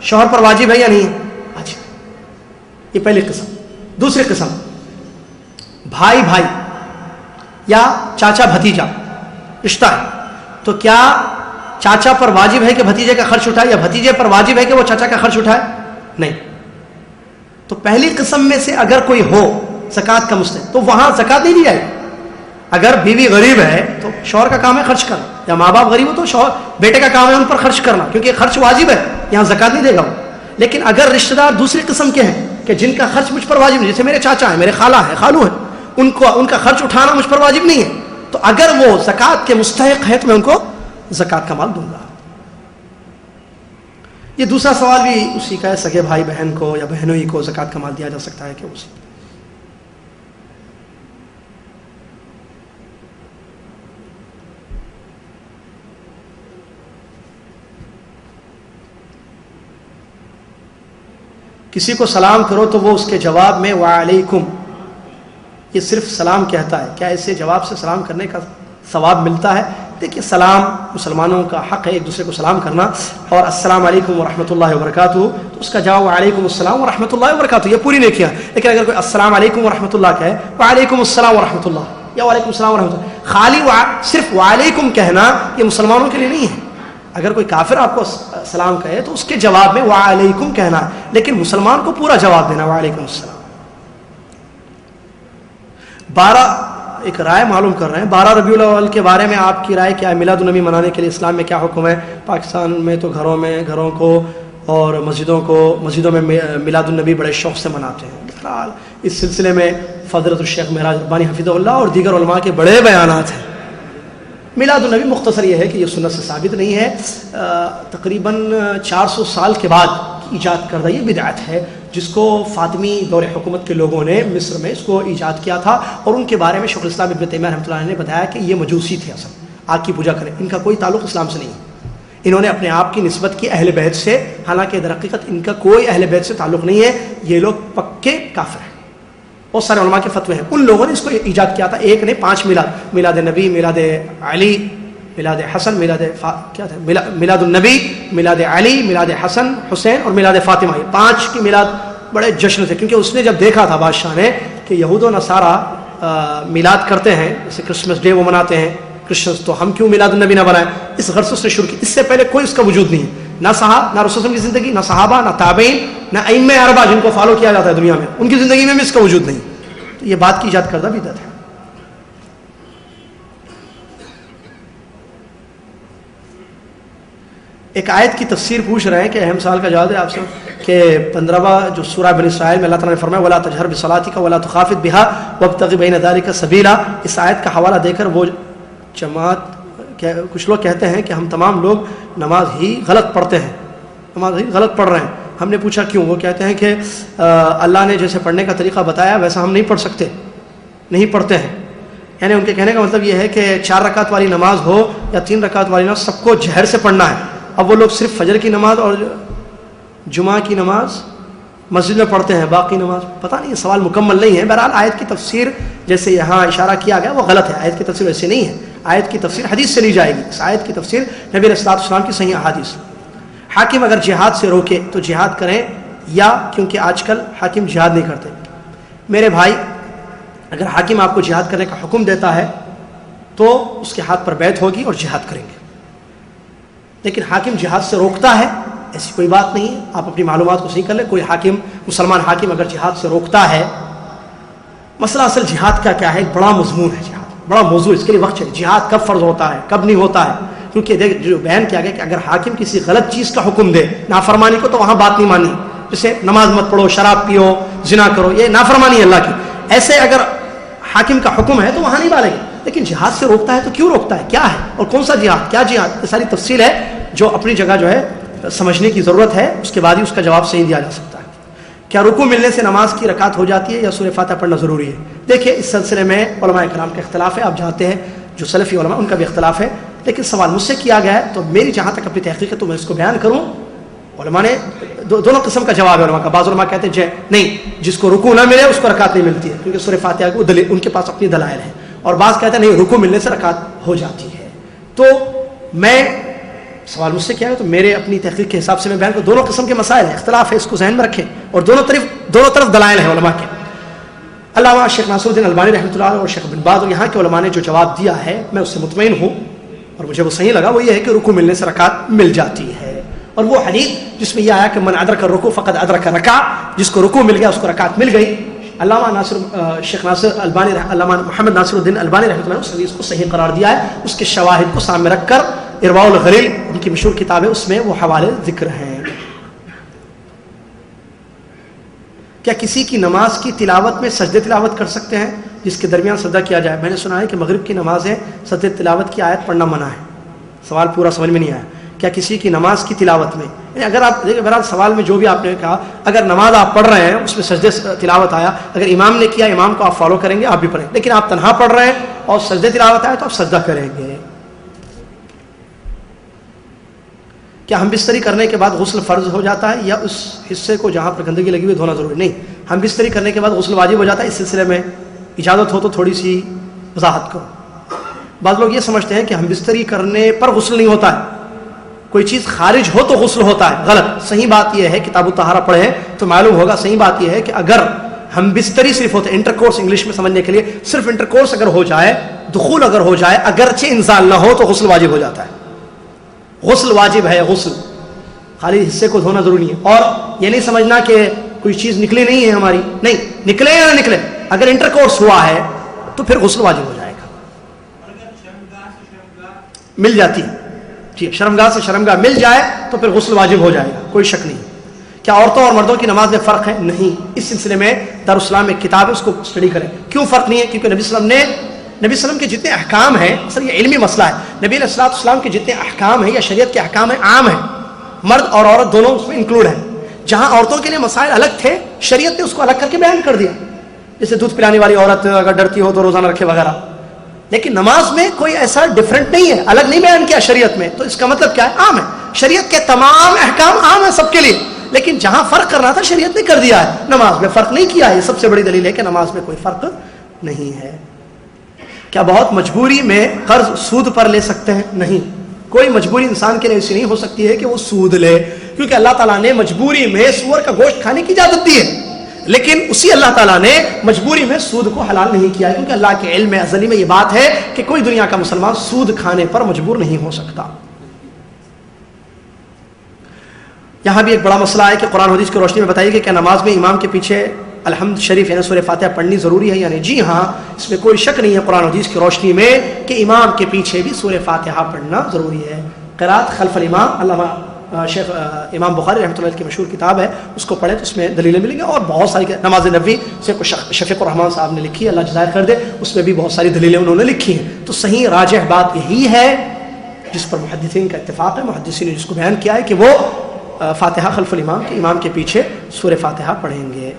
شوہر پر واجب ہے یا نہیں ہے؟ واجب. یہ پہلی قسم. دوسری قسم، بھائی بھائی یا چاچا بھتیجا رشتہ ہے، تو کیا چاچا پر واجب ہے کہ بھتیجے کا خرچ اٹھائے، یا بھتیجے پر واجب ہے کہ وہ چاچا کا خرچ اٹھائے؟ نہیں. تو پہلی قسم میں سے اگر کوئی ہو زکوٰۃ کا مستحق تو وہاں زکوٰۃ نہیں دی جائے. اگر بیوی غریب ہے تو شوہر کا کام ہے خرچ کرنا، یا ماں باپ غریب ہو تو شوہر بیٹے کا کام ہے ان پر خرچ کرنا، کیونکہ خرچ واجب ہے، یہاں زکوٰۃ نہیں دے گا وہ. لیکن اگر رشتہ دار دوسری قسم کے ہیں کہ جن کا خرچ مجھ پر واجب نہیں، جیسے میرے چاچا ہیں، میرے خالہ ہیں، خالو ہیں، ان کا خرچ اٹھانا مجھ پر واجب نہیں ہے، تو اگر وہ زکوٰۃ کے مستحق ہے تو میں ان کو زکوٰۃ کا مال دوں گا. یہ دوسرا سوال بھی اسی کا ہے، سگے بھائی بہن کو یا بہنوئی کو زکوٰۃ کا مال دیا جا سکتا ہے کہ اسی. کسی کو سلام کرو تو وہ اس کے جواب میں وعلیکم، یہ صرف سلام کہتا ہے، کیا اسے جواب سے سلام کرنے کا ثواب ملتا ہے؟ دیکھیے، سلام مسلمانوں کا حق ہے ایک دوسرے کو سلام کرنا، اور السلام علیکم ورحمۃ اللہ وبرکاتہ، تو اس کا جواب وعلیکم السلام ورحمۃ اللہ وبرکاتہ، یہ پوری نیکیاں. لیکن اگر کوئی السلام علیکم ورحمۃ اللہ کہے، وعلیکم السلام ورحمۃ اللہ یا وعلیکم السلام ورحمۃ اللہ، خالی صرف وعلیکم کہنا یہ مسلمانوں کے لیے نہیں ہے. اگر کوئی کافر آپ کو سلام کہے تو اس کے جواب میں وعلیکم کہنا، لیکن مسلمان کو پورا جواب دینا وعلیکم السلام. 12 ایک رائے معلوم کر رہے ہیں، 12 ربیع الاول کے بارے میں آپ کی رائے کیا ہے؟ میلاد النبی منانے کے لیے اسلام میں کیا حکم ہے؟ پاکستان میں تو گھروں کو اور مسجدوں میں میلاد النبی بڑے شوق سے مناتے ہیں. بہرحال اس سلسلے میں فضیلت الشیخ معراج ربانی حفظہ اللہ اور دیگر علماء کے بڑے بیانات ہیں. میلاد النبی مختصر یہ ہے کہ یہ سنت سے ثابت نہیں ہے، تقریباً 400 سال کے بعد ایجاد کردہ یہ بدعت ہے، جس کو فاطمی دور حکومت کے لوگوں نے مصر میں اس کو ایجاد کیا تھا، اور ان کے بارے میں شیخ الاسلام ابن تیمیہ رحمۃ اللہ علیہ نے بتایا کہ یہ مجوسی تھے، اصل آگ کی پوجا کریں، ان کا کوئی تعلق اسلام سے نہیں ہے. انہوں نے اپنے آپ کی نسبت کی اہل بیت سے، حالانکہ در حقیقت ان کا کوئی اہل بیت سے تعلق نہیں ہے، یہ لوگ پکے کافر ہیں. بہت سارے علماء کے فتوے ہیں، ان لوگوں نے اس کو ایجاد کیا تھا. ایک نے 5 میلاد نبی، میلاد علی، میلاد حسن، میلاد النبی، میلاد علی، میلاد حسن حسین اور میلاد فاطمہ، یہ 5 کی میلاد بڑے جشن تھے، کیونکہ اس نے جب دیکھا تھا بادشاہ نے کہ یہود و نصارہ میلاد کرتے ہیں، جیسے کرسمس ڈے وہ مناتے ہیں کرسچنس، تو ہم کیوں میلاد النبی نہ بنائیں؟ اس غرض سے اس نے شروع کی. اس سے پہلے کوئی اس کا وجود نہیں ہے، نہ رسول اللہ صلی اللہ علیہ وسلم کی زندگی، نہ صحابہ، نہ تابعین، نہ ائمہ اربعہ جن کو فالو کیا جاتا ہے دنیا میں، ان کی زندگی میں بھی اس کا وجود نہیں. تو یہ بات کی ایجاد کردہ بدعت ہے. ایک آیت کی تفسیر پوچھ رہے ہیں کہ اہم سوال کا جواب ہے آپ سے، کہ 15واں جو سورہ بنی اسرائیل میں اللہ تعالیٰ نے فرمایا وَلَا تَجْهَرْ بِصَلَاتِكَ وَلَا تُخَافِتْ بِهَا وَابْتَغِ بَيْنَ ذَلِكَ سَبِيلًا. اس آیت کا حوالہ دے کر وہ جماعت کچھ لوگ کہتے ہیں کہ ہم تمام لوگ نماز ہی غلط پڑھتے ہیں، نماز ہی غلط پڑھ رہے ہیں. ہم نے پوچھا کیوں؟ وہ کہتے ہیں کہ اللہ نے جیسے پڑھنے کا طریقہ بتایا ویسا ہم نہیں پڑھ سکتے، نہیں پڑھتے ہیں. یعنی ان کے کہنے کا مطلب یہ ہے کہ 4 رکعت والی نماز ہو یا 3 رکعت والی نماز، سب کو جہر سے پڑھنا ہے. اب وہ لوگ صرف فجر کی نماز اور جمعہ کی نماز مسجد میں پڑھتے ہیں، باقی نماز پتہ نہیں. یہ سوال مکمل نہیں ہے. بہرحال آیت کی تفسیر جیسے یہاں اشارہ کیا گیا وہ غلط ہے. آیت کی تفسیر ویسے نہیں ہے، آیت کی تفسیر حدیث سے لی جائے گی. اس آیت کی تفسیر نبی علیہ السلام کی صحیح احادیث. حاکم اگر جہاد سے روکے تو جہاد کریں، یا کیونکہ آج کل حاکم جہاد نہیں کرتے. میرے بھائی، اگر حاکم آپ کو جہاد کرنے کا حکم دیتا ہے تو اس کے ہاتھ پر بیعت ہوگی اور جہاد کریں گے. لیکن حاکم جہاد سے روکتا ہے ایسی کوئی بات نہیں ہے. آپ اپنی معلومات کو صحیح کر لیں. کوئی حاکم، مسلمان حاکم اگر جہاد سے روکتا ہے، مسئلہ اصل جہاد کا کیا ہے، ایک بڑا مضمون ہے. جہاد بڑا موضوع، اس کے لیے وقت چاہیے. جہاد کب فرض ہوتا ہے، کب نہیں ہوتا ہے، کیونکہ دیکھ جو بیان کیا گیا کہ اگر حاکم کسی غلط چیز کا حکم دے، نافرمانی کو، تو وہاں بات نہیں مانی. جیسے نماز مت پڑھو، شراب پیو، زنا کرو، یہ نافرمانی ہے اللہ کی. ایسے اگر حاکم کا حکم ہے تو وہاں نہیں مانیں گے. لیکن جہاد سے روکتا ہے تو کیوں روکتا ہے، کیا ہے، اور کون سا جہاد، کیا جہاد، یہ ساری تفصیل ہے جو اپنی جگہ جو ہے سمجھنے کی ضرورت ہے. اس کے بعد ہی اس کا جواب صحیح دیا جا سکتا ہے. کیا رکوع ملنے سے نماز کی رکعت ہو جاتی ہے یا سورہ فاتحہ پڑھنا ضروری ہے؟ دیکھیے، اس سلسلے میں علماء کرام کا اختلاف ہے. آپ جانتے ہیں جو سلفی علماء ان کا بھی اختلاف ہے. لیکن سوال مجھ سے کیا گیا ہے تو میری جہاں تک اپنی تحقیق ہے تو میں اس کو بیان کروں. علماء نے دونوں قسم کا جواب ہے علماء کا. بعض علماء کہتے ہیں نہیں, جس کو رکوع نہ ملے اس کو رکعت نہیں ملتی ہے, کیونکہ سورہ فاتحہ کو ان کے پاس اپنی دلائل ہیں. اور بعض کہتے ہیں نہیں, رکوع ملنے سے رکعت ہو جاتی ہے. تو میں سوال مجھ سے کیا ہے تو میرے اپنی تحقیق کے حساب سے میں بیان کروں. دونوں قسم کے مسائل ہیں, اختلاف ہے, اس کو ذہن میں رکھیں, اور دونوں طرف دلائل ہیں علماء کے. علامہ شیخ ناصر الدین البانی رحمۃ اللہ علیہ اور شیخ بن باز اور یہاں کے علماء نے جو جواب دیا ہے میں اس سے مطمئن ہوں اور مجھے وہ صحیح لگا. وہ یہ ہے کہ رکوع ملنے سے رکعت مل جاتی ہے. اور وہ حدیث جس میں یہ آیا کہ من ادرک الرکوع فقد ادرک رکعہ, جس کو رکوع مل گیا اس کو رکعت مل گئی. علامہ شیخ ناصر البانی علامہ محمد ناصر الدین البانی رحمۃ اللہ نے اس حدیث کو صحیح قرار دیا ہے. اس کے شواہد کو سامنے رکھ کر ارواء الغلیل ان کی مشہور کتاب ہے, اس میں وہ حوالے ذکر ہیں. کیا کسی کی نماز کی تلاوت میں سجدے تلاوت کر سکتے ہیں جس کے درمیان سجدہ کیا جائے؟ میں نے سنا ہے کہ مغرب کی نماز ہے, سجدے تلاوت کی آیت پڑھنا منع ہے. سوال پورا سمجھ میں نہیں آیا. کیا کسی کی نماز کی تلاوت میں, یعنی اگر آپ دیکھیں بہرحال سوال میں جو بھی آپ نے کہا, اگر نماز آپ پڑھ رہے ہیں اس میں سجدے تلاوت آیا, اگر امام نے کیا امام کو آپ فالو کریں گے, آپ بھی پڑھیں. لیکن آپ تنہا پڑھ رہے ہیں اور سجدے تلاوت آیا تو آپ سجدہ کریں گے. کیا ہم بستری کرنے کے بعد غسل فرض ہو جاتا ہے یا اس حصے کو جہاں پر گندگی لگی ہوئی دھونا ضروری؟ نہیں, ہم بستری کرنے کے بعد غسل واجب ہو جاتا ہے. اس سلسلے میں اجازت ہو تو تھوڑی سی وضاحت کرو. بعض لوگ یہ سمجھتے ہیں کہ ہم بستری کرنے پر غسل نہیں ہوتا ہے, کوئی چیز خارج ہو تو غسل ہوتا ہے. غلط. صحیح بات یہ ہے, کتاب الطہارہ پڑھیں تو معلوم ہوگا, صحیح بات یہ ہے کہ اگر ہم بستری صرف ہوتے, انٹرکورس انگلش میں سمجھنے کے لیے, صرف انٹرکورس اگر ہو جائے, دخول اگر ہو جائے, اگرچہ انزال نہ ہو تو غسل واجب ہو جاتا ہے. غسل واجب ہے, غسل, خالی حصے کو دھونا ضروری ہے. اور یہ نہیں سمجھنا کہ کوئی چیز نکلی نہیں ہے ہماری, نہیں, نکلے یا نہ نکلے, اگر انٹرکورس ہوا ہے تو پھر غسل واجب ہو جائے گا. مل جاتی ہے, ٹھیک, شرمگاہ سے شرمگاہ مل جائے تو پھر غسل واجب ہو جائے گا, کوئی شک نہیں. کیا عورتوں اور مردوں کی نماز میں فرق ہے؟ نہیں. اس سلسلے میں دارالاسلام میں ایک کتاب ہے, اس کو اسٹڈی کریں. کیوں فرق نہیں ہے؟ کیونکہ نبی صلی اللہ علیہ وسلم کے جتنے احکام ہیں, اصل یہ علمی مسئلہ ہے, نبی علیہ السلام کے جتنے احکام ہیں یا شریعت کے احکام ہیں عام ہیں, مرد اور عورت دونوں اس میں انکلوڈ ہیں. جہاں عورتوں کے لیے مسائل الگ تھے, شریعت نے اس کو الگ کر کے بیان کر دیا, جیسے دودھ پلانے والی عورت اگر ڈرتی ہو تو روزانہ رکھے وغیرہ. لیکن نماز میں کوئی ایسا ڈفرنٹ نہیں ہے, الگ نہیں بیان کیا شریعت میں. تو اس کا مطلب کیا ہے؟ عام ہے. شریعت کے تمام احکام عام ہیں سب کے لیے, لیکن جہاں فرق کرنا تھا شریعت نے کر دیا ہے, نماز میں فرق نہیں کیا ہے. یہ سب سے بڑی دلیل ہے کہ نماز میں کوئی فرق نہیں ہے. کیا بہت مجبوری میں قرض سود پر لے سکتے ہیں؟ نہیں, کوئی مجبوری انسان کے لیے ایسی نہیں ہو سکتی ہے کہ وہ سود لے, کیونکہ اللہ تعالیٰ نے مجبوری میں سور کا گوشت کھانے کی اجازت دی ہے, لیکن اسی اللہ تعالیٰ نے مجبوری میں سود کو حلال نہیں کیا ہے, کیونکہ اللہ کے علم ازلی میں یہ بات ہے کہ کوئی دنیا کا مسلمان سود کھانے پر مجبور نہیں ہو سکتا. یہاں بھی ایک بڑا مسئلہ ہے کہ قرآن حدیث کی روشنی میں بتائیے کہ کیا نماز میں امام کے پیچھے الحمد شریف یعنی سورہ فاتحہ پڑھنی ضروری ہے؟ یعنی جی ہاں, اس میں کوئی شک نہیں ہے قرآن حدیث کی روشنی میں کہ امام کے پیچھے بھی سورہ فاتحہ پڑھنا ضروری ہے. قرات خلف الامام, علامہ شیخ امام بخاری رحمۃ اللہ کی مشہور کتاب ہے, اس کو پڑھیں تو اس میں دلیلیں ملیں گی. اور بہت ساری نماز نبوی سے شفیق الرحمان صاحب نے لکھی ہے, اللہ جزائر کر دے, اس میں بھی بہت ساری دلیلیں انہوں نے لکھی ہیں. تو صحیح راجح بات یہی ہے جس پر محدثین کا اتفاق ہے, محدثین نے جس کو بیان کیا ہے کہ وہ فاتحہ خلف الامام کے, امام کے پیچھے سورہ فاتحہ پڑھیں گے.